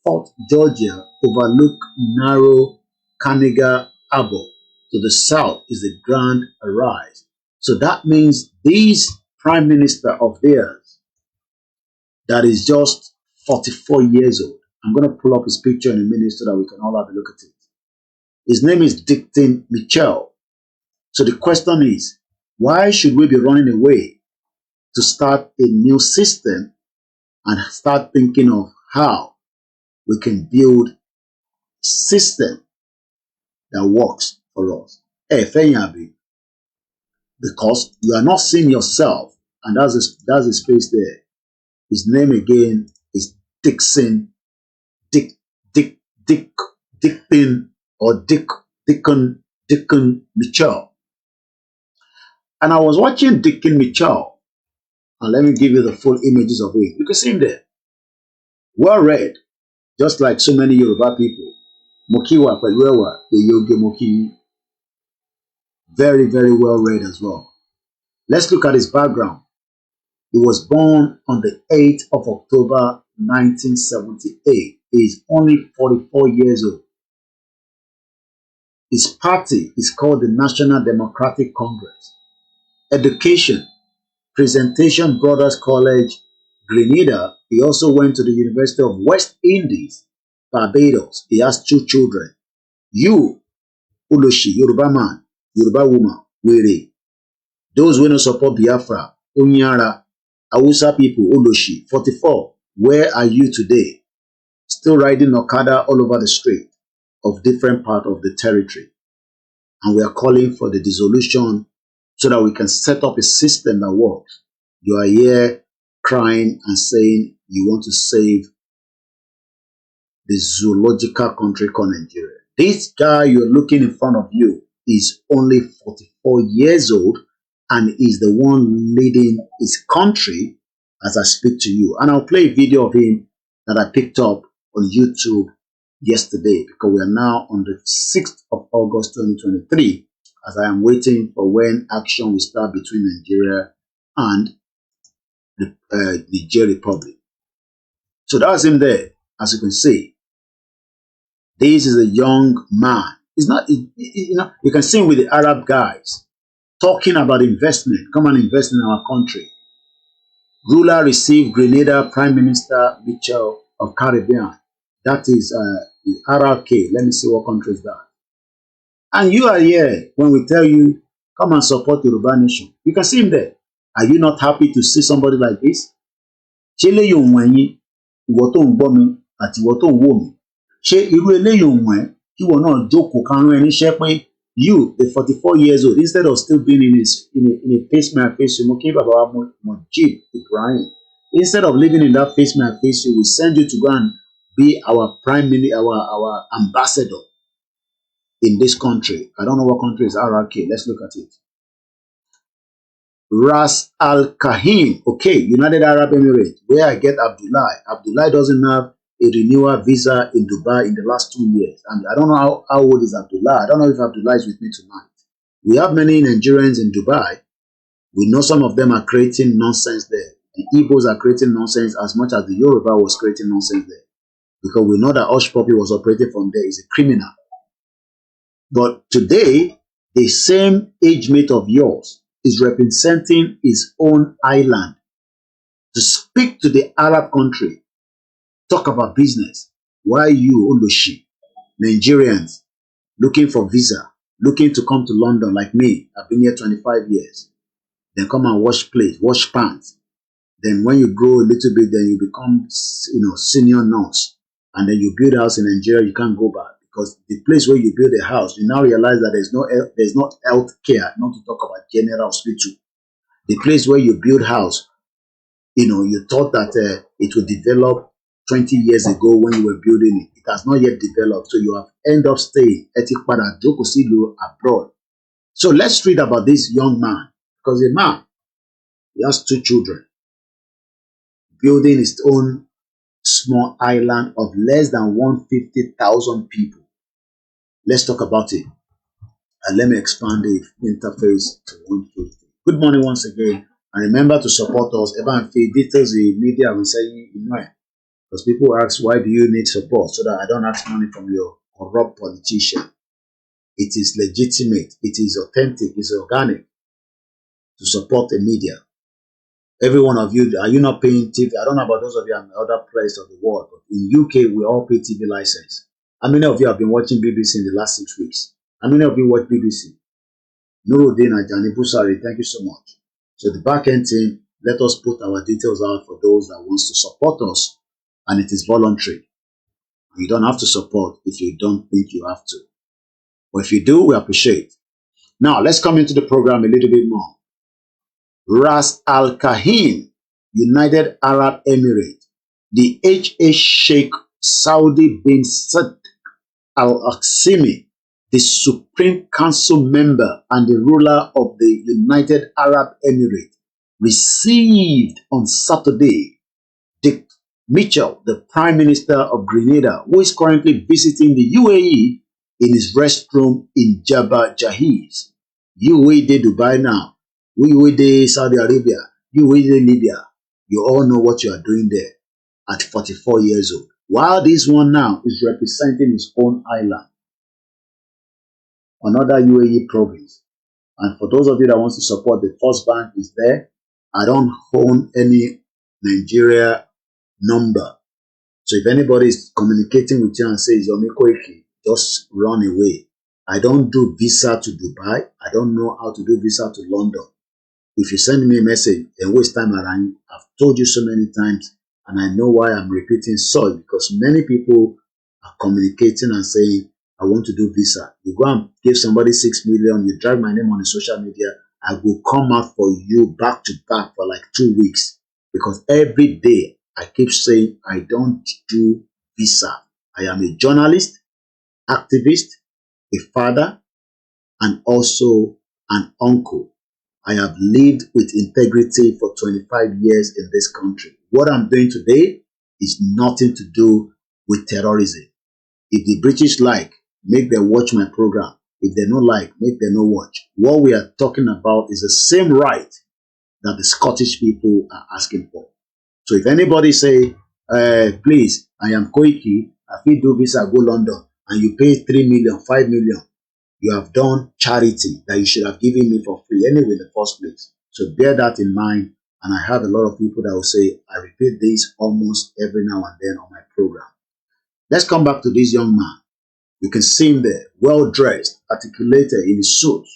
Fort Georgia overlook narrow Carnegie Harbor. To the south is the Grand Rise. So that means this prime minister of theirs that is just 44 years old. I'm going to pull up his picture in a minute so that we can all have a look at it. His name is Dictin Michel. So the question is, why should we be running away to start a new system and start thinking of how we can build a system that works for us? Because you are not seeing yourself, and that's a space there. His name again is Dickon Michel. And I was watching Dickon Michel, and let me give you the full images of it. You can see him there. Well read, just like so many Yoruba people. Mokiwa Pelwewa, the Yogi Moki. Very, very well read as well. Let's look at his background. He was born on the 8th of October 1978. He is only 44 years old. His party is called the National Democratic Congress. Education, Presentation Brothers College, Grenada. He also went to the University of West Indies, Barbados. He has 2 children. You, Uloshi, Yoruba man, Yoruba woman, Were. Those who don't support Biafra, Unyara, Hausa people, Uloshi, 44. Where are you today? Still riding Okada all over the street of different parts of the territory. And we are calling for the dissolution so that we can set up a system that works. You are here crying and saying you want to save the zoological country called Nigeria. This guy you're looking in front of you is only 44 years old and is the one leading his country as I speak to you. And I'll play a video of him that I picked up on YouTube yesterday, because we are now on the 6th of August 2023, as I am waiting for when action will start between Nigeria and the Niger Republic. So that's him there, as you can see. This is a young man. It's not, you know, you can see him with the Arab guys talking about investment. Come and invest in our country. Ruler received Grenada Prime Minister Mitchell of Caribbean. That is the RRK. Let me see what country is that. And you are here when we tell you, come and support the Yoruba nation. You can see him there. Are you not happy to see somebody like this? Ṣé eléyìí ò wọ̀n yín, ìwọ tó ń gbọ́ mi àti ìwọ tó ń wò mí? Ṣé irú eléyìí ò wọ̀n ẹ́ kí ìwọ náà jókòó kan rán ẹ níṣẹ́ pé you, the 44 years old, instead of still being in a face me and face you, mo kí bàbá wa Mojib Ibrahim, instead of living in that face me and face you, we send you to go and be our prime minister, our ambassador in this country. I don't know what country is RRK. Let's look at it. Ras Al Kahim, okay, United Arab Emirates, where I get Abdullah. Abdullah doesn't have a renewal visa in Dubai in the last 2 years. And I don't know how old is Abdullah. I don't know if Abdullah is with me tonight. We have many Nigerians in Dubai. We know some of them are creating nonsense there. The Igbos are creating nonsense as much as the Yoruba was creating nonsense there. Because we know that Hush Puppy was operating from there is a criminal. But today, the same age mate of yours is representing his own island to speak to the Arab country, talk about business. Why you, Oloshi, Nigerians, looking for visa, looking to come to London like me? I've been here 25 years. Then come and wash plates, wash pants. Then when you grow a little bit, then you become, senior nurse. And then you build a house in Nigeria, you can't go back. Because the place where you build a house, you now realize that there's not health care, not to talk about general hospital. The place where you build house, you thought that it would develop 20 years ago when you were building it. It has not yet developed. So you have end up staying abroad. So let's read about this young man. Because a man, he has 2 children, building his own small island of less than 150,000 people. Let's talk about it. And let me expand the interface to 150. Good morning once again. And remember to support us. Even feed details in media will say because people ask, why do you need support? So that I don't ask money from your corrupt politician. It is legitimate. It is authentic. It's organic to support the media. Every one of you, are you not paying TV? I don't know about those of you in other places of the world, but in UK, we all pay TV license. How many of you have been watching BBC in the last 6 weeks? How many of you watch BBC? Nuruddin Ajani Busari, thank you so much. So the back-end team, let us put our details out for those that wants to support us, and it is voluntary. You don't have to support if you don't think you have to. But if you do, we appreciate. Now, let's come into the program a little bit more. Ras Al Kahim, United Arab Emirates, the H.A. Sheikh Saudi bin Saad Al-Aqsimi, the Supreme Council member and the ruler of the United Arab Emirates, received on Saturday Dick Mitchell, the Prime Minister of Grenada, who is currently visiting the UAE in his restroom in Jabba Jahiz. UAE de Dubai now, UAE de Saudi Arabia, UAE de Libya. You all know what you are doing there at 44 years old. While this one now is representing his own island, another UAE province. And for those of you that want to support, the First Bank is there. I don't own any Nigeria number. So if anybody is communicating with you and says, Yomi Koiki, just run away. I don't do visa to Dubai. I don't know how to do visa to London. If you send me a message and waste time around, I've told you so many times, and I know why I'm repeating so, because many people are communicating and saying, I want to do visa. You go and give somebody 6 million, you drag my name on the social media, I will come out for you back to back for like 2 weeks. Because every day I keep saying I don't do visa. I am a journalist, activist, a father, and also an uncle. I have lived with integrity for 25 years in this country. What I'm doing today is nothing to do with terrorism. If the British like, make them watch my program. If they don't like, make them not watch. What we are talking about is the same right that the Scottish people are asking for. So if anybody say, please, I am Koiki, if you do visa, go London, and you pay 3 million, 5 million, you have done charity that you should have given me for free anyway in the first place. So bear that in mind And I have a lot of people that will say, I repeat this almost every now and then on my program. Let's come back to this young man. You can see him there, well-dressed, articulated in his suit.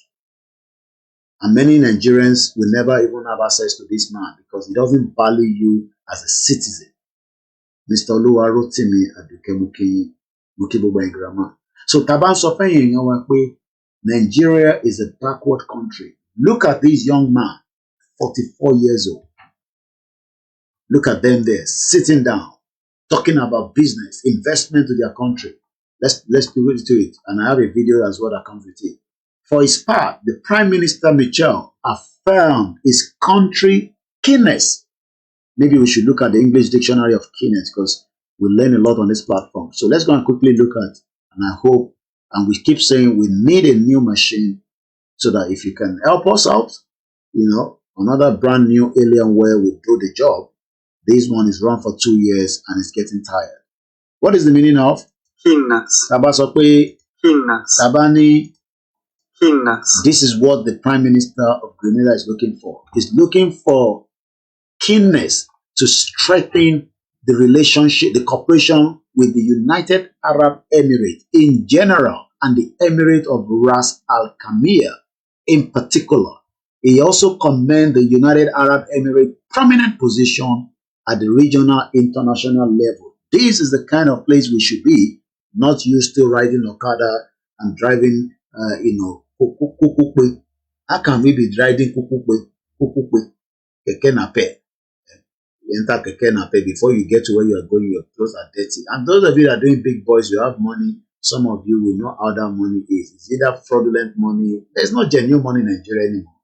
And many Nigerians will never even have access to this man because he doesn't value you as a citizen. Mr. Oluwarotimi Adukemuki Mukiboba Grama. So Taban Sofeyin, Nigeria is a backward country. Look at this young man, 44 years old. Look at them there, sitting down, talking about business, investment to their country. Let's do it. And I have a video as well that comes with it. For his part, the Prime Minister Michel affirmed his country keenness. Maybe we should look at the English dictionary of keenness because we learn a lot on this platform. So let's go and quickly look at, and I hope, and we keep saying we need a new machine so that if you can help us out, another brand new Alienware will do the job. This one is run for 2 years and it's getting tired. What is the meaning of? Keenness. Sabani. This is what the Prime Minister of Grenada is looking for. He's looking for keenness to strengthen the relationship, the cooperation with the United Arab Emirates in general and the Emirate of Ras Al Khaimah in particular. He also commends the United Arab Emirates' prominent position at the regional international level. This is the kind of place we should be, not used to riding Okada and driving, kukukwe. How can we be riding kukukwe, keke nape? You enter keke nape before you get to where you are going, your clothes are dirty. And those of you that are doing big boys, you have money. Some of you will know how that money is. It's either fraudulent money. There's no genuine money in Nigeria anymore.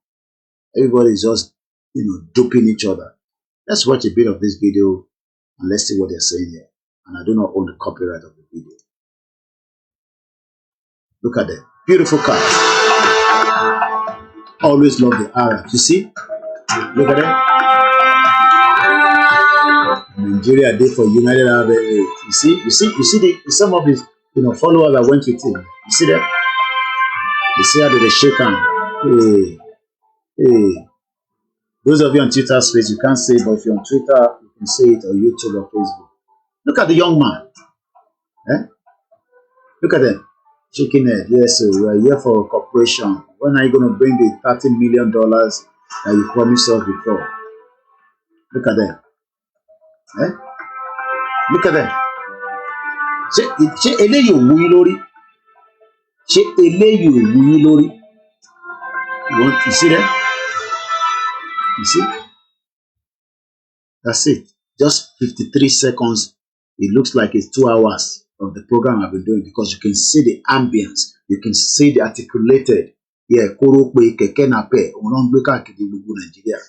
Everybody is just, duping each other. Let's watch a bit of this video and let's see what they're saying here. And I do not own the copyright of the video. Look at them. Beautiful cars. Always love the Arabs. You see? Look at them. Nigeria did for United Arab Emirates. You see some of his followers that went with him. You see them? You see how they shake hands. Hey. Those of you on Twitter space, you can't say it, but if you're on Twitter, you can say it, or YouTube or Facebook. Look at the young man. Look at them. Shaking head. Yes, sir, we are here for a corporation. When are you going to bring the $30 million that you promised us before? Look at them. Look at them. Ṣé eléyìí ò wú yín lórí? Ṣé eléyìí ò wú yín lórí? You see that? You see? That's it. Just 53 seconds. It looks like it's 2 hours of the program I've been doing because you can see the ambience. You can see the articulated. Yeah, Korope, Keke Nape, Nigeria.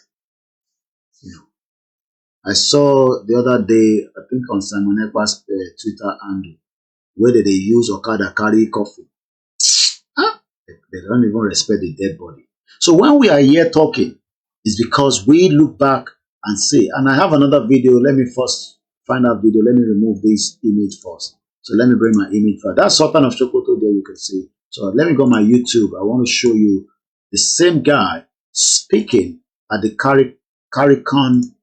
I saw the other day, I think on Simon Ekpa's Twitter handle, where they use Okada carry coffee. They don't even respect the dead body. So when we are here talking, it's because we look back and say, and I have another video. Let me first find that video. Let me remove this image first. So let me bring my image first. That's Sultan of Sokoto there, you can see. So let me go on my YouTube. I want to show you the same guy speaking at the CARICON.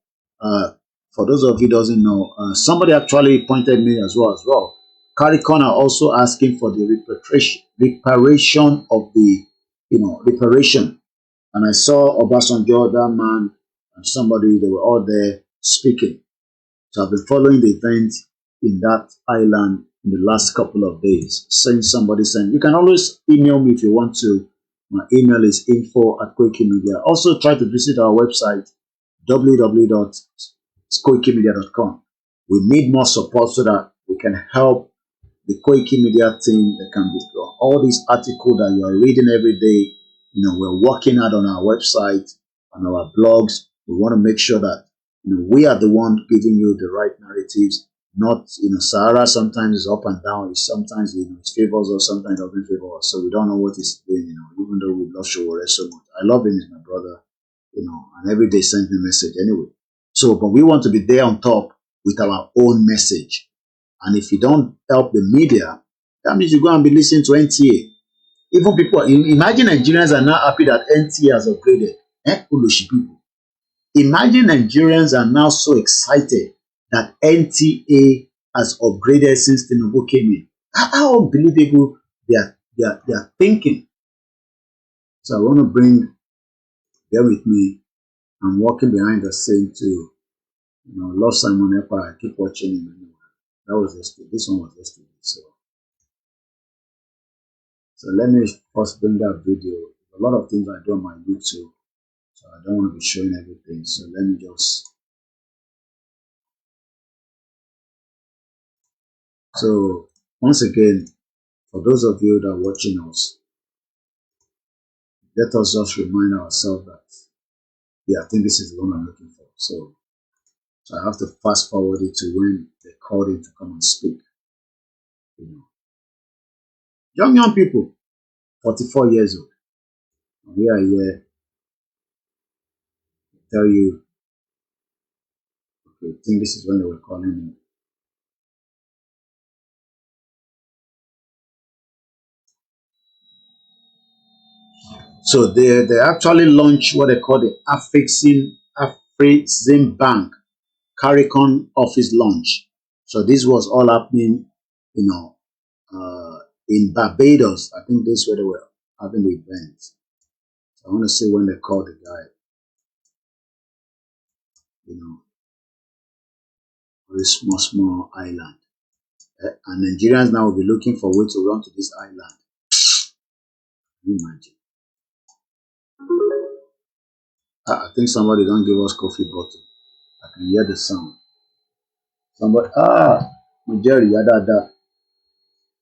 For those of you who doesn't know, somebody actually pointed me as well. CARICON are also asking for the reparation of the, reparation. And I saw Obasanjo, that man, and somebody, they were all there speaking. So I've been following the event in that island in the last couple of days. Somebody saying, you can always email me if you want to. My email is info@koikimedia. Also try to visit our website, www.koikimedia.com. We need more support so that we can help the Koiki Media team. That can be all these articles that you are reading every day. We're working out on our website, on our blogs. We want to make sure that we are the one giving you the right narratives. Not Sahara sometimes is up and down. Sometimes it favors us, sometimes it doesn't favor us. So we don't know what he's doing. Even though we love Showore so much, I love him. He's my brother. And every day sends me a message anyway. So, but we want to be there on top with our own message. And if you don't help the media, that means you go and be listening to NTA. Even people, imagine Nigerians are now happy that NTA has upgraded. Ulushi people. Imagine Nigerians are now so excited that NTA has upgraded since TINUBU came in. How unbelievable they are thinking. So I want to bring, bear with me, I'm walking behind the scene too. Love Simon Epa, I keep watching him anyway. That was yesterday. This one was yesterday. So let me first bring that video. A lot of things I do on my YouTube, so I don't want to be showing everything. So let me just. So once again, for those of you that are watching us, let us just remind ourselves that, yeah, I think this is the one I'm looking for. So I have to fast forward it to when they called him to come and speak. Young people, 44 years old. And we are here to tell you, okay, I think this is when they were calling him. So they actually launched what they call the Afrexim Bank CARICON office launch. So this was all happening, in Barbados. I think this is where they were having the event. So I want to see when they called the guy, for this small island. And Nigerians now will be looking for a way to run to this island. Can you imagine? I think somebody don't give us coffee bottle. I can hear the sound. Somebody, Majeri, yada.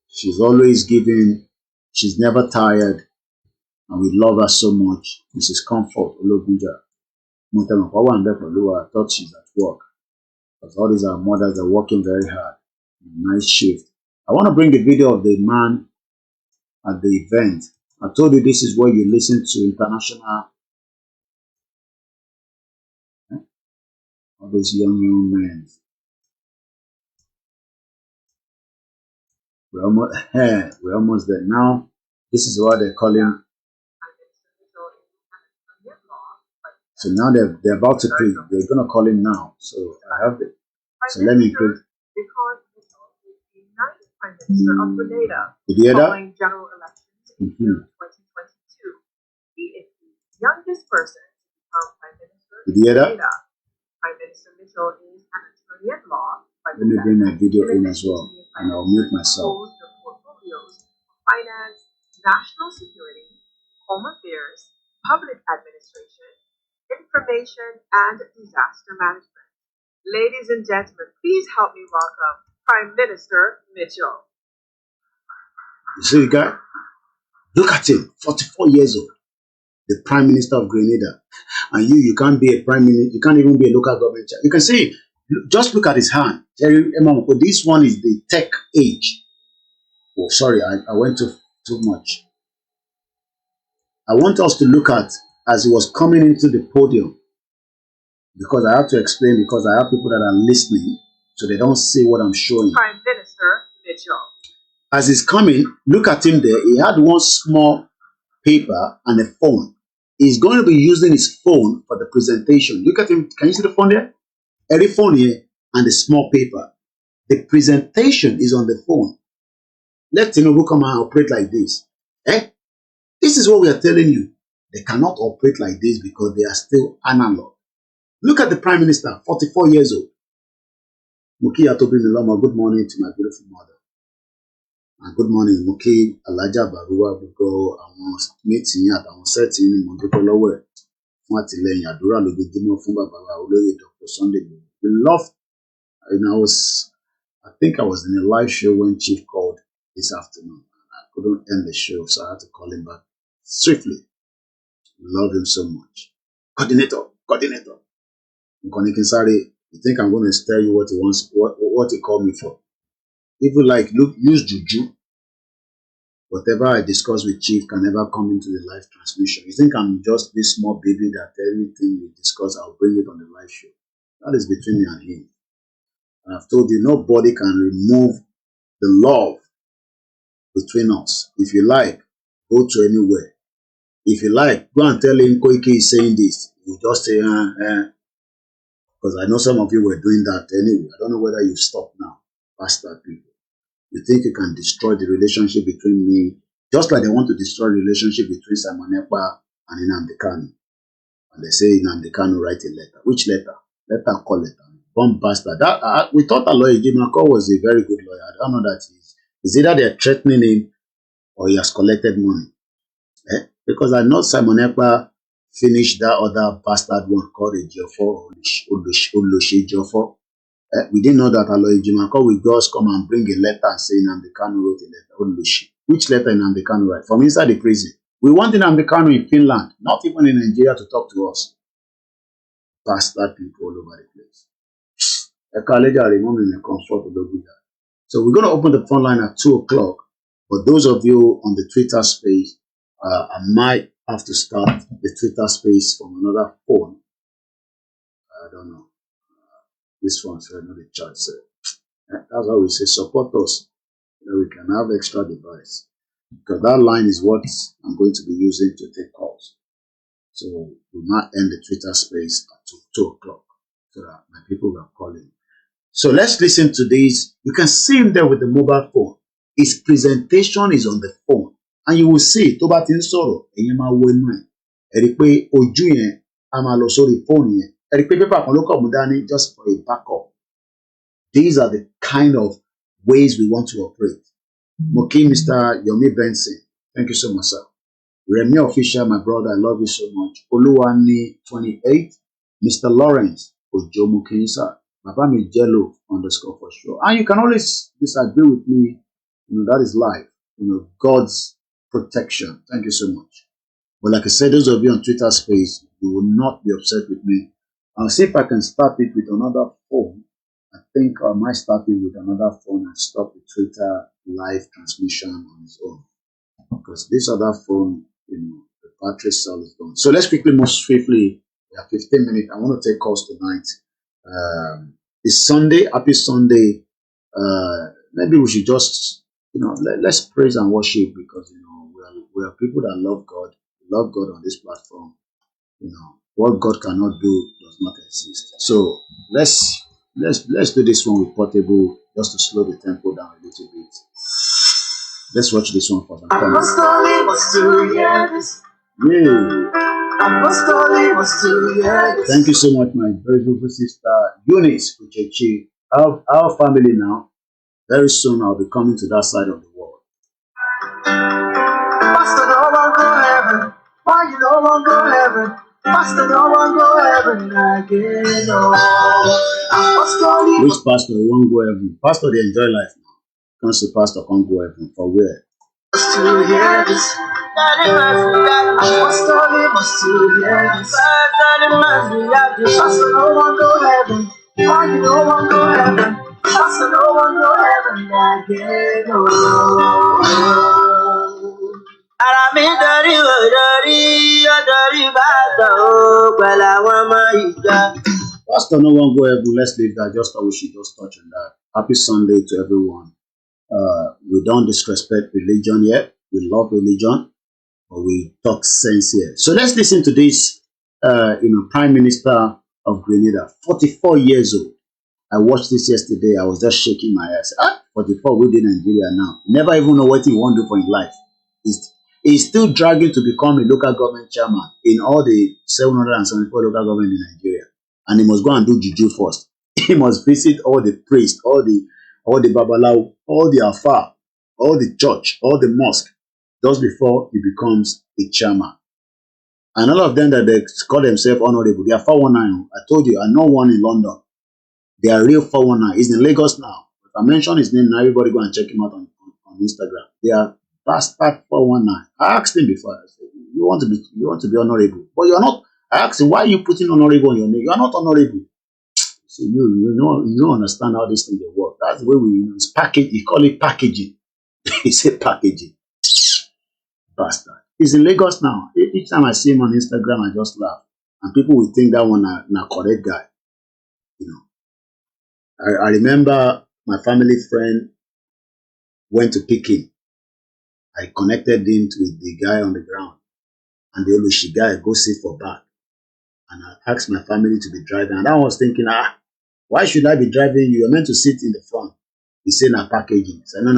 She's always giving, she's never tired, and we love her so much. Mrs. Comfort, Ologunja. I thought she's at work. Because all these are mothers are working very hard. Nice shift. I want to bring the video of the man at the event. I told you this is where you listen to international, all these young men. We're almost there. Now, this is what they're calling. So now they're about to play. They're gonna call him now. So I have it. So let me put. Did you hear that? General elections in 2022. He is the youngest person to become Prime Minister. Did you hear that? Prime Minister Mitchell is an attorney at law. Let me bring my video in as well, and I'll mute myself. The portfolios of finance, national security, home affairs, public administration, information, and disaster management. Ladies and gentlemen, please help me welcome Prime Minister Mitchell. You see the guy? Look at him, 44 years old, the Prime Minister of Grenada. And you can't be a Prime Minister, you can't even be a local government chair. You can see, just look at his hand. This one is the tech age. Oh, sorry, I went too much. I want us to look at as he was coming into the podium, because I have to explain, because I have people that are listening, so they don't see what I'm showing. Prime Minister Mitchell. As he's coming, look at him there. He had one small paper and a phone. He's going to be using his phone for the presentation. Look at him. Can you see the phone there? Every phone here and the small paper. The presentation is on the phone. Let TINUBU come and operate like this. This is what we are telling you. They cannot operate like this because they are still analog. Look at the Prime Minister, 44 years old. Mukiya Tobi Miloma, good morning to my beautiful mother. And good morning, Muki Alaja Baruwa Bugo, àwọn méjì ní àtàwọn sẹ́ẹ̀tì ní Mọ̀dúpẹ́ lọ́wọ́ ẹ̀ fún àtìlẹ́yìn àdúrà lójoojúmọ́ fún bàbá wa olóyè Dr. Sunday Igboho. We love, I think I was in a live show when Chief called this afternoon. I couldn't end the show, so I had to call him back swiftly. We love him so much. Coordinator. Nkoni Kinsare, you think I'm going to tell you what he wants, what he called me for? If you like, use juju. Whatever I discuss with Chief can never come into the live transmission. You think I'm just this small baby that everything we discuss, I'll bring it on the live show? That is between me and him. And I've told you, nobody can remove the love between us. If you like, go to anywhere. If you like, go and tell him Koike is saying this. You just say, Because I know some of you were doing that anyway. I don't know whether you stopped now, bastard people. You think you can destroy the relationship between me, just like they want to destroy the relationship between Simon Ekpa and Nnamdi Kanu. And they say Nnamdi Kanu write a letter. Which letter? Letter call letter. Bomb bastard. We thought that lawyer Ejimako was a very good lawyer. I don't know that it's either they're threatening him or he has collected money. Because I know Simon Ekpa finished that other bastard one called Ejiofor, Oloshi Ejiofor. We didn't know that Aloy Jimako will just come and bring a letter and say Nnamdi Kanu wrote a letter. Oloshi. Which letter Nnamdi Kanu write? From inside the prison. We want Nnamdi Kanu in Finland, not even in Nigeria, to talk to us. Bastard people all over the place. So we're going to open the phone line at 2 o'clock. But those of you on the Twitter space, I might have to start the Twitter space from another phone. I don't know. This one's right now the chat. So that's how we say support us. We can have extra device. Because that line is what I'm going to be using to take calls. So we might end the Twitter space at 2 o'clock so that my people will call in. So let's listen to this. You can see him there with the mobile phone. His presentation is on the phone. And you will see, tó bá ti ń sọ̀rọ̀, ẹ̀yin máa wo inú ẹ̀. Ẹ rí pé ojú yẹn a máa lọ sórí fóònù yẹn. Ẹ rí pé pépà kan ló kọ̀ mú dání just for a backup. These are the kind of ways we want to operate. Moki, Mr. Yomi Benson, thank you so much, sir. Remy Official, my brother, I love you so much. Oluwani 28, Mr. Lawrence, Ojo Moki, sir. Babami Jello _ for sure. And you can always disagree with me. That is life. God's protection. Thank you so much. But like I said, those of you on Twitter space, you will not be upset with me. I'll see if I can start it with another phone. I think I might start it with another phone and stop the Twitter live transmission on its own. Because this other phone, the battery cell is gone. So let's quickly move swiftly. We have 15 minutes. I want to take calls tonight. It's Sunday. Happy Sunday. Maybe we should just, let's praise and worship because, we are people that love God. We love God on this platform. What God cannot do does not exist. So let's do this one with Portable just to slow the tempo down a little bit. Let's watch this one for some time. Thank you so much, my very beautiful sister Eunice Uchechi. Our family now. Very soon I'll be coming to that side of the world. Pastor, no one go heaven. Why you no one go heaven? Pastor, no one go heaven again. Which pastor won't go heaven? Pastor, they enjoy life now. Can't say pastor can't go heaven. For where? To hear this. Pastor, no one go heaven. Why you no one go heaven? Pastor, no one go heaven again. Pastor, no one go heaven. Let's leave that. Just thought we should just touch on that. Happy Sunday to everyone. We don't disrespect religion yet. We love religion, but we talk sense here. So let's listen to this. Prime Minister of Grenada, 44 years old. I watched this yesterday. I was just shaking my ass. 44 within Nigeria now. Never even know what he want to do for his life. He's still dragging to become a local government chairman in all the 774 local government in Nigeria. And he must go and do juju first. He must visit all the priests, all the babalawo, all the alfa, all the church, all the mosque, just before he becomes a chairman. And all of them that they call themselves honorable, they are 419. I told you, I know one in London. They are real 419. He's in Lagos now. If I mention his name now, everybody go and check him out on Instagram. They are bastard 419. I asked him before. I said, you want to be honorable, but you're not. I asked him, why are you putting honorable on your name? You are not honorable. So you don't understand how this thing they work. That's the way we use package. You call it packaging. He said packaging. Bastard. He's in Lagos now. Each time I see him on Instagram, I just laugh. And people will think that one na correct guy. I remember my family friend went to pick him. I connected him with the guy on the ground. And the Olushi guy go sit for back. And I asked my family to be driving. And I was thinking, why should I be driving? You're meant to sit in the front. He said, packaging. I said, no,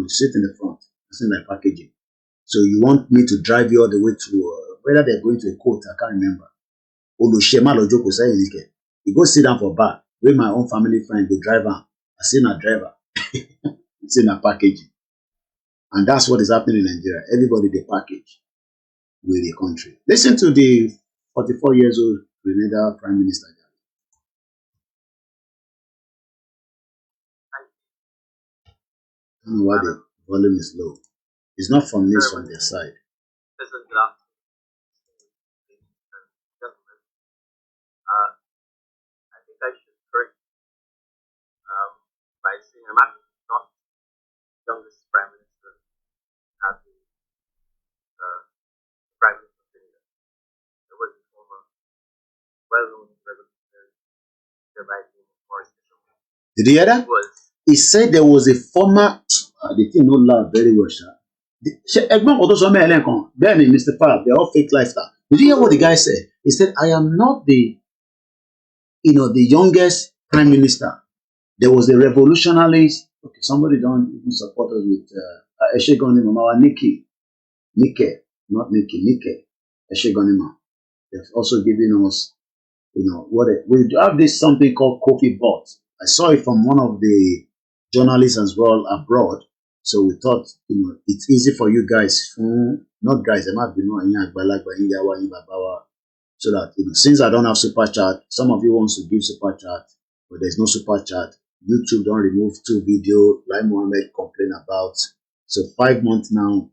sit in the front. I said, packaging. So you want me to drive you all the way to, whether they're going to a court, I can't remember. You go sit down for bar, where my own family friend go drive on. I see a driver. It's in a packaging. And that's what is happening in Nigeria. Everybody they package with the country. Listen to the 44 years old Grenadian Prime Minister. I don't know why the volume is low. It's not from me, it's from their side. I think I should correct by saying I'm actually not the youngest Prime Minister as the Prime Minister of India. There was a former well-known revolutionary, thereby being Morris Bishop. Did you hear that? He said there was a former, the thing not loud very well, sir. Mr. Fab, they're all fake lifestyle. Did you hear what the guy said? He said, I am not the youngest prime minister. There was a revolutionary. Okay, somebody don't even support us with Eshegonima, Nike, not Nike, Eshegonima. They've also given us, we have this something called coffee bot. I saw it from one of the journalists as well abroad. So we thought, it's easy for you guys, not guys, so that, since I don't have super chat, some of you wants to give super chat, but there's no super chat. YouTube don't remove 2 video, like Mohammed complained about. So 5 months now,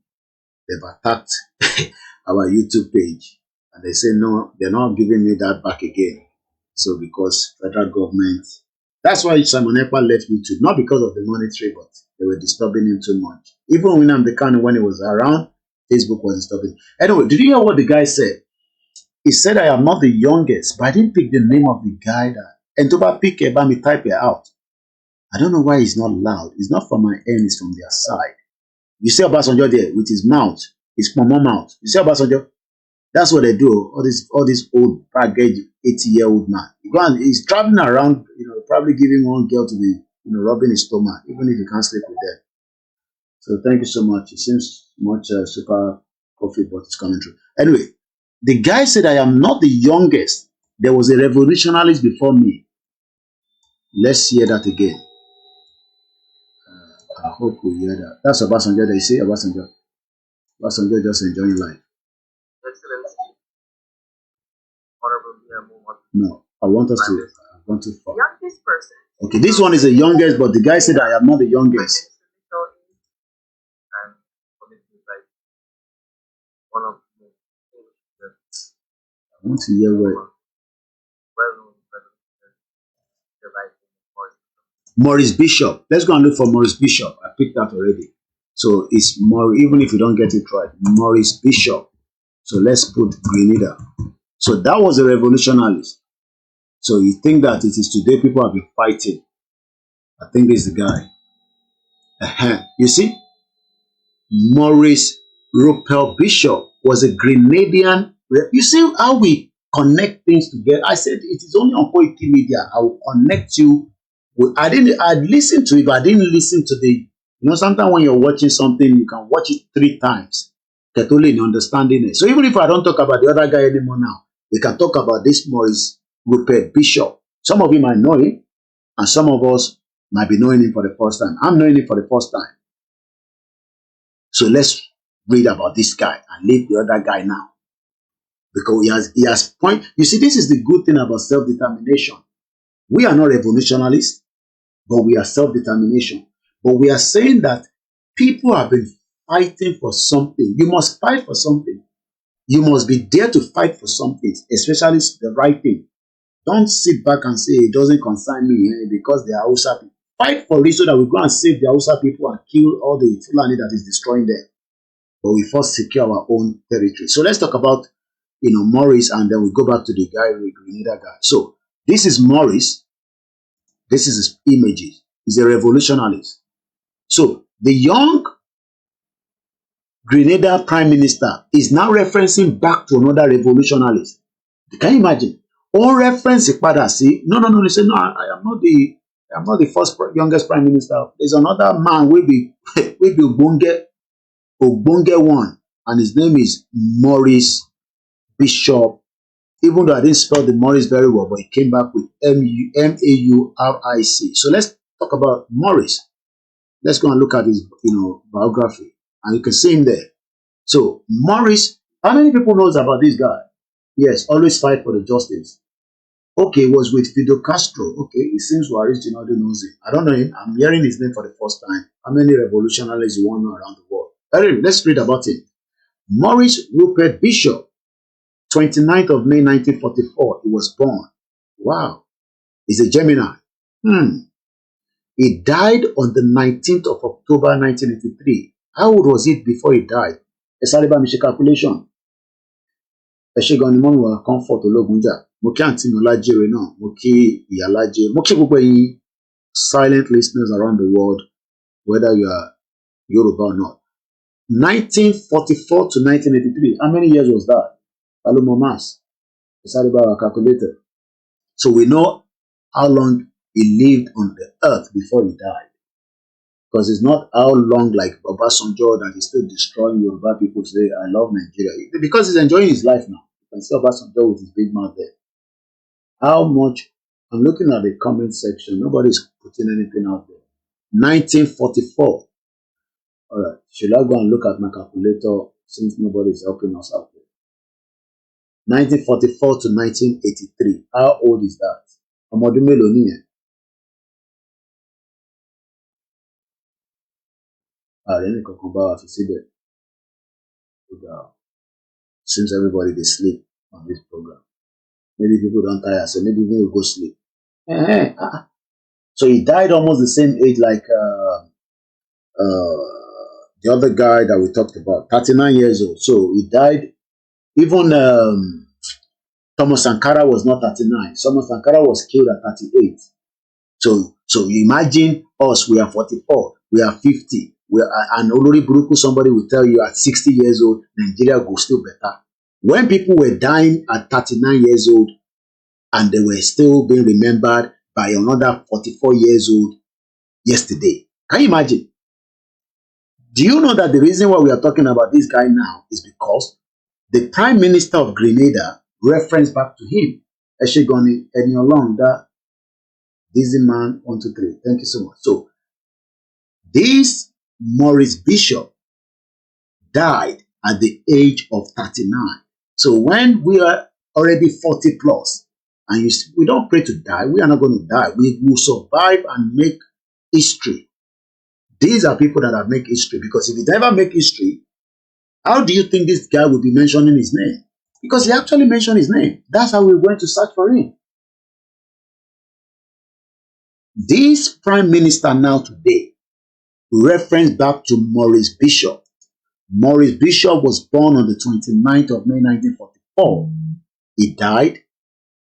they've attacked our YouTube page. And they say, no, they're not giving me that back again. So because federal government, that's why Simon Ekpa left YouTube, not because of the monetary, but they were disturbing him too much. Even when he was around, Facebook was disturbing. Anyway, did you hear what the guy said? He said, I am not the youngest, but I didn't pick the name of the guy that. And to pick it, but me type it out. I don't know why it's not loud. It's not from my end, it's from their side. You see Obasanjo there with his mouth, his mama mouth. You see Obasanjo? That's what they do. All this old baggage 80-year-old man. He's traveling around, probably giving one girl to be, rubbing his stomach, even if he can't sleep with them. So thank you so much. It seems much super coffee, but it's coming through. Anyway, the guy said, I am not the youngest. There was a revolutionary before me. Let's hear that again. I hope we hear that. That's Obasanjo. They say Obasanjo. Obasanjo just enjoying life. Excellency, Honorable No, I want to the youngest person. Okay, this one is the youngest, but the guy said I am not the youngest. And like one of the I want to hear where. Maurice Bishop. Let's go and look for Maurice Bishop. I picked that already. So it's more, even if you don't get it right, Maurice Bishop. So let's put Grenada. So that was a revolutionary. So you think that it is today people have been fighting. I think this is the guy. You see? Maurice Rupert Bishop was a Grenadian. You see how we connect things together? I said it is only on Koiki Media. I will connect you. I'd listen to it, but I didn't listen to the, sometimes when you're watching something, you can watch it 3 times. Get only in understanding it. So even if I don't talk about the other guy anymore now, we can talk about this Maurice Rupert Bishop. Some of you might know him, and some of us might be knowing him for the first time. I'm knowing him for the first time. So let's read about this guy and leave the other guy now. Because he has point. You see, this is the good thing about self-determination. We are not revolutionaries, but we are self-determination. But we are saying that people have been fighting for something. You must fight for something. You must be there to fight for something, especially the right thing. Don't sit back and say it doesn't concern me because they are Hausa people. Fight for it so that we go and save the Hausa people and kill all the Fulani that is destroying them. But we first secure our own territory. So let's talk about Maurice, and then we go back to the guy, the Grenada guy. So this is Maurice. This is his images. He's a revolutionary. So the young Grenada prime minister is now referencing back to another revolutionary. Can you imagine? All reference padà sí. No. They say no. I am not the first youngest prime minister. There's another man will be Ogbonge one, and his name is Maurice Bishop. Even though I didn't spell the Maurice very well, but he came back with Mauric. So let's talk about Maurice. Let's go and look at his, biography, and you can see him there. So Maurice, how many people knows about this guy? Yes, always fight for the justice. Okay, was with Fidel Castro. Okay, it seems Waris Jinadu knows him. I don't know him. I'm hearing his name for the first time. How many revolutionaries you want to know around the world? Anyway, let's read about him. Maurice Rupert Bishop, 29th of May 1944, he was born. Wow. He's a Gemini. He died on the 19th of October 1983. How old was he before he died? Esaliba Mishi calculation. Eshegon Monwa Comfort Ologunja. Moki Auntie Nolajire náà. Moki Iyalaje. Moki gbogbo ẹ̀yin silent listeners around the world, whether you are Yoruba or not. 1944 to 1983. How many years was that? Alomo Mas. Esaliba calculated. So we know how long he lived on the earth before he died. Because it's not how long like Obasanjo that is still destroying Yoruba people say, I love Nigeria. Because he's enjoying his life now. You can see Obasanjo with his big mouth there. How much? I'm looking at the comment section. Nobody's putting anything out there. 1944. All right. Should I go and look at my calculator since nobody's helping us out there? 1944 to 1983. How old is that? Ọmọdún mélòó nìyẹn? Seems everybody they sleep on this program. Maybe people don't tire, so maybe they will go sleep. So he died almost the same age like the other guy that we talked about, 39 years old. So he died. Even Thomas Sankara was not 39. Thomas Sankara was killed at 38. So you imagine us, we are 44, we are 50, and Olori Buruku, somebody will tell you at 60 years old, Nigeria go still better. When people were dying at 39 years old, and they were still being remembered by another 44 years old yesterday. Can you imagine? Do you know that the reason why we are talking about this guy now is because the Prime Minister of Grenada referenced back to him. Eshegoni Eniolonda, Dizzy Man 123. Thank you so much. So this Maurice Bishop died at the age of 39. So when we are already 40 plus, and we don't pray to die, we are not going to die. We will survive and make history. These are people that have made history, because if he never make history, how do you think this guy will be mentioning his name? Because he actually mentioned his name. That's how we went to search for him. This Prime Minister now today referenced back to Maurice Bishop. Maurice Bishop was born on the 29th of May 1944. He died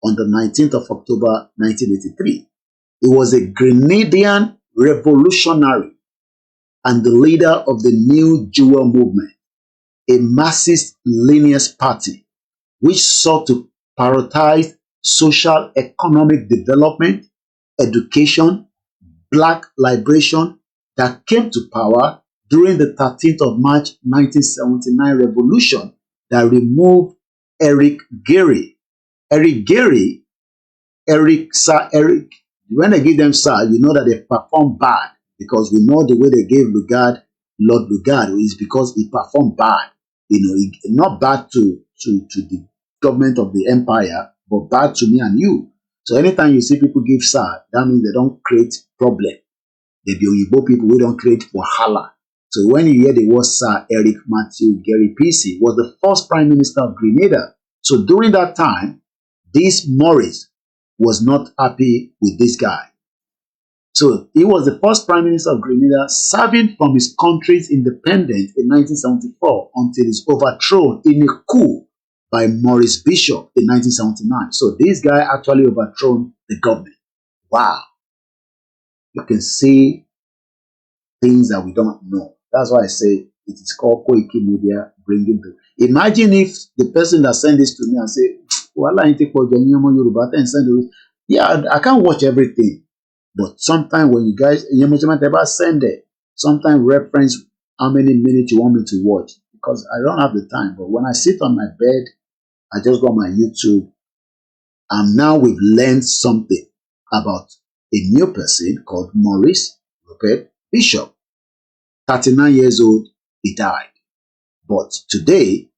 on the 19th of October 1983. He was a Grenadian revolutionary and the leader of the New Jewel movement, a Marxist-Leninist party which sought to prioritize social economic development, education, black liberation, that came to power during the 13th of March 1979 revolution that removed Eric Gary. Sir Eric, when they give them Sir, you know that they perform bad, because we know the way they gave Lord Lugard is because he performed bad. Not bad to the government of the empire, but bad to me and you. So anytime you see people give Sir, that means they don't create problem. They be Oyibo people who don't create wahala. So when you hear the word Sir Eric Matthew Gary PC was the first Prime Minister of Grenada. So during that time, this Maurice was not happy with this guy. So he was the first Prime Minister of Grenada, serving from his country's independence in 1974 until he was overthrown in a coup by Maurice Bishop in 1979. So this guy actually overthrown the government. Wow. You can see things that we don't know. That's why I say it is called Koiki Media bringing the. Imagine if the person that sent this to me and say, Yeah, I can't watch everything, but sometimes when you guys send it, sometimes reference how many minutes you want me to watch because I don't have the time. But when I sit on my bed, I just go on my YouTube, and now we've learned something about a new person called Maurice Rupert Bishop. 39 years old, he died. But today,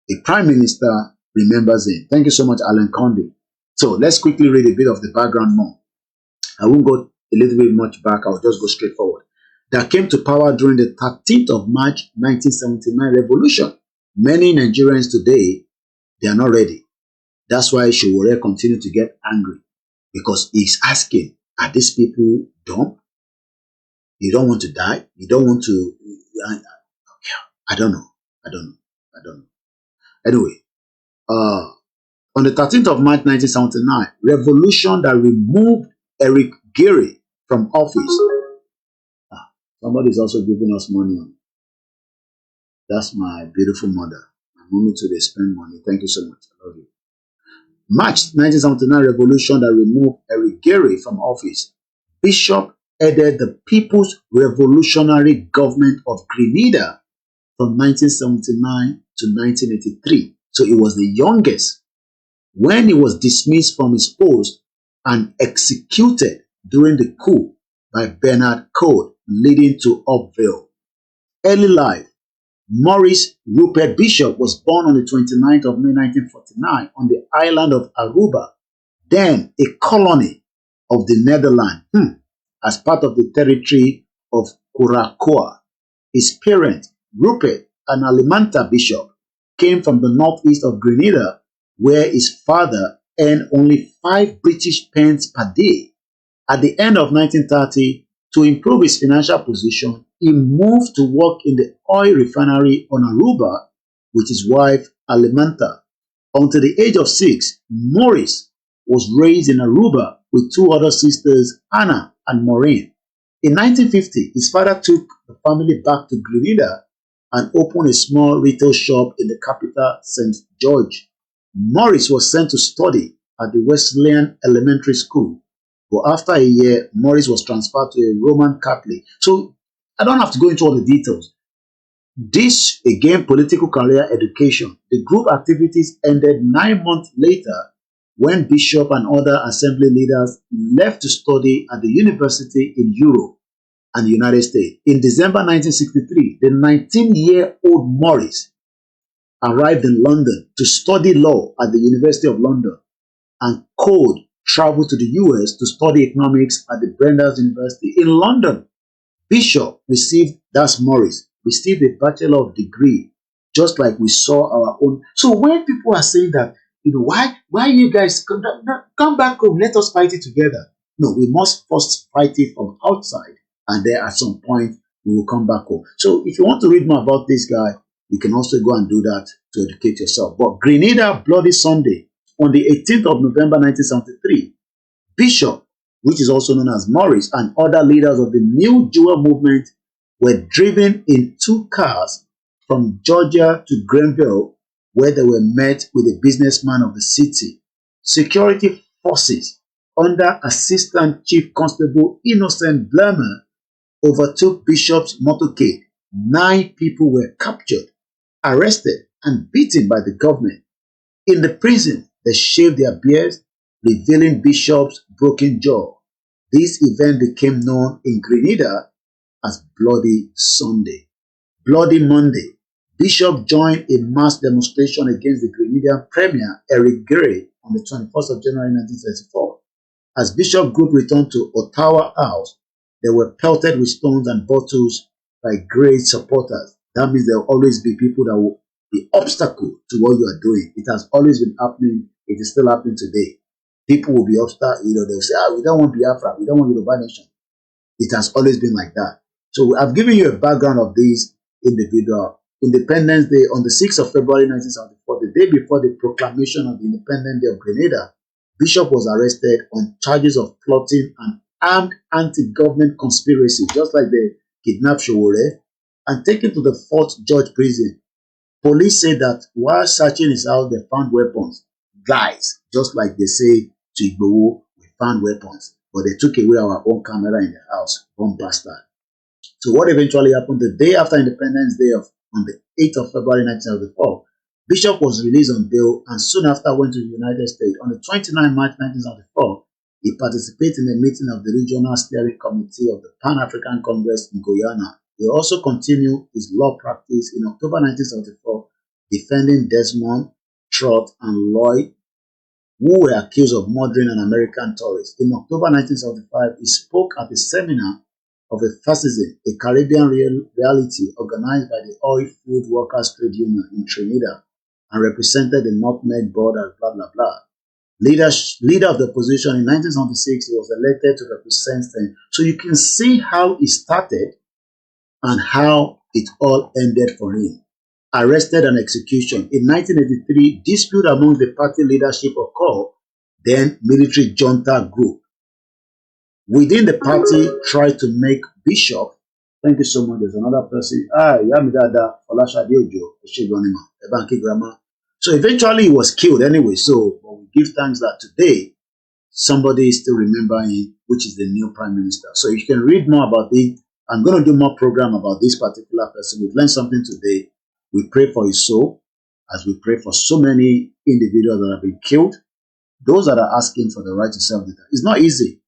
a prime minister remembers him. Thank you so much, Alan Conde. So let's quickly read a bit of the background more. I won't go a little bit much back. I'll just go straight forward. That came to power during the 13th of March 1979 revolution. Many Nigerians today, they are not ready. That's why Showore continue to get angry because he's asking, are these people dumb? You don't want to die? You don't want to... I don't know. Anyway, on the 13th of March 1979, revolution that removed Eric Gary from office. Somebody's also giving us money. That's my beautiful mother. My mommy too, they spend money. Thank you so much. I love you. March 1979 revolution that removed Eric Gary from office. Bishop headed the People's Revolutionary Government of Grenada from 1979 to 1983. So he was the youngest. When he was dismissed from his post and executed during the coup by Bernard Code, leading to Upville. Early life. Maurice Rupert Bishop was born on the 29th of May 1949 on the island of Aruba, then a colony of the Netherlands, as part of the territory of Curaçao. His parents, Rupert and Alimanta Bishop, came from the northeast of Grenada, where his father earned only 5 British pence per day. At the end of 1930, to improve his financial position, he moved to work in the oil refinery on Aruba with his wife Alimanta. Until the age of 6, Maurice was raised in Aruba with 2 other sisters, Anna and Maureen. In 1950, his father took the family back to Grenada and opened a small retail shop in the capital, St. George. Maurice was sent to study at the Wesleyan Elementary School, but after a year, Maurice was transferred to a Roman Catholic. So I don't have to go into all the details. This, again, political career education. The group activities ended 9 months later when Bishop and other assembly leaders left to study at the university in Europe and the United States. In December 1963, the 19-year-old Maurice arrived in London to study law at the University of London, and Code traveled to the US to study economics at the Brandeis University in London. Bishop received, that's Maurice, received a bachelor of degree, just like we saw our own. So when people are saying that, why you guys come back home, let us fight it together. No, we must first fight it from outside, and then at some point we will come back home. So if you want to read more about this guy, you can also go and do that to educate yourself. But Grenada Bloody Sunday, on the 18th of November 1973, Bishop, which is also known as Maurice, and other leaders of the New Jewel movement were driven in 2 cars from Georgia to Grenville, where they were met with a businessman of the city. Security forces under Assistant Chief Constable Innocent Blermer overtook Bishop's motorcade. 9 people were captured, arrested, and beaten by the government. In the prison, they shaved their beards, revealing Bishop's broken jaw. This event became known in Grenada as Bloody Sunday. Bloody Monday, Bishop joined a mass demonstration against the Grenadian Premier Eric Gray on the 21st of January 1934. As Bishop group returned to Ottawa House, they were pelted with stones and bottles by Gray's supporters. That means there will always be people that will be obstacle to what you are doing. It has always been happening. It is still happening today. People will be obstacle. They'll say, we don't want Biafra. We don't want Yoruba nation. It has always been like that. So I've given you a background of these individuals. Independence Day on the 6th of February 1974, the day before the proclamation of the Independent Day of Grenada, Bishop was arrested on charges of plotting an armed anti-government conspiracy, just like they kidnapped Showore, and taken to the Fort George prison. Police said that while searching his house, they found weapons, guys, just like they say to Igboho, we found weapons, but they took away our own camera in the house, one bastard. So what eventually happened the day after Independence Day on the 8th of February 1974, Bishop was released on bail and soon after went to the United States. On the 29th March 1974, he participated in a meeting of the Regional Steering Committee of the Pan-African Congress in Guyana. He also continued his law practice in October 1974, defending Desmond, Trott, and Lloyd, who were accused of murdering an American tourist. In October 1975, he spoke at a seminar of a fascism, a Caribbean reality organized by the Oil Field Workers Trade Union in Trinidad and represented the Nutmeg Board as blah, blah, blah. Leader of the opposition in 1976, he was elected to represent them. So you can see how it started and how it all ended for him. Arrested and execution. In 1983, dispute among the party leadership occurred, then military junta group. Within the party, tried to make Bishop, thank you so much, there's another person, Yamidada, Olashade Ojo, Eshegonima, Ebanki Grammar. So eventually he was killed anyway, so but we give thanks that today, somebody is still remembering him, which is the new Prime Minister. So you can read more about it. I'm going to do more program about this particular person. We've learned something today. We pray for his soul, as we pray for so many individuals that have been killed. Those that are asking for the right to self-defense. It's not easy.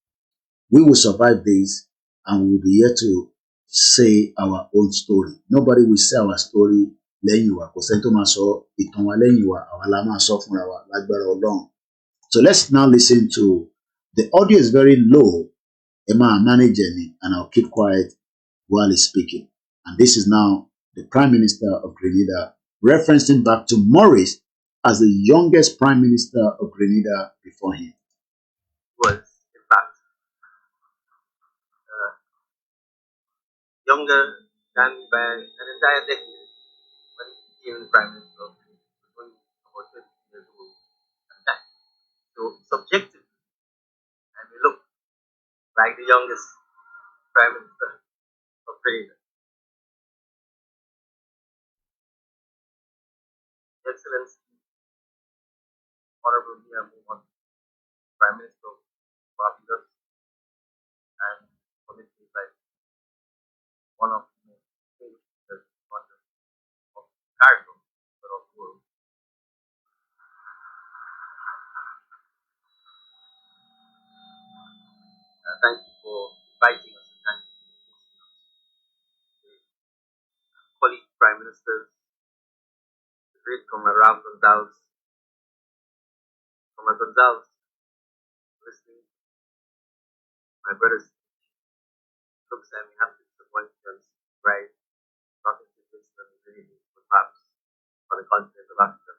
We will survive this, and we will be here to say our own story. Nobody will say our story lẹ́yìn wa. Kò sẹ́ni tó máa sọ ìtàn wa lẹ́yìn wa. Àwa la máa sọ fúnra wa lágbára Ọlọ́run. So let's now listen to, the audio is very low. Emma manage me, and I'll keep quiet while he's speaking. And this is now the Prime Minister of Grenada, referencing back to Maurice as the youngest Prime Minister of Grenada before him. Was, in fact, younger than me by an entire decade when he became Prime Minister. He was only about 20 years old at that. So, subjectively, I may look like the youngest Prime Minister of Grenada. Excellency, Honorable Mia Mohan, Prime Minister of Barbados, and committed like one of the most distinguished leaders not just of Caribbean, but of the world. Thank you for inviting us and thank you for hosting us. Colleague Prime Ministers, the great Comrade Ralph Gonzalez, listening, my brothers, looks like we have to disappoint them, right? Nothing to fix them really, perhaps on the continent of Africa.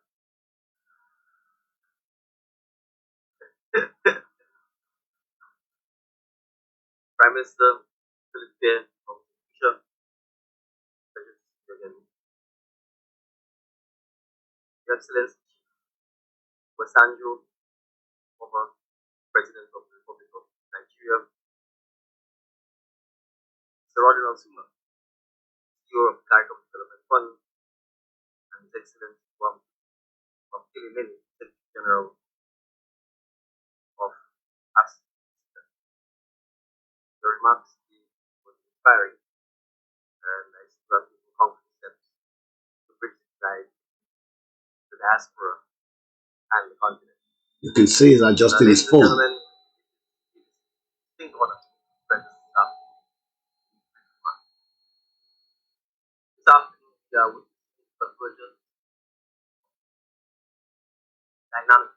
Prime Minister Philip Fair of Bishop, Your Excellency Wasanjo, former President of the Republic of Nigeria, Sir Rodin Osuma, CEO of the CARICOM Development Fund, and His Excellency from Kilimini, Secretary General of ASCA. Your remarks were inspiring, and I still have taken concrete steps to bridge the divide, the diaspora, and the continent. You can see he's adjusting his phone. Gentlemen, think honor, friends, this afternoon we are witnessing the convergence, dynamic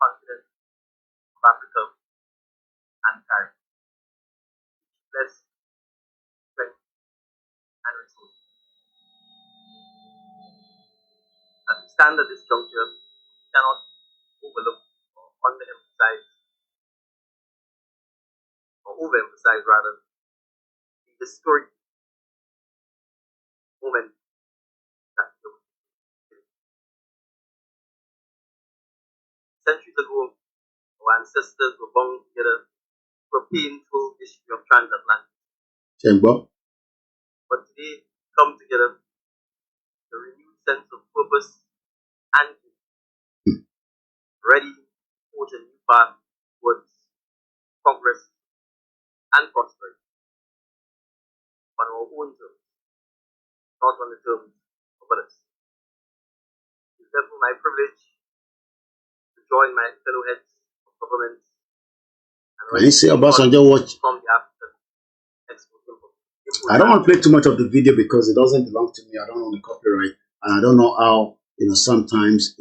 continent of Africa and Caribbean. Bless, strength, and resources. As we stand at this juncture, we cannot overlook or underemphasize, or overemphasize rather, the historic moment that we are witnessing. Centuries ago, our ancestors were bound together for a painful history of transatlantic. But today, we come together with a renewed sense of purpose and ready to forge a new path towards progress and prosperity on our own terms, not on the terms of others. It is therefore my privilege to join my fellow heads of governments Can you see Obasanjo watch? from the African export import. I don't want to play too much of the video because it doesn't belong to me. I don't own the copyright, and I don't know how, sometimes,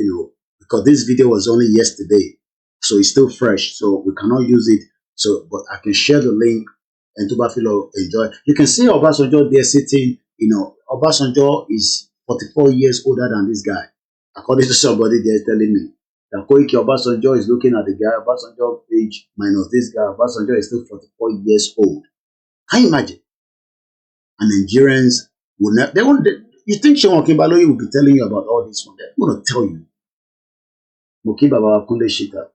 because this video was only yesterday, so it's still fresh, so we cannot use it. So, but I can share the link and Tubafilo enjoy. You can see Obasanjo there sitting. Obasanjo is 44 years older than this guy, according to somebody there telling me that Koiki Obasanjo is looking at the guy. Obasanjo age minus this guy. Obasanjo is still 44 years old. Can you imagine? And Nigerians will not, you think Seun Okinbaloye will be telling you about all this one? They're going to tell you. Mokiba Kunle Shita.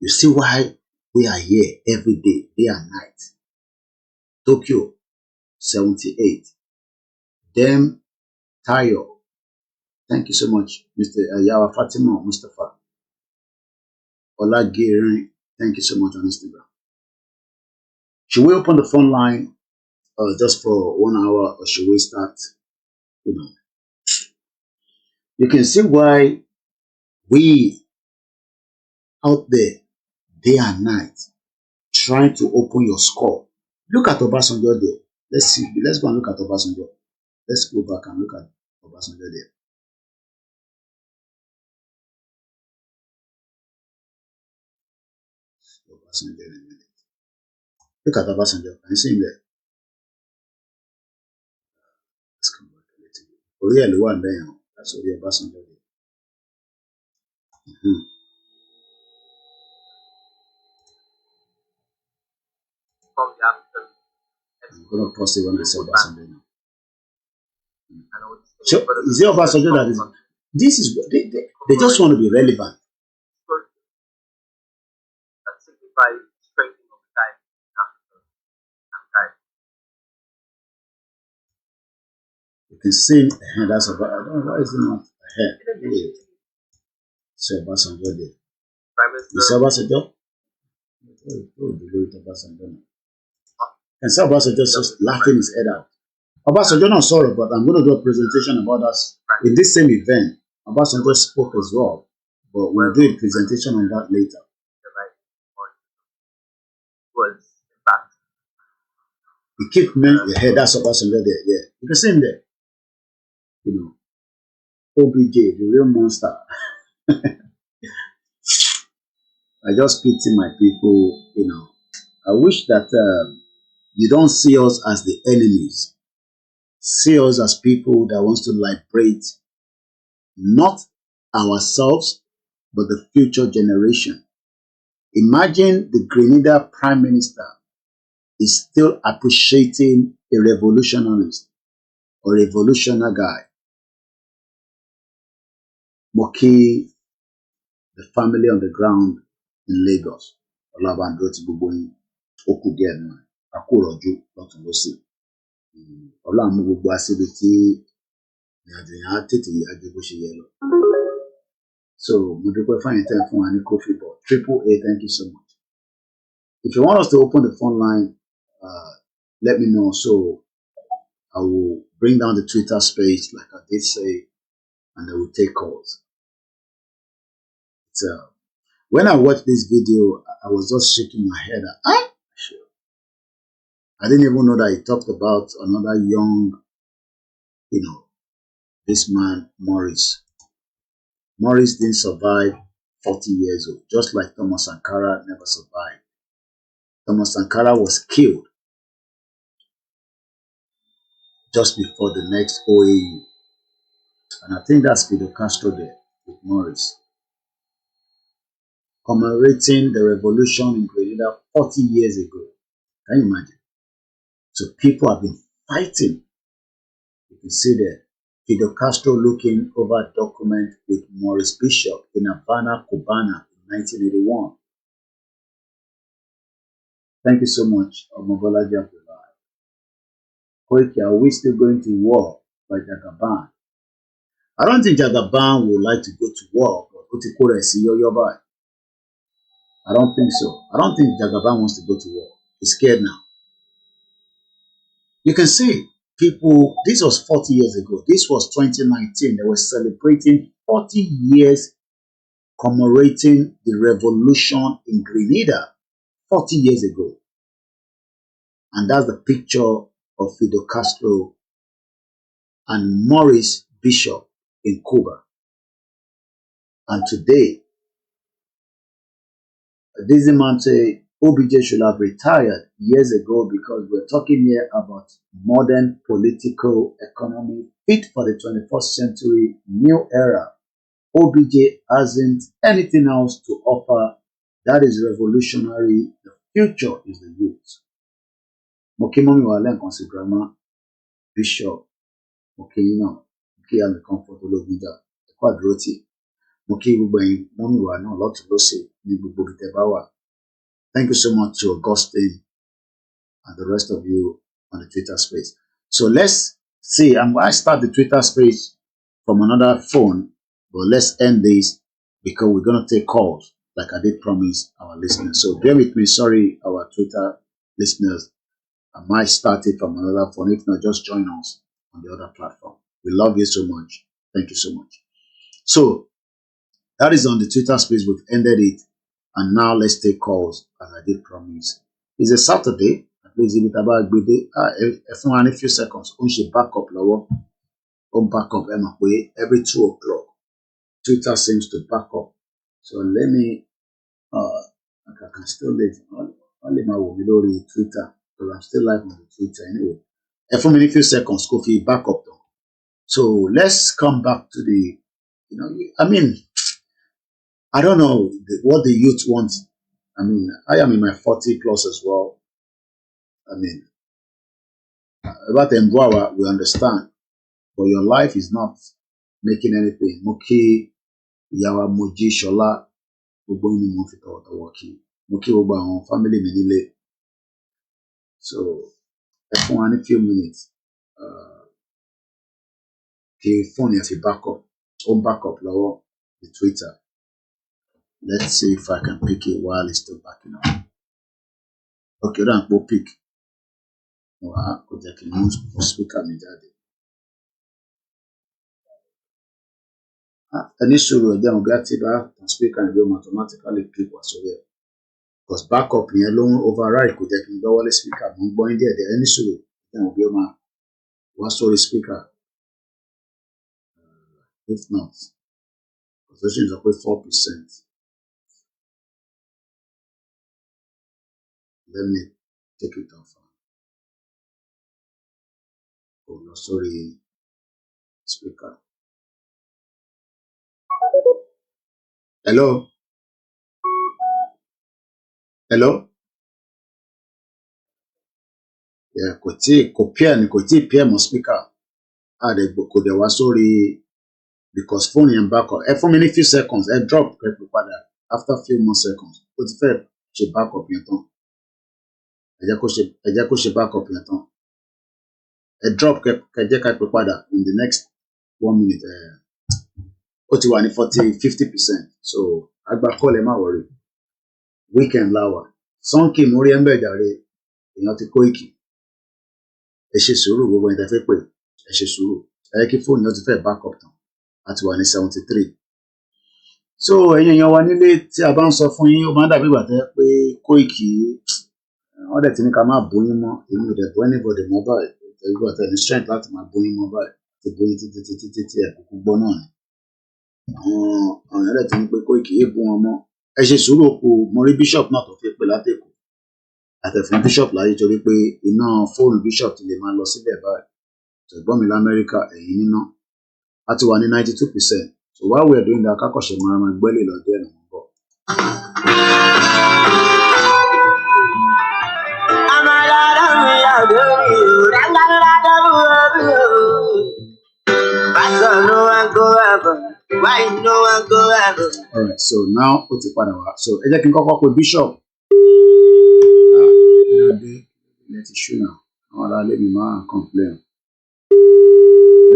You see why we are here every day and night. Tokyo, 78. Dem Tayo. Thank you so much, Mr. Yawa Fatima Mustafa. Ola Giri, thank you so much on Instagram. Should we open the phone line just for 1 hour, or should we start? You can see why we out there day and night trying to open your skull. Look at Obasanjo there. Let's see. Let's go and look at Obasanjo. Let's go back and look at Obasanjo there. Obasanjo in a minute. Look at Obasanjo. Can you see him there? Let's come back a little bit. Oh yeah, the one there. That's what the Obasanjo there. From the African I'm going to pause it when I say Obasanjo now. So, is it Obasanjo that is... This is what they just want to be relevant. That signifies strengthening of the time in Africa and time. You can see that's about... I don't know why is it not ahead. So Obasanjo there. You see Obasanjo? And so Obasanjo just laughing his head out. Obasanjo not sorry, but I'm going to do a presentation about us in this same event. Obasanjo spoke as well, but we'll do a presentation on that later. You keep your head, that's Obasanjo there, yeah. You can see him there. OBJ, the real monster. I just pity my people, I wish that you don't see us as the enemies. See us as people that wants to liberate not ourselves, but the future generation. Imagine the Grenadian Prime Minister is still appreciating a revolutionarist or revolutionary guy. Moki, the family on the ground in Lagos. Olabandoti Buboyin, Okudien, Akoroju, Dr. Lucy. Olamu gbogbo asibi tí ìrìnàjò tètè yájú bó ṣe yẹ lọ. So mo dúpẹ́ fáyín tẹ́ fún wa ní coffee ball. AAA, thank you so much. If you want us to open the phone line, let me know. So I will bring down the Twitter space like I did say, and I will take calls. When I watched this video, I was just shaking my head. I didn't even know that he talked about another young, this man, Morris. Morris didn't survive 40 years old, just like Thomas Sankara never survived. Thomas Sankara was killed just before the next OAU. And I think that's Fidel Castro there with Morris. Commemorating the revolution in Grenada 40 years ago. Can you imagine? So people have been fighting. You can see there, Fidel Castro looking over a document with Morris Bishop in Havana, Cubana in 1981. Thank you so much, Omobolaji Abdullah. Koiki, are we still going to war like Jagaban? I don't think Jagaban would like to go to war, but I don't think so. I don't think Jagaban wants to go to war. He's scared now. You can see people, this was 40 years ago. This was 2019. They were celebrating 40 years commemorating the revolution in Grenada 40 years ago. And that's the picture of Fidel Castro and Maurice Bishop in Cuba. And today, this man say OBJ should have retired years ago because we're talking here about modern political economy fit for the 21st century new era. OBJ hasn't anything else to offer that is revolutionary. The future is the youth. Mokimomi Walen Consigrama Bishop Mokina Mokia Comfort Ologunja Quadroti Moki Bubain Momi Wana lot to Lose Nibu Bitebawa. Thank you so much to Augustine and the rest of you on the Twitter space. So let's see. I'm going to start the Twitter space from another phone, but let's end this because we're going to take calls like I did promise our listeners. So bear with me. Sorry, our Twitter listeners. I might start it from another phone. If not, just join us on the other platform. We love you so much. Thank you so much. So that is on the Twitter space. We've ended it. And now let's take calls as I did promise. It's a Saturday. At least if it's about a few seconds, on she back up lower. On back up every 2 o'clock. Twitter seems to back up. So let me I can still live only my Womidori Twitter because I'm still live on the Twitter anyway. For a few seconds, Kofi back up though. So let's come back to the I mean I don't know what the youth want. I mean, I am in my 40 plus as well. I mean, about Mbwawa, we understand. But your life is not making anything. Moki, Yawa, Moji, Shola, Uboini, Mofita, Watawaki. Moki, Oba, family, Menile. So, for a few minutes, the phone, if you back up, on back up, lower the Twitter. Let's see if I can pick it while it's still backing up. Okay, then we'll pick. Because I can use speaker me daddy. Initially, then we'll get it back and speaker and will automatically pick what's over. Because backup here alone override because I can go all the speaker. I'm going there. The initially, then we'll be my one story speaker. If not, position is up with 4%. Let me take it off. Oh, no, sorry, speaker. Hello? Hello? Yeah, Koti PM speaker. They could was sorry because phone and back up. For many few seconds, I drop after a few more seconds. But if she back up your tongue. I just back up your tongue. A drop in the next 1 minute. 40-50%. So I back call him worry. Weekend lower. Sonki Muri Mbejare in Otikoiki. A Shisuru will went a fake. A Shisuru. I keep phone not to back up at 173. So èèyàn wa nílé tí a bá ń sọ fún yín ó máa ń dàbí ìgbà tẹ́ pé Kóìkì wọ́n dẹ̀ ti ní ká má bóyín mọ́ èmi ò dẹ̀ bọ́ anybody mọ́ báyìí ìgbà tẹ́ ní strength láti máa bóyín mọ́ báyìí ti bóyín títí ẹ̀ kúkú gbọ́ náà ni àwọn èèyàn dẹ̀ ti ní pé Kóìkì yé bú wọn mọ́ ẹ ṣe sùúrù òkú mo rí bishop náà tó fi pè látẹ̀kọ̀ àtẹ̀fún bishop láyé torí pé iná fóònù bishop ti lè máa lọ síbẹ̀ báyìí ṣùgbọ́n mi lamẹ́ríkà ẹ̀yìn níná a ti wà ní 92%. So while we're doing that, kakoshe mama gbele lo de no bo. Alright, so now put it pada. So ẹ jẹ́ kí n kọ́kọ́ pè bishop. Let it show now. Àwọn let me ma complain.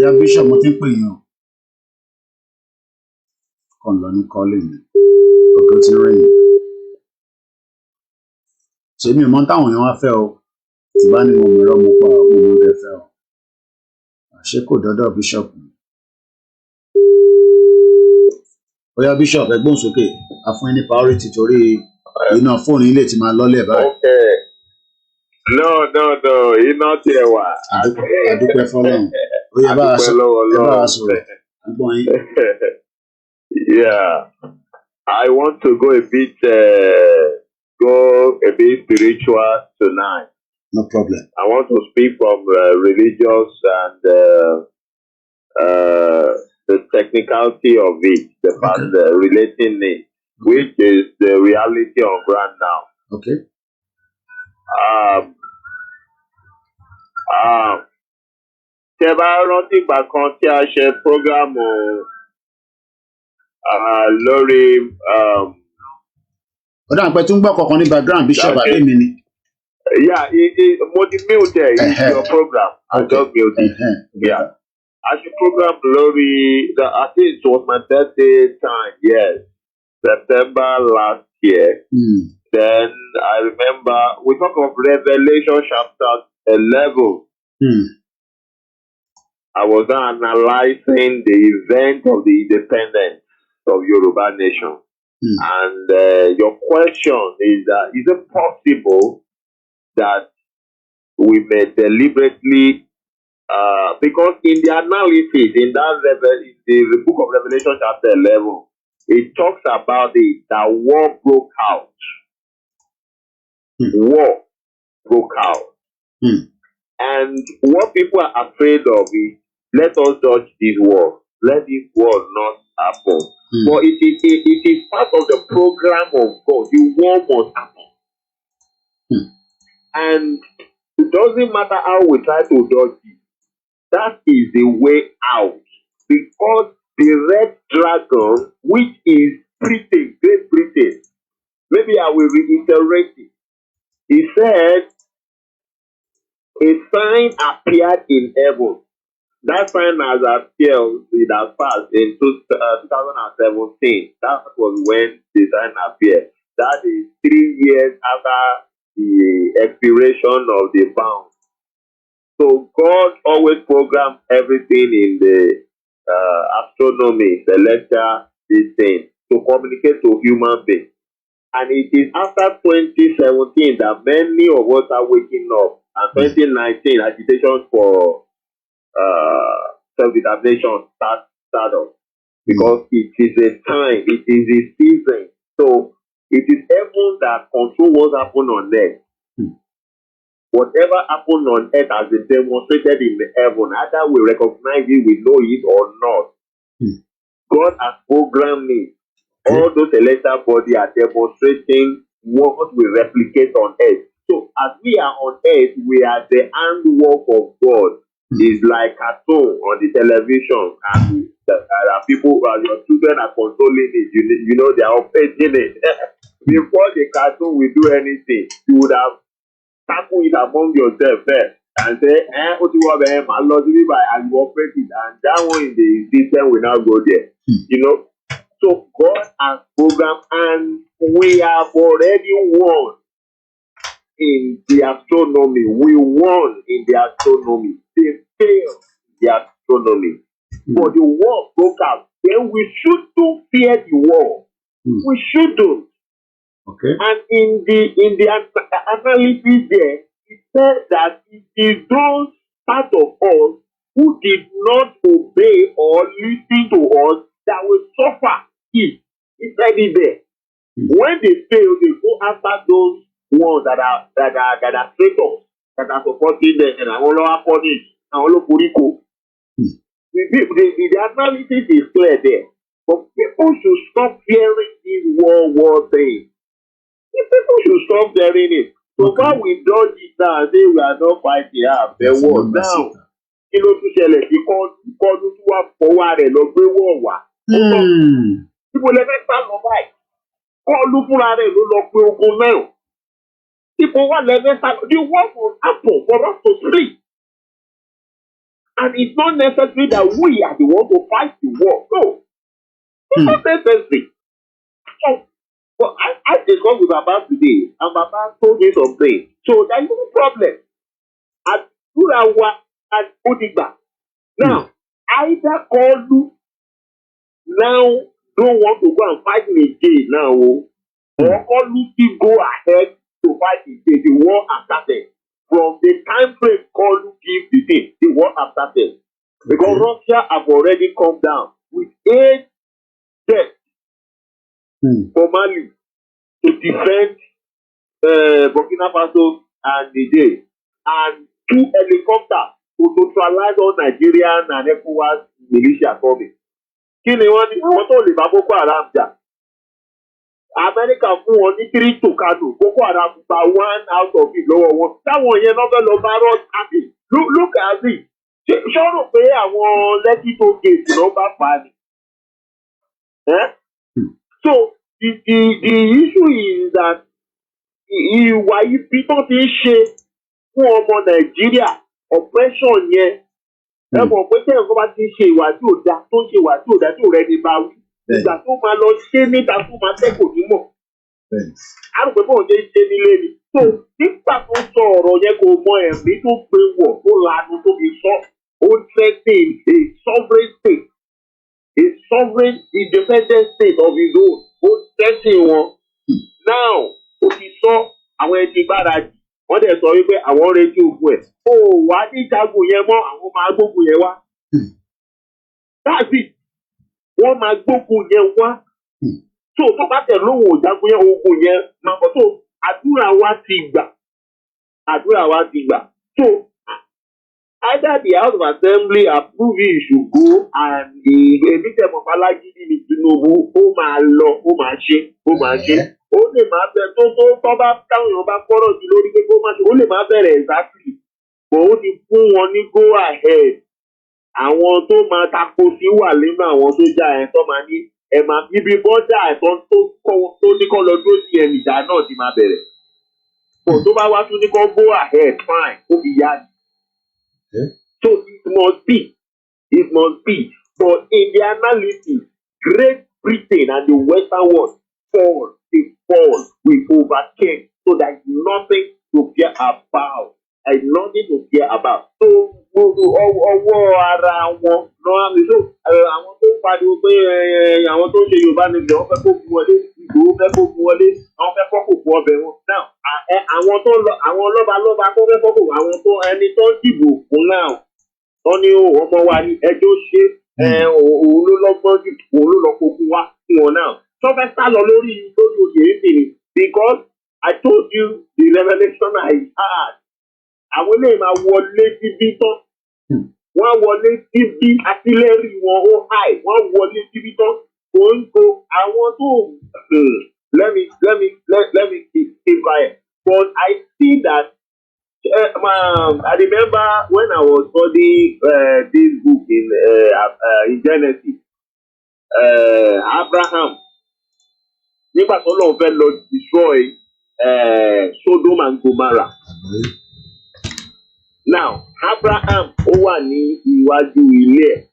Yeah, bishop mo tin pè yín o. kàn lọ ní calling mi ọkàn ti rìn ṣé mi ò mọ táwọn èèyàn wá fẹ́ o tí bá ní mo mìíràn mo pa mo mọ bẹ fẹ́ o àṣé kò dọ́dọ̀ bishop mi bóyá bishop ẹgbọ́n sókè a fún yín ní priority torí iná fóònù ilé ti máa lọ́lẹ̀ báyìí. Okay. No, iná tiẹ̀ wà. Adúpẹ́ fọlọ́run. Ó yẹ bá a sọ̀rọ̀. Àgbọ̀n yín. Yeah, I want to go a bit spiritual tonight. No problem. I want to speak from religious and the technicality of it, the part relating it, which is the reality on ground now. Okay. Ṣé bá rántí ìgbà kan tí a ṣe prógrámù lórí. Ó dáhùn pé tún gbọ́ kankan ní background bishop àbí mi ni. Yeah, mo ti mute it's your program. I just mute it. Yeah. I should program lórí I think it was my birthday time, yes. September last year. Then I remember we talk of Revelation chapter 11. I was analyzing the event of the independence of Yoruba nation. And your question is that is it possible that we may deliberately because in the analysis in the book of Revelation chapter 11, it talks about that war broke out. War broke out. And what people are afraid of is, let us dodge this war. Let this war not happen. But it is part of the program of God. The war must happen. And it doesn't matter how we try to dodge it. That is the way out. Because the red dragon, which is Britain, Great Britain, maybe I will reiterate it. He said, a sign appeared in heaven. That sign has appeared in the past in 2017. That was when the sign appeared. That is 3 years after the expiration of the bound. So God always programs everything in the astronomy, celestial, this thing, to communicate to human beings. And it is after 2017 that many of us are waking up. And 2019, agitation for self-determination started. Because it is a time, it is a season. So it is heaven that controls what happens on earth. Whatever happened on earth has been demonstrated in the heaven. Either we recognize it, we know it or not. God has programmed it. All those celestial bodies are demonstrating what we replicate on earth. So as we are on earth, we are the handwork of God. It's like cartoon on the television, and there are people, your children are controlling it. You know they are operating it. Before the cartoon will do anything, you would have tackle it among yourself first and say, what you want, and you operate it, and that one in the system will now go there. You know, so God has programmed, and we have already won in the astronomy. We won in the astronomy. They failed in the astronomy. But the war broke out. Then we shouldn't fear the war. We shouldn't. Okay. And in the analysis there, it said that it is those part of us who did not obey or listen to us that will suffer it. It's already there. When they fail, they go after those ones that are traitors, that are supporting them, and all are punished, and all of Puriko. The analysis is clear there. But people should stop fearing this war thing. People should stop fearing it. So far we dodge it now and say we are not fighting the war. Now, kí ló tún ṣẹlẹ̀ sí kọ́ọ̀dù tí wàá fọwọ́ rẹ̀ lọ gbé wọ̀ wá. Ibo lẹ fẹ́ sá lọ báyìí? Kọ́ọ̀lù fúnra rẹ̀ ló lọ pé ogun náà. Ibo wà lẹ fẹ́ sá lọ? The war will happen for us to sleep. And it's not necessary that we are the ones to fight the war. No. It's not necessary. So, but I discussed with Baba today, and Baba told me something. So there is no problem. At Turawa and Odigba. Now, either Kolu now don't want to go and fight again now, or Kolu still go ahead to fight again. The war has started. From the time frame Kolu give the thing, the war has started. Because Russia have already come down with 8 deaths for Mali to defend Burkina Faso and Niger, and 2 helicopters to neutralize all Nigerian and ECOWAS militia coming. Kí ni wọ́n ní àwọn tó lè bá Boko Haram jà? Amẹ́ríkà fún wọn ní 3 to Kano, Boko Haram gba 1 out of it lọ́wọ́ wọn. Táwọn yẹn náà fẹ́ lọ bá rọ́ọ̀d àbí look at it. Ṣọ́rọ̀ pé àwọn lẹ́kì tó gèèjì ló bá fà á ni. So the issue is that ìwà ibi tó ti ń ṣe fún ọmọ Nàìjíríà oppression yẹn ẹ mọ̀ pé tẹ́lẹ̀ kó bá ti ń ṣe ìwà tí ò da tó ń ṣe ìwà tí ò da tí ò rẹ ní bá wí ìgbà tó máa lọ ṣe níta tó máa tẹ́kọ̀ọ́ nímọ̀ á rò pé bóun ṣe ń ṣe nílé ni so nígbà tó sọ ọ̀rọ̀ yẹn kò mọ ẹ̀mí tó gbé wọ̀ tó lanu tó fi sọ ó threaten a sovereign state a sovereign independent state of his own ó threaten wọn now ó ti sọ àwọn ẹni gbáradì wọ́n dẹ̀ sọ wípé àwọn retí ogun ẹ̀ ó wà ní ìjagun yẹn mọ́ àwọn máa gbógun yẹn wá that's it wọ́n máa gbógun yẹn wá so tó bá tẹ̀ lóhùn òjagun yẹn ogun yẹn máa kọ́ tó àdúrà wa ti gbà so either the House of Assembly approve it should go and èmi tẹ̀ mọ̀ Fálágídí ní Tinubu ó máa lọ ó máa ṣe ó lè máa bẹ tó bá táwọn èèyàn bá kọ́rọ̀ sí lórí pé kó má ṣe ó lè máa bẹ̀rẹ̀ exactly but ó ti fún wọn ní go ahead àwọn tó máa tako sí wà nínú àwọn sójà ẹ̀ tó máa ní ẹ̀ máa ibi bọ́jà ẹ̀ tó ní kọ́ lọ dúró sí ẹ̀mí ìjà náà ti máa bẹ̀rẹ̀ but tó bá wá tún ní kọ́ go ahead fine ó fi yá ni so it must be but in the analysis Great Britain and the Western world fall we overcame so there is nothing to fear about so ọwọ́ ara wọn náà mi so àwọn tó ń pariwo pé àwọn tó ń ṣe Yorùbá nìjọ wọ́n fẹ́ kó fún wọlé Ìgbòho fẹ́ kó fún wọlé àwọn fẹ́ kọ́kọ́ fún ọbẹ̀ wọn now àwọn tó lọ àwọn lọ́balọ́ba tó fẹ́ kọ́kọ́ àwọn tó ẹni tó dìbò fún náà wọ́n ní ọmọ wa ní ẹjọ́ ṣe òun ló lọ́gbọ́n jù òun ló lọ kókó wá fún wọn náà tó fẹ́ sá lọ lórí oyè ìsìn because I told you the revelation I had àwọn eléyìí máa wọlé síbí tán wọ́n wọlé síbí artillery wọn ó high wọ́n wọlé síbí tán kò àwọn tó let me keep quiet but I see that I remember when I was studying this book in Genesis Abraham nígbà tó lọ́n fẹ́ lọ destroy Sodom and Gomorrah. Now, Abraham ó wà ní iwájú ilé ẹ̀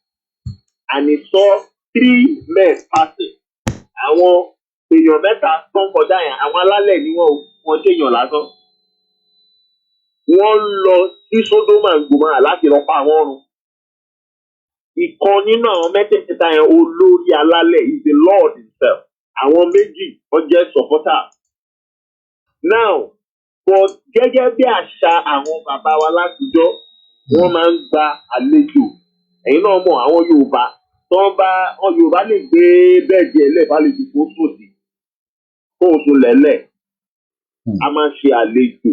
and he saw 3 men passing. Àwọn èèyàn mẹ́ta tó ń kọjá yẹn, àwọn alálẹ̀ ni wọ́n ṣe èèyàn lásán. Wọ́n lọ sí Sodom and Gomorrah láti lọ pa àwọn ọ̀run. Ìkan nínú àwọn mẹ́tẹ̀ẹ̀ta yẹn olórí alálẹ̀ is the Lord himself. Àwọn méjì wọ́n jẹ́ supporter. Now, but gẹ́gẹ́ bí àṣà àwọn bàbá wa látijọ́ wọ́n máa ń gba àlejò ẹ̀yin náà mọ̀ àwọn Yorùbá àwọn Yorùbá lè gbé bẹ́ẹ̀dì ẹlẹ́ẹ̀bá lè fi kó sòdì kó oṣù lẹ́lẹ̀ a máa ṣe àlejò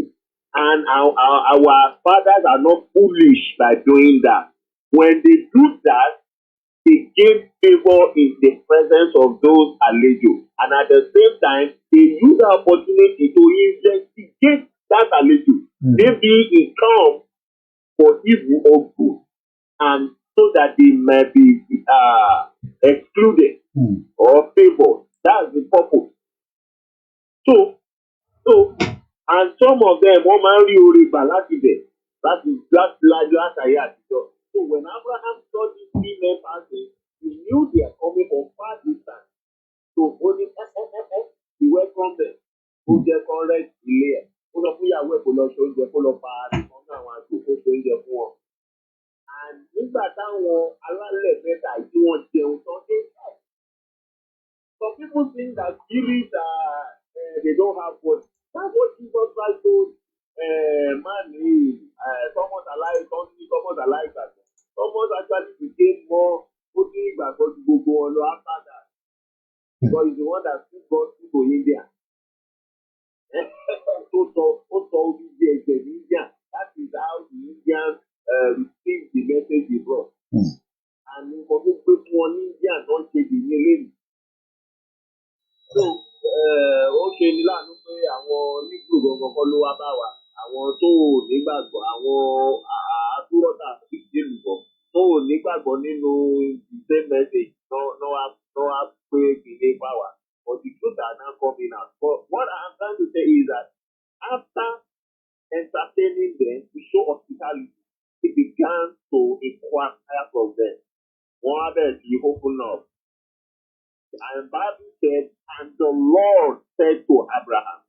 and our fathers are not foolish by doing that when they do that they gain favour in the presence of those àlejò and at the same time they use the opportunity to investigate that àlejò maybe it come for evil or good and so that they may be excluded or favoured that's the purpose so and some of them wọ́n máa ń rí oore gbà láti bẹ̀ látàrí àtijọ́ so when Abraham saw these 3 men passing he knew they are coming from far distance gbé oúnjẹ fún wọn. And nígbà táwọn alálẹ̀ mẹ́ta tí wọ́n jẹun tán dé báyìí. Some people think that spirits they don't have body. That's what Jesus Christ told man is someone's alive, someone's alive. Someone actually became more putting back on Google after that. Because he's the one that took God to India. Also, India. That is how the Indians received the message he brought. And for people in India, don't take the name. So, ó ṣe ní láàánú pé àwọn Igbo gangan kọ́ ló wá bá wa, àwọn tó ò nígbàgbọ́, àwọn àtúrọ́tà sí ìdílùbọ̀ tó ò nígbàgbọ́ nínú the same message náà wá pé kìíní bá wa. But the truth are now coming out. But what I'm trying to say is that after entertaining them to show hospitality, he began to inquire from them. Wọ́n á bẹ̀rẹ̀ sí open up. And Bible said, and the Lord said to Abraham,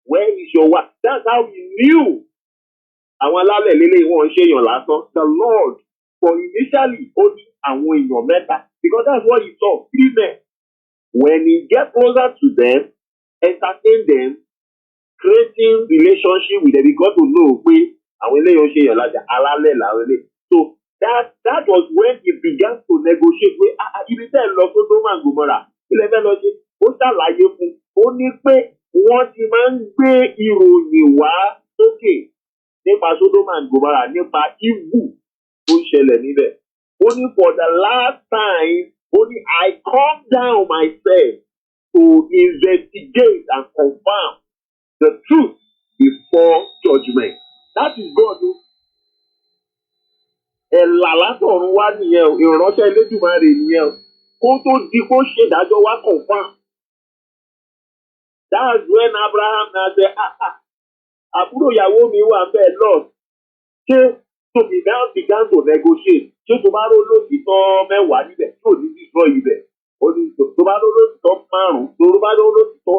where is your wife? That's how he knew. Àwọn alálẹ̀ lélẹ̀ wọn ṣe èèyàn lásán. The Lord, for initially, only àwọn èèyàn mẹ́ta. Because that's what he saw, 3 men. When he get closer to them, entertain them, creating relationship with them, he got to know pé àwọn eléyìí wọn ṣe èèyàn lájà alálẹ̀ làwọn eléyìí. So that was when he began to negotiate with ibi tẹ́ ẹ lọ Sódómù àti Gòmórà. Ilé fẹ́ lọ ṣe, ó ṣàlàyé fún, ó ní pé wọ́n ti máa ń gbé ìròyìn wá sókè nípa Sódómù àti Gòmórà nípa evil tó ṣẹlẹ̀ níbẹ̀. Ó ní for the last time, ó ní I come down myself to investigate and confirm the truth before judgment. That is God. Ẹ̀là látọ̀run wá nìyẹn o, ìránṣẹ́ Elédùmarè nìyẹn o. Kó tó di kó ṣèdájọ́ wá confirm. That's when Abraham na say, àbúrò ìyàwó mi wà bẹ́ẹ̀ lọ. Ṣé to began to negotiate? Ṣé tó bá ró lòtítọ́ mẹ́wàá níbẹ̀ tí ò ní destroy ibẹ̀? Ó ní tó bá ró lòtítọ́ 5, tó bá ró lòtítọ́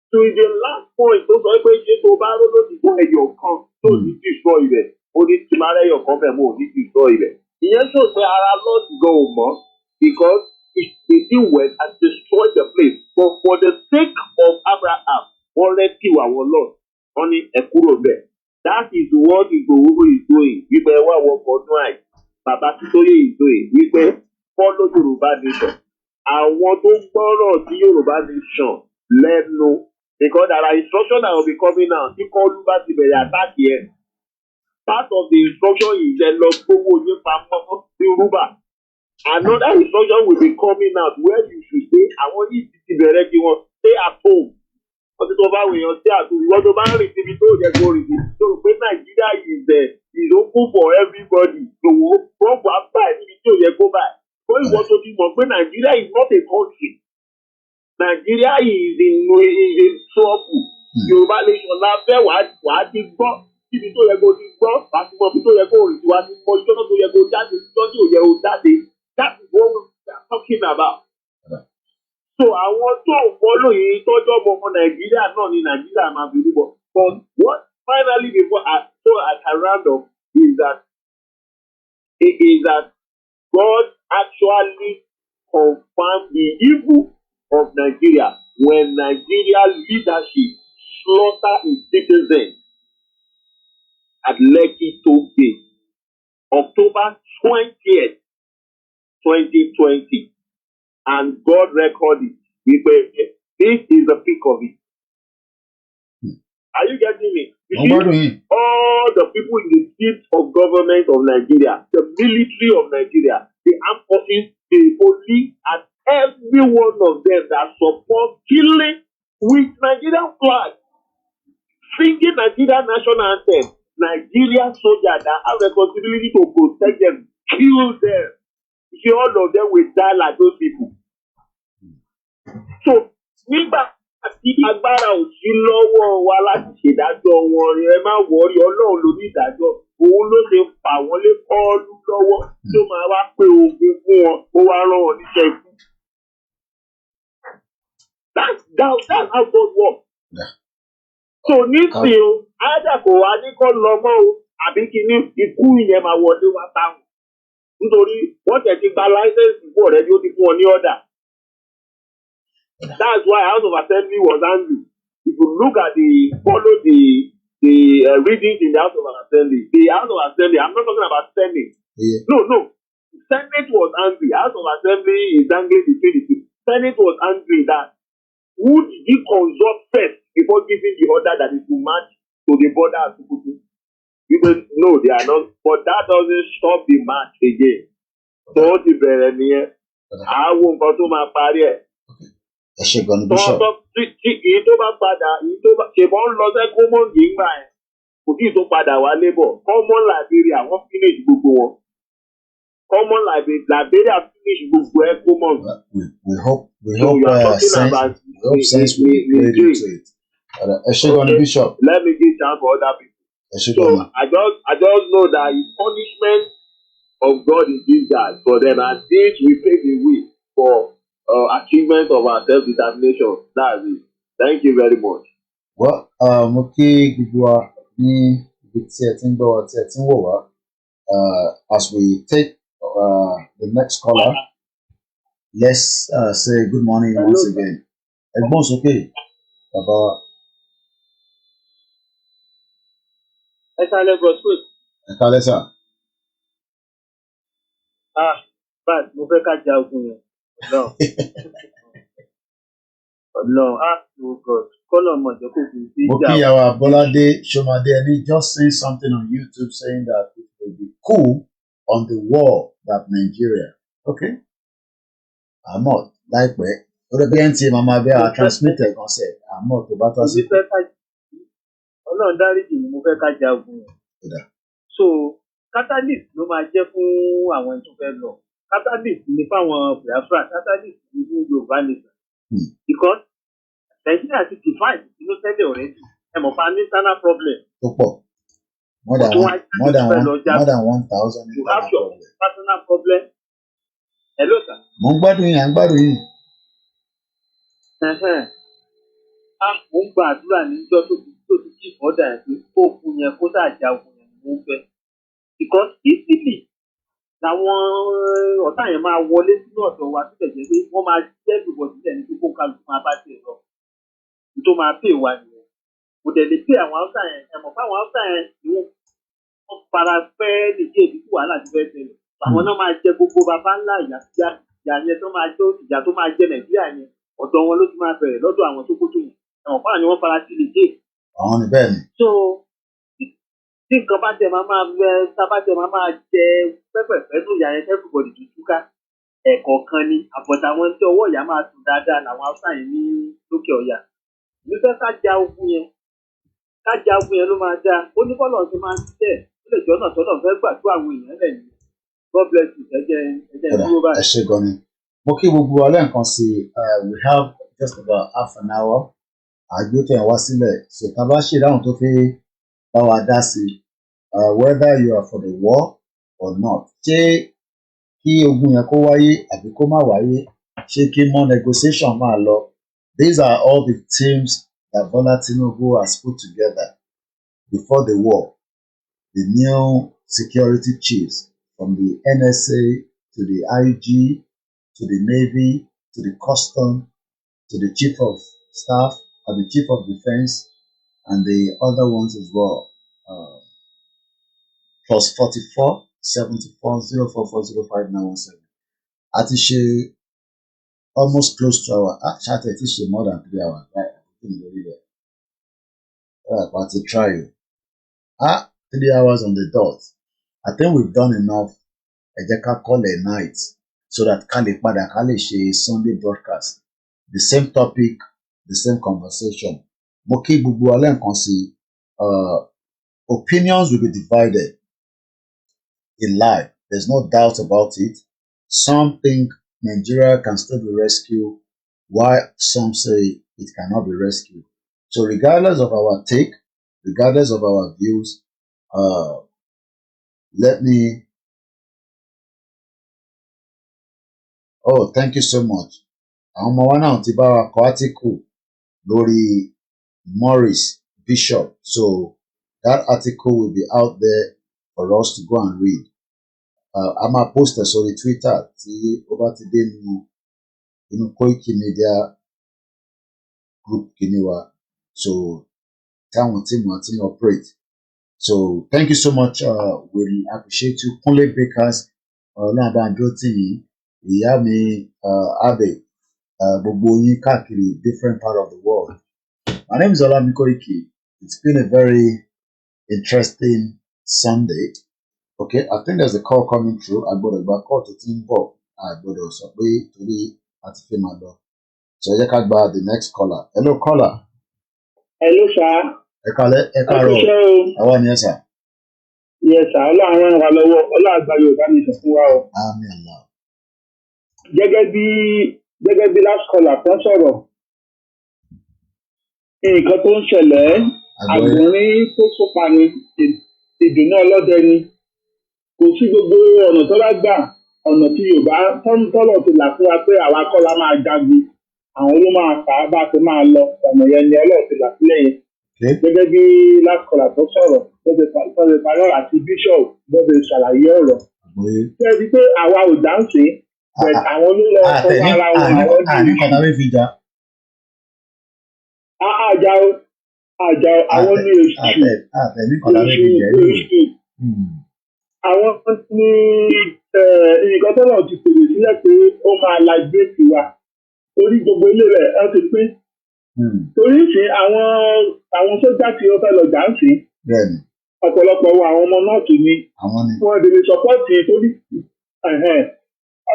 till the last point tó sọ pé ṣé tó bá ró lòtítọ́ ẹyọ kan tó ní destroy ibẹ̀? Ó ní tí máa rẹ́yọ̀ kan bẹ̀ mọ́ ò ní destroy ibẹ̀. Ìyẹn ṣò pé ara lọ́ọ̀tì gan ò mọ́ because they still went and destroyed the place. But for the sake of Abraham, wọ́n rescue àwọn lord. Wọ́n ní ẹ kúrò bẹ̀. That is what Igboho is doing. Wípé wá wọkọ̀ ọdún àì. Bàbá Títóyè is doing. Wípé follow Yorùbá nation. Àwọn tó gbọ́rọ̀ sí Yorùbá nation lẹ́nu. Because there are instructions that will be coming out. Tí Kọ́lú bá ti bẹ̀rẹ̀ àtàkì ẹ̀. Part of the instruction is then lọ gbówó yín pamọ́ sí Rúbà. Another instruction will be coming out where you should stay. Àwọn yìí ti bẹ̀rẹ̀ kí wọ́n stay at home. Wọ́n ti tó bá wèèyàn stay at home. Ìwọ́n tó bá ń rìn síbi tó yẹ kó rìn sí. So pé Nàìjíríà is open for everybody. Ṣòwò pọ́ǹpù àbá ẹ̀ níbi tí ò yẹ kó báyìí. Fún ìwọ́n tó ti mọ̀ pé Nàìjíríà is not a country. Nàìjíríà is in trouble. Yorùbá nation la fẹ́ wàá ti gbọ́. Ibi tó yẹ kó ti gbọ́, àtìmọ̀ ibi tó yẹ kó rìn síwájú, mọ ìjọba tó yẹ kó jáde, ìjọba tí ò yẹ kó jáde. That is what we are talking about. So àwọn tó ń follow yìí tọ́jọ́ ọmọ Nàìjíríà náà ni Nàìjíríà máa fi rúbọ. But what finally before I can round up is that God actually confirmed the evil of Nigeria when Nigeria leadership slaughter its citizens. At Lekki Toll Gate, October 20th, 2020. And God recorded it. This is the peak of it. Are you getting me? You see, all the people in the seat of government of Nigeria, the military of Nigeria, the armed forces, the police, and every one of them that support killing with Nigerian flag, singing Nigerian national anthem. Nigerian soldiers that have responsibility to protect them, kill them. You see, all of them will die like those people. So, nígbà tí agbára ò sí lọ́wọ́ wa láti ṣèdájọ́ wọn, ẹ má wọrí Ọlọ́run ló ní ìdájọ́. Òun ló ṣe fà wọ́n lé kọ́ọ́lù lọ́wọ́ tó máa wá pé ogun fún wọn, ó wá rán wọn níṣẹ́ ikú. That's how God works. So nísìnyí o àdàkọ wa ní kọ́ lọ mọ́ o àbí kí ní ikú ìyẹn máa wọlé wá táwọn nítorí wọ́n tẹ̀ ti gba láísẹ̀nsì fún ọ̀rẹ́ tí ó ti fún ọ ní ọ̀dà. That's why House of Assembly was angry. If you look at the readings in the House of Assembly, I'm not talking about Senate. Yeah. No. Senate was angry. House of Assembly is angry between the two. Senate was angry that who did he consult first before giving the order that is to march to the border as Tukutu? Even no, they are not. But that doesn't stop the march again. So the very near. I won't go to my party. Ẹ ṣe gan ni Bishop. Èyí tó bá padà ṣèbọn ń lọ sẹ́ common yìí gbà ẹ̀ kò tí ì tó padà wá labour common Liberia wọ́n finish gbogbo wọn common Liberia finish gbogbo ẹ̀ common. We hope sense will be played into it. Ẹ ṣe gan ni Bishop. Let me give chance for other people. So I just know that the punishment of God is this guy for them and this will pave the way for achievement of our self-determination. That's it. Thank you very much. Well, mo kí gbogbo wa ní ibi tí ẹ ti ń gbọ́ wa tí ẹ ti ń wò wá. As we take the next caller, let's say good morning once again. Ẹ̀gbọ́n sókè, bàbá wa. Ẹ kálẹ́ bro sweet. Ẹ kálẹ́ sà. Bad, mo fẹ́ ká ja ogun yẹn. No, oh God. Call on Mojo kò fi sí ìjà. Mokiyawa Bolade Shomade Eni just saying something on YouTube saying that it will be cool on the wall that Nigeria. Okay. Àmọ́ láìpẹ́ orí bí NTA màmá bẹ́ẹ̀ a transmitter kan sẹ̀ àmọ́ tó bá tọ́ sí. Ọlọ́run dáríjì ni mo fẹ́ ká ja ogun yẹn. So catalyst ló máa jẹ́ fún àwọn ẹni tó fẹ́ lọ. Catalyst ni fáwọn Biafra, catalyst ni fún Yorùbá nation. Because Nigeria ti divide inú tẹ́lẹ̀ already. Ẹ mọ̀ pa internal problem. Tó pọ̀. More than 1,000 You have your personal problem. Hello sir. Mo ń gbádùn yín, à ń gbádùn yín. Mo ń gba àdúrà níjọ́ tó ti kí ìfọ́dà ẹ̀ pé kó kú yẹn kó sàjà ogun yẹn mo ń fẹ́. Because easily làwọn ọ̀tá yẹn máa wọlé sínú ọ̀dọ̀ wa síbẹ̀ jẹ́ pé wọ́n máa jẹ́ ìbò sílẹ̀ ní gbogbo kálukú máa bá tiẹ̀ lọ. Tó máa pè wá nìyẹn. Kò dẹ̀ lè pè àwọn Haúsá yẹn ẹ̀mọ̀ fáwọn Haúsá yẹn ni wọ́n fara pẹ́ nìjẹ́ ìbí tí wàhálà ti fẹ́ tẹ̀lé. Àwọn náà máa jẹ gbogbo bàbá ńlá ìyá yẹn tó máa jẹ́ ìjà tó máa jẹ Nàìjíríà yẹn ọ̀dọ̀ wọn ló ti máa bẹ̀rẹ̀ lọ́dọ̀ àwọn tó kótó yẹn. Ẹ̀mọ̀ fáwọn ni wọ́n fara sí nìjẹ́. Àwọn ni bẹ́ẹ̀ ni. So tí nǹkan bá tẹ̀ máa jẹ pẹ́pẹ̀pẹ́ tó yà yẹn everybody tó túká ẹ̀kọ̀ọ̀kan ni àbọ̀tàwọn tí ọwọ́ ìyá máa tún dáadáa làwọn Haúsá yẹn ní lókè ọ̀yà. Nífẹ̀ẹ́ ká ja ogun yẹn ló máa dáa ó ní bọ́ọ̀lù ọ̀sẹ̀ máa ń ṣiṣẹ́ ó lè jọ́ náà tọ́lọ̀ fẹ́ gbàdúrà àwọn èèyàn lẹ́yìn God bless you ẹ̀jẹ̀ dúró báyìí. Ẹ ṣé gan ni mo kí gbogbo wa lẹ́ẹ̀kan sí we have just about half an hour àgbétẹ̀ wá sílẹ̀ so tá a bá ṣe ìdáhùn tó fi bá wa dá sí whether you are for the war or not ṣé kí ogun yẹn kó wáyé àbí kó má wáyé ṣé kí mọ́ negotiation máa lọ. These are all the teams that Bola Tinubu has put together before the war. The new security chiefs from the NSA to the IG to the Navy to the Custom to the Chief of Staff and the Chief of Defense and the other ones as well. Plus 44 74 04405917. Àti ṣe almost close to our chat it is more than 3 hours, right? But to try you. 3 hours on the dot. I think we've done enough. Ẹ jẹ́ ká call a night so that ká lè ṣe Sunday broadcast. The same topic, the same conversation. Mo kí gbogbo alẹ́ nǹkan sí opinions will be divided in life. There's no doubt about it. Some think Nigeria can still be rescued, while some say it cannot be rescued. So regardless of our take, regardless of our views, thank you so much. Àwọn ọmọ wa náà ti bá wa kọ átíkù lórí Morris Bishop. So that article will be out there for us to go and read. I'm a poster on Twitter. See over today in Koiki Media group Kiniwa. So town team operate. So thank you so much. We appreciate you. Kunle Bakers, Nabandroti, Iyami, Abe, gbogbo yín káàkiri different part of the world. My name is Olami Koiki. It's been a very interesting Sunday. Okay, I think there's a call coming through. I got a call to Team Bob. I got also wait to the Atifimado. So you can buy the next caller. Hello, caller. Hello, sir. How are you, sir? Yes, sir. Ọlọ́run wa lọ́wọ́. Ọlọ́run àgbà Yorùbá ní ìṣẹ̀fún wa o. Àmín Allah. Gẹ́gẹ́ bí last caller kan sọ̀rọ̀. Nǹkan tó ń ṣẹlẹ̀ àgbọ̀nrín tó sópa ni ìdùnnú ọlọ́dẹ ni. Kò sí gbogbo ọ̀nà tó bá gbà ọ̀nà tí Yorùbá tọ́lọ̀ ti là fún wa pé àwa kọ́ la máa jagun. Àwọn ló máa fà á bá ti máa lọ. Ọ̀nà yẹn ni Ọlọ́run ti là sílẹ̀ yẹn. Gẹ́gẹ́ bí last caller tó sọ̀rọ̀ tó ti parí ọ̀rọ̀ àti bishop tó ti ṣàlàyé ọ̀rọ̀. Ṣé ẹ di pé àwa ò dáǹsì àwọn ló lọ fọwọ́ ara wọn àwọn ní. Àní kọ̀tà fẹ́ fi jà. Àjà àwọn ní èṣù. Àtẹ̀ní kọ̀tà fẹ́ fi jà yìí. Àwọn ní nǹkan tó náà ti pèsè sílẹ̀ pé ó máa láìbírèkì wa. Orí gbogbo ilé rẹ̀ ẹ ti pín. Torí ṣe àwọn sójà tí ó fẹ́ lọ jà ń sìn. Ọ̀pọ̀lọpọ̀ àwọn ọmọ náà tì ní. Wọ́n dèrè sọ́pọ́ọ̀tì torí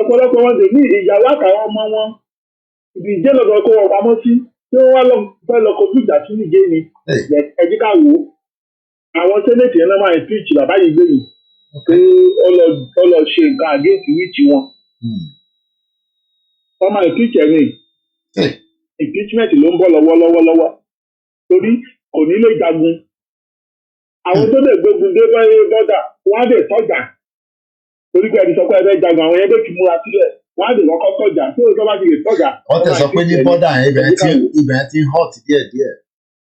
ọ̀pọ̀lọpọ̀ wọn dè ní ìyàwó àtàwọn ọmọ wọn. Ìdíjẹ́ lọ́dọ̀ kó wọn pamọ́ sí. Tí wọ́n wá fẹ́ lọ kojú ìjà sí nìjẹ́ ni. Ẹ̀jí ká wò ó. Àwọn sẹ́nẹ̀tì yẹn náà máa ń píìchì bàbá yìí gbé yìí. Pé ó lọ ṣe nǹkan àgéǹtì wíìchì wọn. Wọ́n máa ń píìchì ẹ̀ ní. Impeachment ló ń bọ̀ lọ́wọ́ torí kò ní lè jagun àwọn tó lè gbógun dé bọ́dà wọ́n á lè tọ́jà torí pé ẹni sọ pé ẹgbẹ́ jagun àwọn ẹgbẹ́ ti múra sílẹ̀ wọ́n á lè kọ́kọ́ tọ́jà tó o tó bá ti lè tọ́jà. wọ́n tẹ̀ sọ pé ní bọ́dà ibẹ̀ ti hot díẹ̀díẹ̀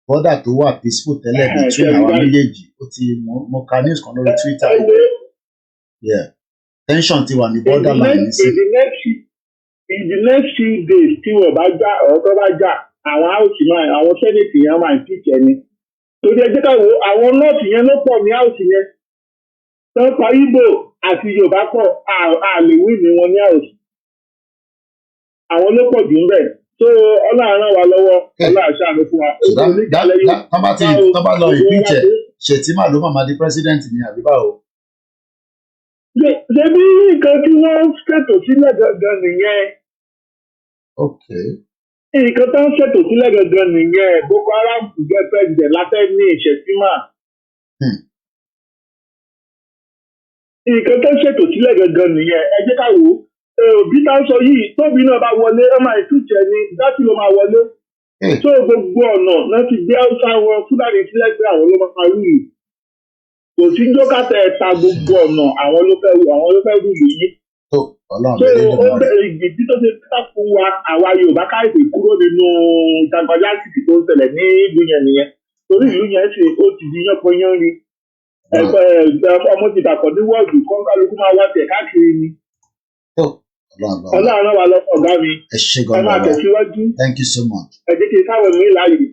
bọ́dà tó wà peaceful tẹ́lẹ̀ between àwọn méjèèjì ó ti mo ka news kan lórí Twitter ibẹ̀ tension ti wà ní bọ́dà line nísìnyí. In the next few days tí wọ́n bá já ọ̀tọ́ bá já àwọn house máa àwọn senate yẹn máa ń píkẹ́ ni torí ẹjẹ́ ká wo àwọn north yẹn ló pọ̀ ní house yẹn tó ń pa Igbo àti Yorùbá pọ̀ àlèwé ni wọn ní house àwọn ló pọ̀ jù ń bẹ̀ tó Ọlọ́run wa lọ́wọ́ Ọlọ́run ṣàánú fún wa. tọ́ba lọ ìpíjẹ Ṣètìmá ló máa di president ní àbíbá o. ṣe bí nǹkan tí wọ́n ṣètò sílẹ̀ gangan nìyẹn. Nǹkan tó ń ṣètò sílẹ̀ gangan nìyẹn Boko Haram kò jẹ́ president látẹ̀ ní Ṣètìmá. Nǹkan tó ń ṣètò sílẹ̀ gangan nìyẹn ẹ jẹ́ ká wò ó òbí tá ń sọ yìí tóbi náà bá wọlé ẹ máa ìtújẹ ni dátì ló máa wọlé. tó gbogbo ọ̀nà náà ti gbé Haúsá wọn Fúlàní sílẹ̀ pé àwọn ló máa rú yìí. Kò sí jókàtà ẹ̀ta gbogbo ọ̀nà àwọn ló fẹ́ rú yìí. So ó bẹ̀rẹ̀ ìgbìdí tó ṣe ká fún wa àwa Yorùbá káyọ̀dé kúrò nínú jagbajásìkì tó ń ṣẹlẹ̀ ní ìlú yẹn nìyẹn torí ìlú yẹn sì ó ti di yánpọnyánrin ọmọ ti dàpọ̀ ní wọ́ọ̀dù kọ́ńkálukú máa wá tẹ̀ káàkiri ni. Ọlọ́run wa lọ́kọ̀ ọ̀gá mi ẹ máa tẹ̀síwájú. Thank you so much. Ẹ jẹ́ kí káwọn mi láàyè.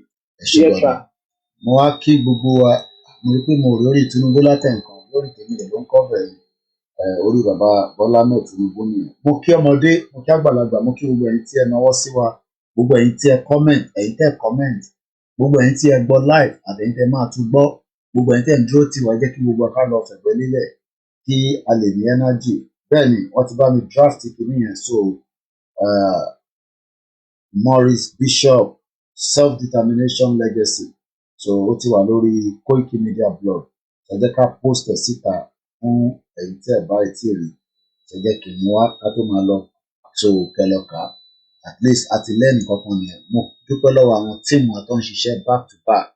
Mo wá kí gbogbo wa mo rí pé mo rí orí Tinubu látẹ̀ǹkan lórí tèmi rẹ̀ ló ń kọ́ bẹ̀rẹ̀ orí bàbá Bọ́lá náà Tinubu nìyẹn. Mo kí ọmọdé mo kí àgbàlagbà mo kí gbogbo ẹ̀yin tí ẹ náwó sí wa gbogbo ẹ̀yin tí ẹ comment ẹ̀yin tẹ́ comment gbogbo ẹ̀yin tí ẹ gbọ́ live àtẹ̀yin tẹ́ máa tún gbọ́ gbogbo ẹ̀yin tẹ́ ń dúró tì wá jẹ́ kí gbogbo aká lọ fẹ̀gbẹ́ lílẹ̀ kí a lè ní energy bẹ́ẹ̀ ni wọ́n ti bá mi draft kìíní yẹn so Maurice Bishop self-determination legacy so ó ti wà lórí Koiki Media blog ẹ jẹ́ ká post ẹ̀ síta fún ẹ̀yin tí ẹ̀ bá ti rí ẹ jẹ́ kí n mú wá ká tó máa lọ so kẹlọ́ka at least àti lẹ́nu kankan nìyẹn mo dúpẹ́ lọ́wọ́ àwọn tíìmù àtọ́ ń ṣiṣẹ́ back to back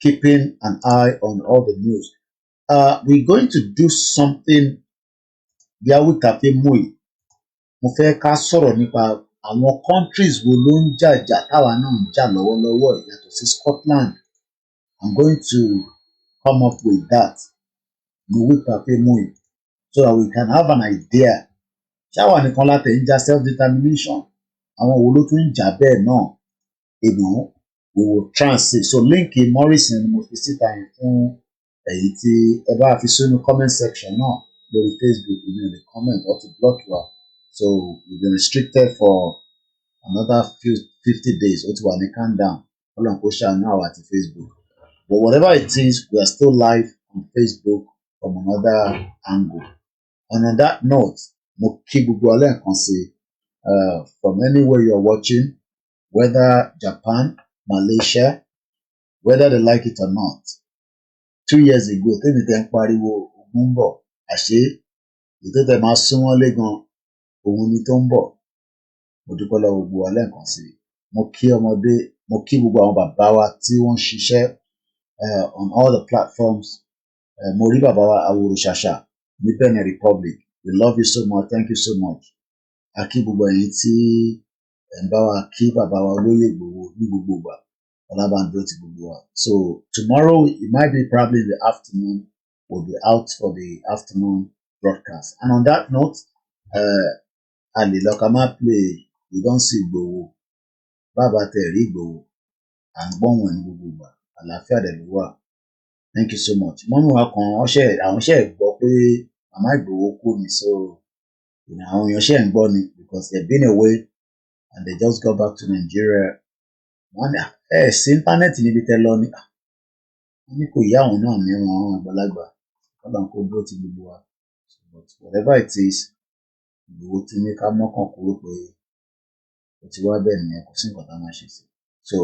keeping an eye on all the news we're going to do something bí awútàfẹ́ mú yìí mo fẹ́ ká sọ̀rọ̀ nípa àwọn countries wo ló ń jàjà táwa náà ń jà lọ́wọ́lọ́wọ́ yàtọ̀ sí Scotland I'm going to come up with that so that we can have an idea. Ṣáwa nìkan láti ń jà self-determination. Àwọn wo ló tún ń jà bẹ́ẹ̀ náà? We will transit. So link Morrison mo fi síta yẹn fún èyí tí ẹ bá fi sínú comment section náà lórí Facebook, you know, the comment or to block you out. So you've been restricted for another 50 days. Ó ti wà ní countdown. Ọlọ́run kó ṣàánú àwa àti Facebook. But whatever it is, we are still live on Facebook from another angle. And on that note, mo kí gbogbo wa lẹ́ẹ̀kan sí from anywhere you are watching, whether Japan, Malaysia, whether they like it or not. 2 years ago, tẹ́mi tẹ́ ń pariwo ogun ń bọ̀, àṣé ètò tẹ́ máa súnmọ́ lé gan òun ni tó ń bọ̀. Mo dúpẹ́ lọ́wọ́ gbogbo wa lẹ́ẹ̀kan sí. Mo kí ọmọdé, mo kí gbogbo àwọn bàbá wa tí wọ́n ń ṣiṣẹ́ on all the platforms. Mo rí bàbá wa Aworo Ṣàṣà ní Benin Republic. We love you so much. Thank you so much. A kí gbogbo ẹ̀yin tí ẹ̀ ń bá wa kí bàbá wa Olóyè Ìgbòho ní gbogbo ìgbà. Ọlábàndó ti gbogbo wa. So tomorrow it might be probably in the afternoon. We'll be out for the afternoon broadcast. And on that note, Ali Lokama play We Don't See Ìgbòho. Bàbá tẹ̀ rí Ìgbòho. À ń gbọ́ wọn ní gbogbo ìgbà. Àlàáfíà dẹ̀ ló wà. Thank you so much. Mọ́mí wa kan àwọn ṣe gbọ́ pé Màmá Ìgbòho kú ni, so àwọn èèyàn ṣe ń gbọ́ ni because they've been away and they just got back to Nigeria. Wọ́n ní sí íńtánẹ́ẹ̀tì níbi tẹ́ lọ ní. Wọ́n ní kò yá àwọn náà ní wọn àgbàlagbà. Ọlọ́run kó dúró ti gbogbo wa. But whatever it is, Ìgbòho ti ní ká mọ́kàn kúrò pé ó ti wá bẹ́ẹ̀ nìyẹn, kò sí nǹkan tá a máa ṣe sí. So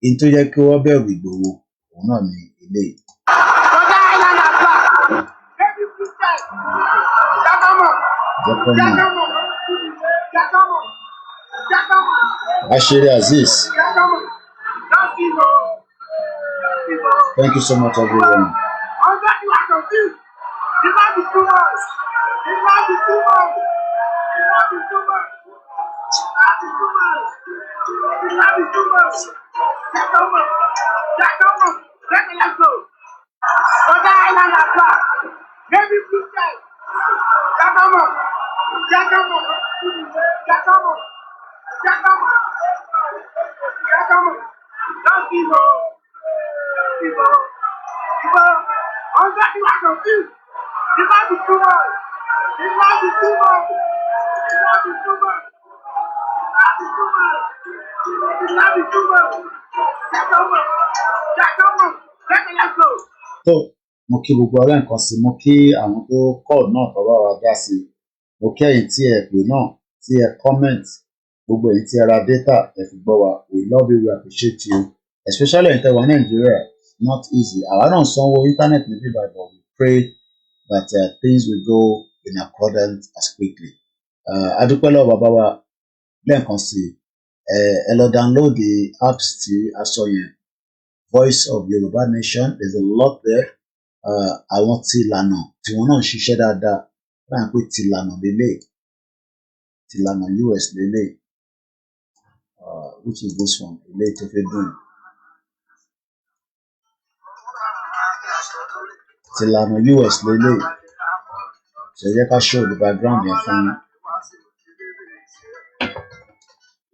in tó jẹ́ kí wọ́n bẹ̀rù Ìgbòho òun náà ní eléyìí. Ashiri Aziz. Thank you so much, everyone. So mo kí gbogbo ọ̀rẹ́ nǹkan sí, mo kí àwọn tó call náà tó bá wa dá sí, mo kí ẹ̀yin tí ẹ pè náà tí ẹ comment, gbogbo ẹ̀yin tí ẹ ra data ẹ fi gbọ́ wa, we love you, we appreciate you, especially ẹ̀yin tẹ́ wà Nigeria. It's not easy. Àwa náà sanwó internet ní bíbá, but we pray that things will go in accordance as quickly. Adúpẹ́ lọ́wọ́ bàbá wa lẹ́ẹ̀kan sí, ẹ lọ download the apps tí a sọ yẹn. Voice of Yoruba Nation, there's a lot there. Àwọn tí ìlànà tí wọ́n náà ń ṣiṣẹ́ dáadáa, láì pé tí ìlànà lélẹ̀, tí ìlànà US lélẹ̀, which is this one, ilé tó fẹ́ dùn. Tí ìlànà US lélẹ̀, ṣe yẹ ká show the background yẹn fún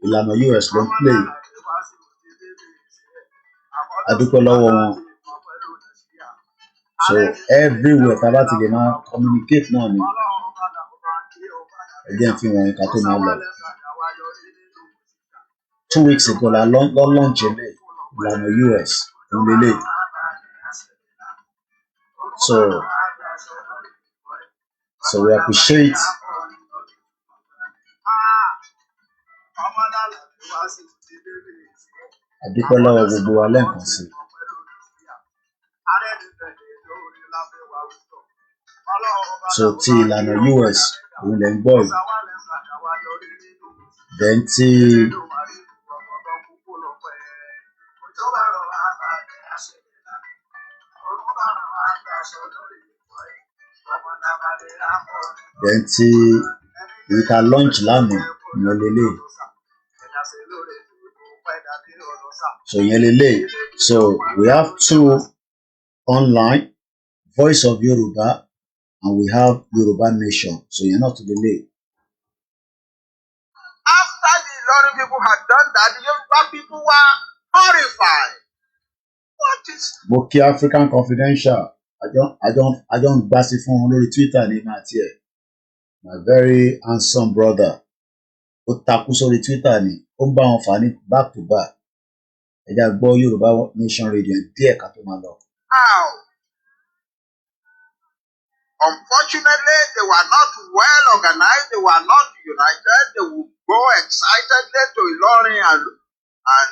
ìlànà US ló ń play. Adúpẹ́ lọ́wọ́ wọn. So everywhere tá a bá ti lè máa communicate náà ni ẹgbẹ́ fi wọn ká tó máa lọ. 2 weeks ago la launch ilé ìlànà US fún lélẹ̀. So we appreciate adúpẹ́ lọ́wọ́ gbogbo wa lẹ́ẹ̀kan sí. So ti ìlànà US òun lè ń gbọ́ yìí. Then ti ìta launch lánàá ìyẹn lélẹ̀. So ìyẹn lélẹ̀. So we have two online, Voice of Yoruba, and we have Yoruba Nation. So you're not to be late. After the Ilorin people had done that, the Yoruba people were horrified. What is Moki African Confidential. I don't gbasi fún wọn lórí Twitter ní màá tiẹ̀. My very handsome brother. Ó takú sórí Twitter ni. Ó ń bá wọn fà ní back to back. Ẹ já gbọ́ Yoruba Nation Radio díẹ̀ ká tó máa lọ. how? Unfortunately, they were not well organized, they were not united, they would go excitedly to Ilorin and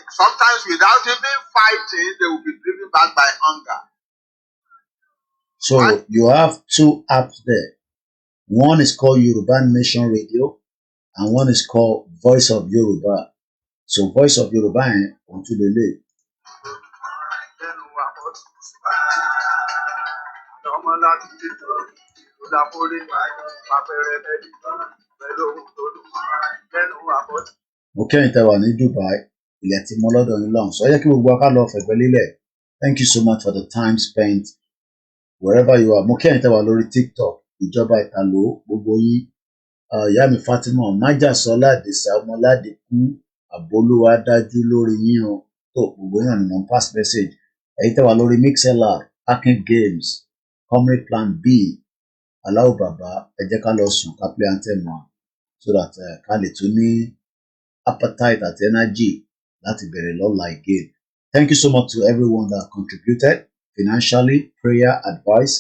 sometimes without even fighting, they would be driven back by hunger. So you have two apps there. One is called Yoruba Nation Radio and one is called Voice of Yoruba. So Voice of Yoruba onto the late. Okay, ìtẹ̀wà ní Dubai, ilẹ̀ tí mo lọ́dọ̀ yín lọ́hùn. So ẹ jẹ́ kí gbogbo aká lọ fẹ̀gbẹ́ lélẹ̀. Thank you so much for the time spent wherever you are. Mo kí ẹ̀yin tẹ̀wà lórí TikTok, ìjọba ìtàló, gbogbo yín. Ìyá mi Fatima, Májàsọ́lá Àdìsá, Ọmọládìkún, Àbólúwa dájú lórí yín o. Tó gbogbo yín ni mo ń pass message. Ẹ̀yin tẹ̀wà lórí MixLR, Hacking Games, Comrade Plan B, Aláwọ̀ Bàbá, ẹ jẹ́ ká lọ sùn ká play anthem wa so that ká lè tún ní appetite àti energy láti bẹ̀rẹ̀ lọ́la again. Thank you so much to everyone that contributed financially, prayer, advice.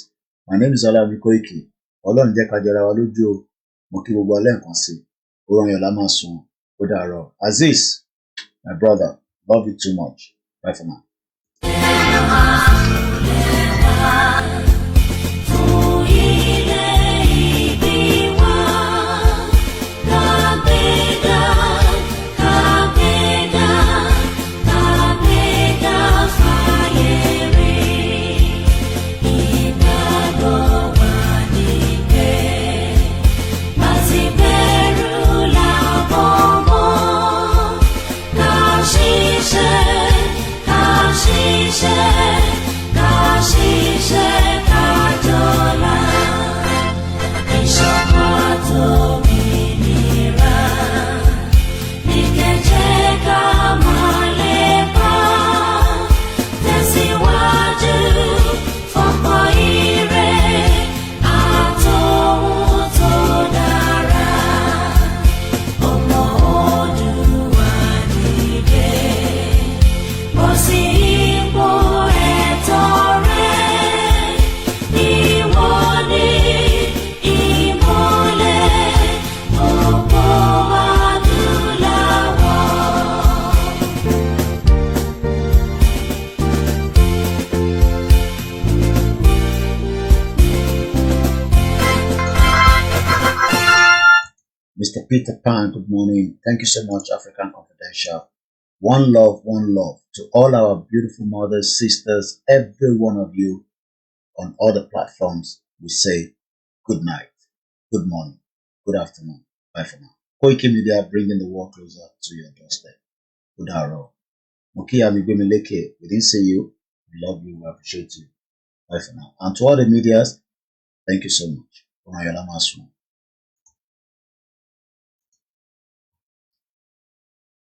My name is Ola Mikoiki. Ọlọ́run jẹ́ ká jọra wa lójú o. Mo kí gbogbo alẹ́ nǹkan sí. Oran yọ̀ la máa sùn. Ó dàárọ̀. Aziz, my brother, love you too much. Bye for now. Mr. Peter Pan, good morning. Thank you so much, African Confidential. One love to all our beautiful mothers, sisters, every one of you on all the platforms. We say good night, good morning, good afternoon. Bye for now. Koiki Media bringing the world closer to your doorstep. Good hour. Mokia Migbemeleke, we didn't say you. We love you. We appreciate you. Bye for now. And to all the medias, thank you so much.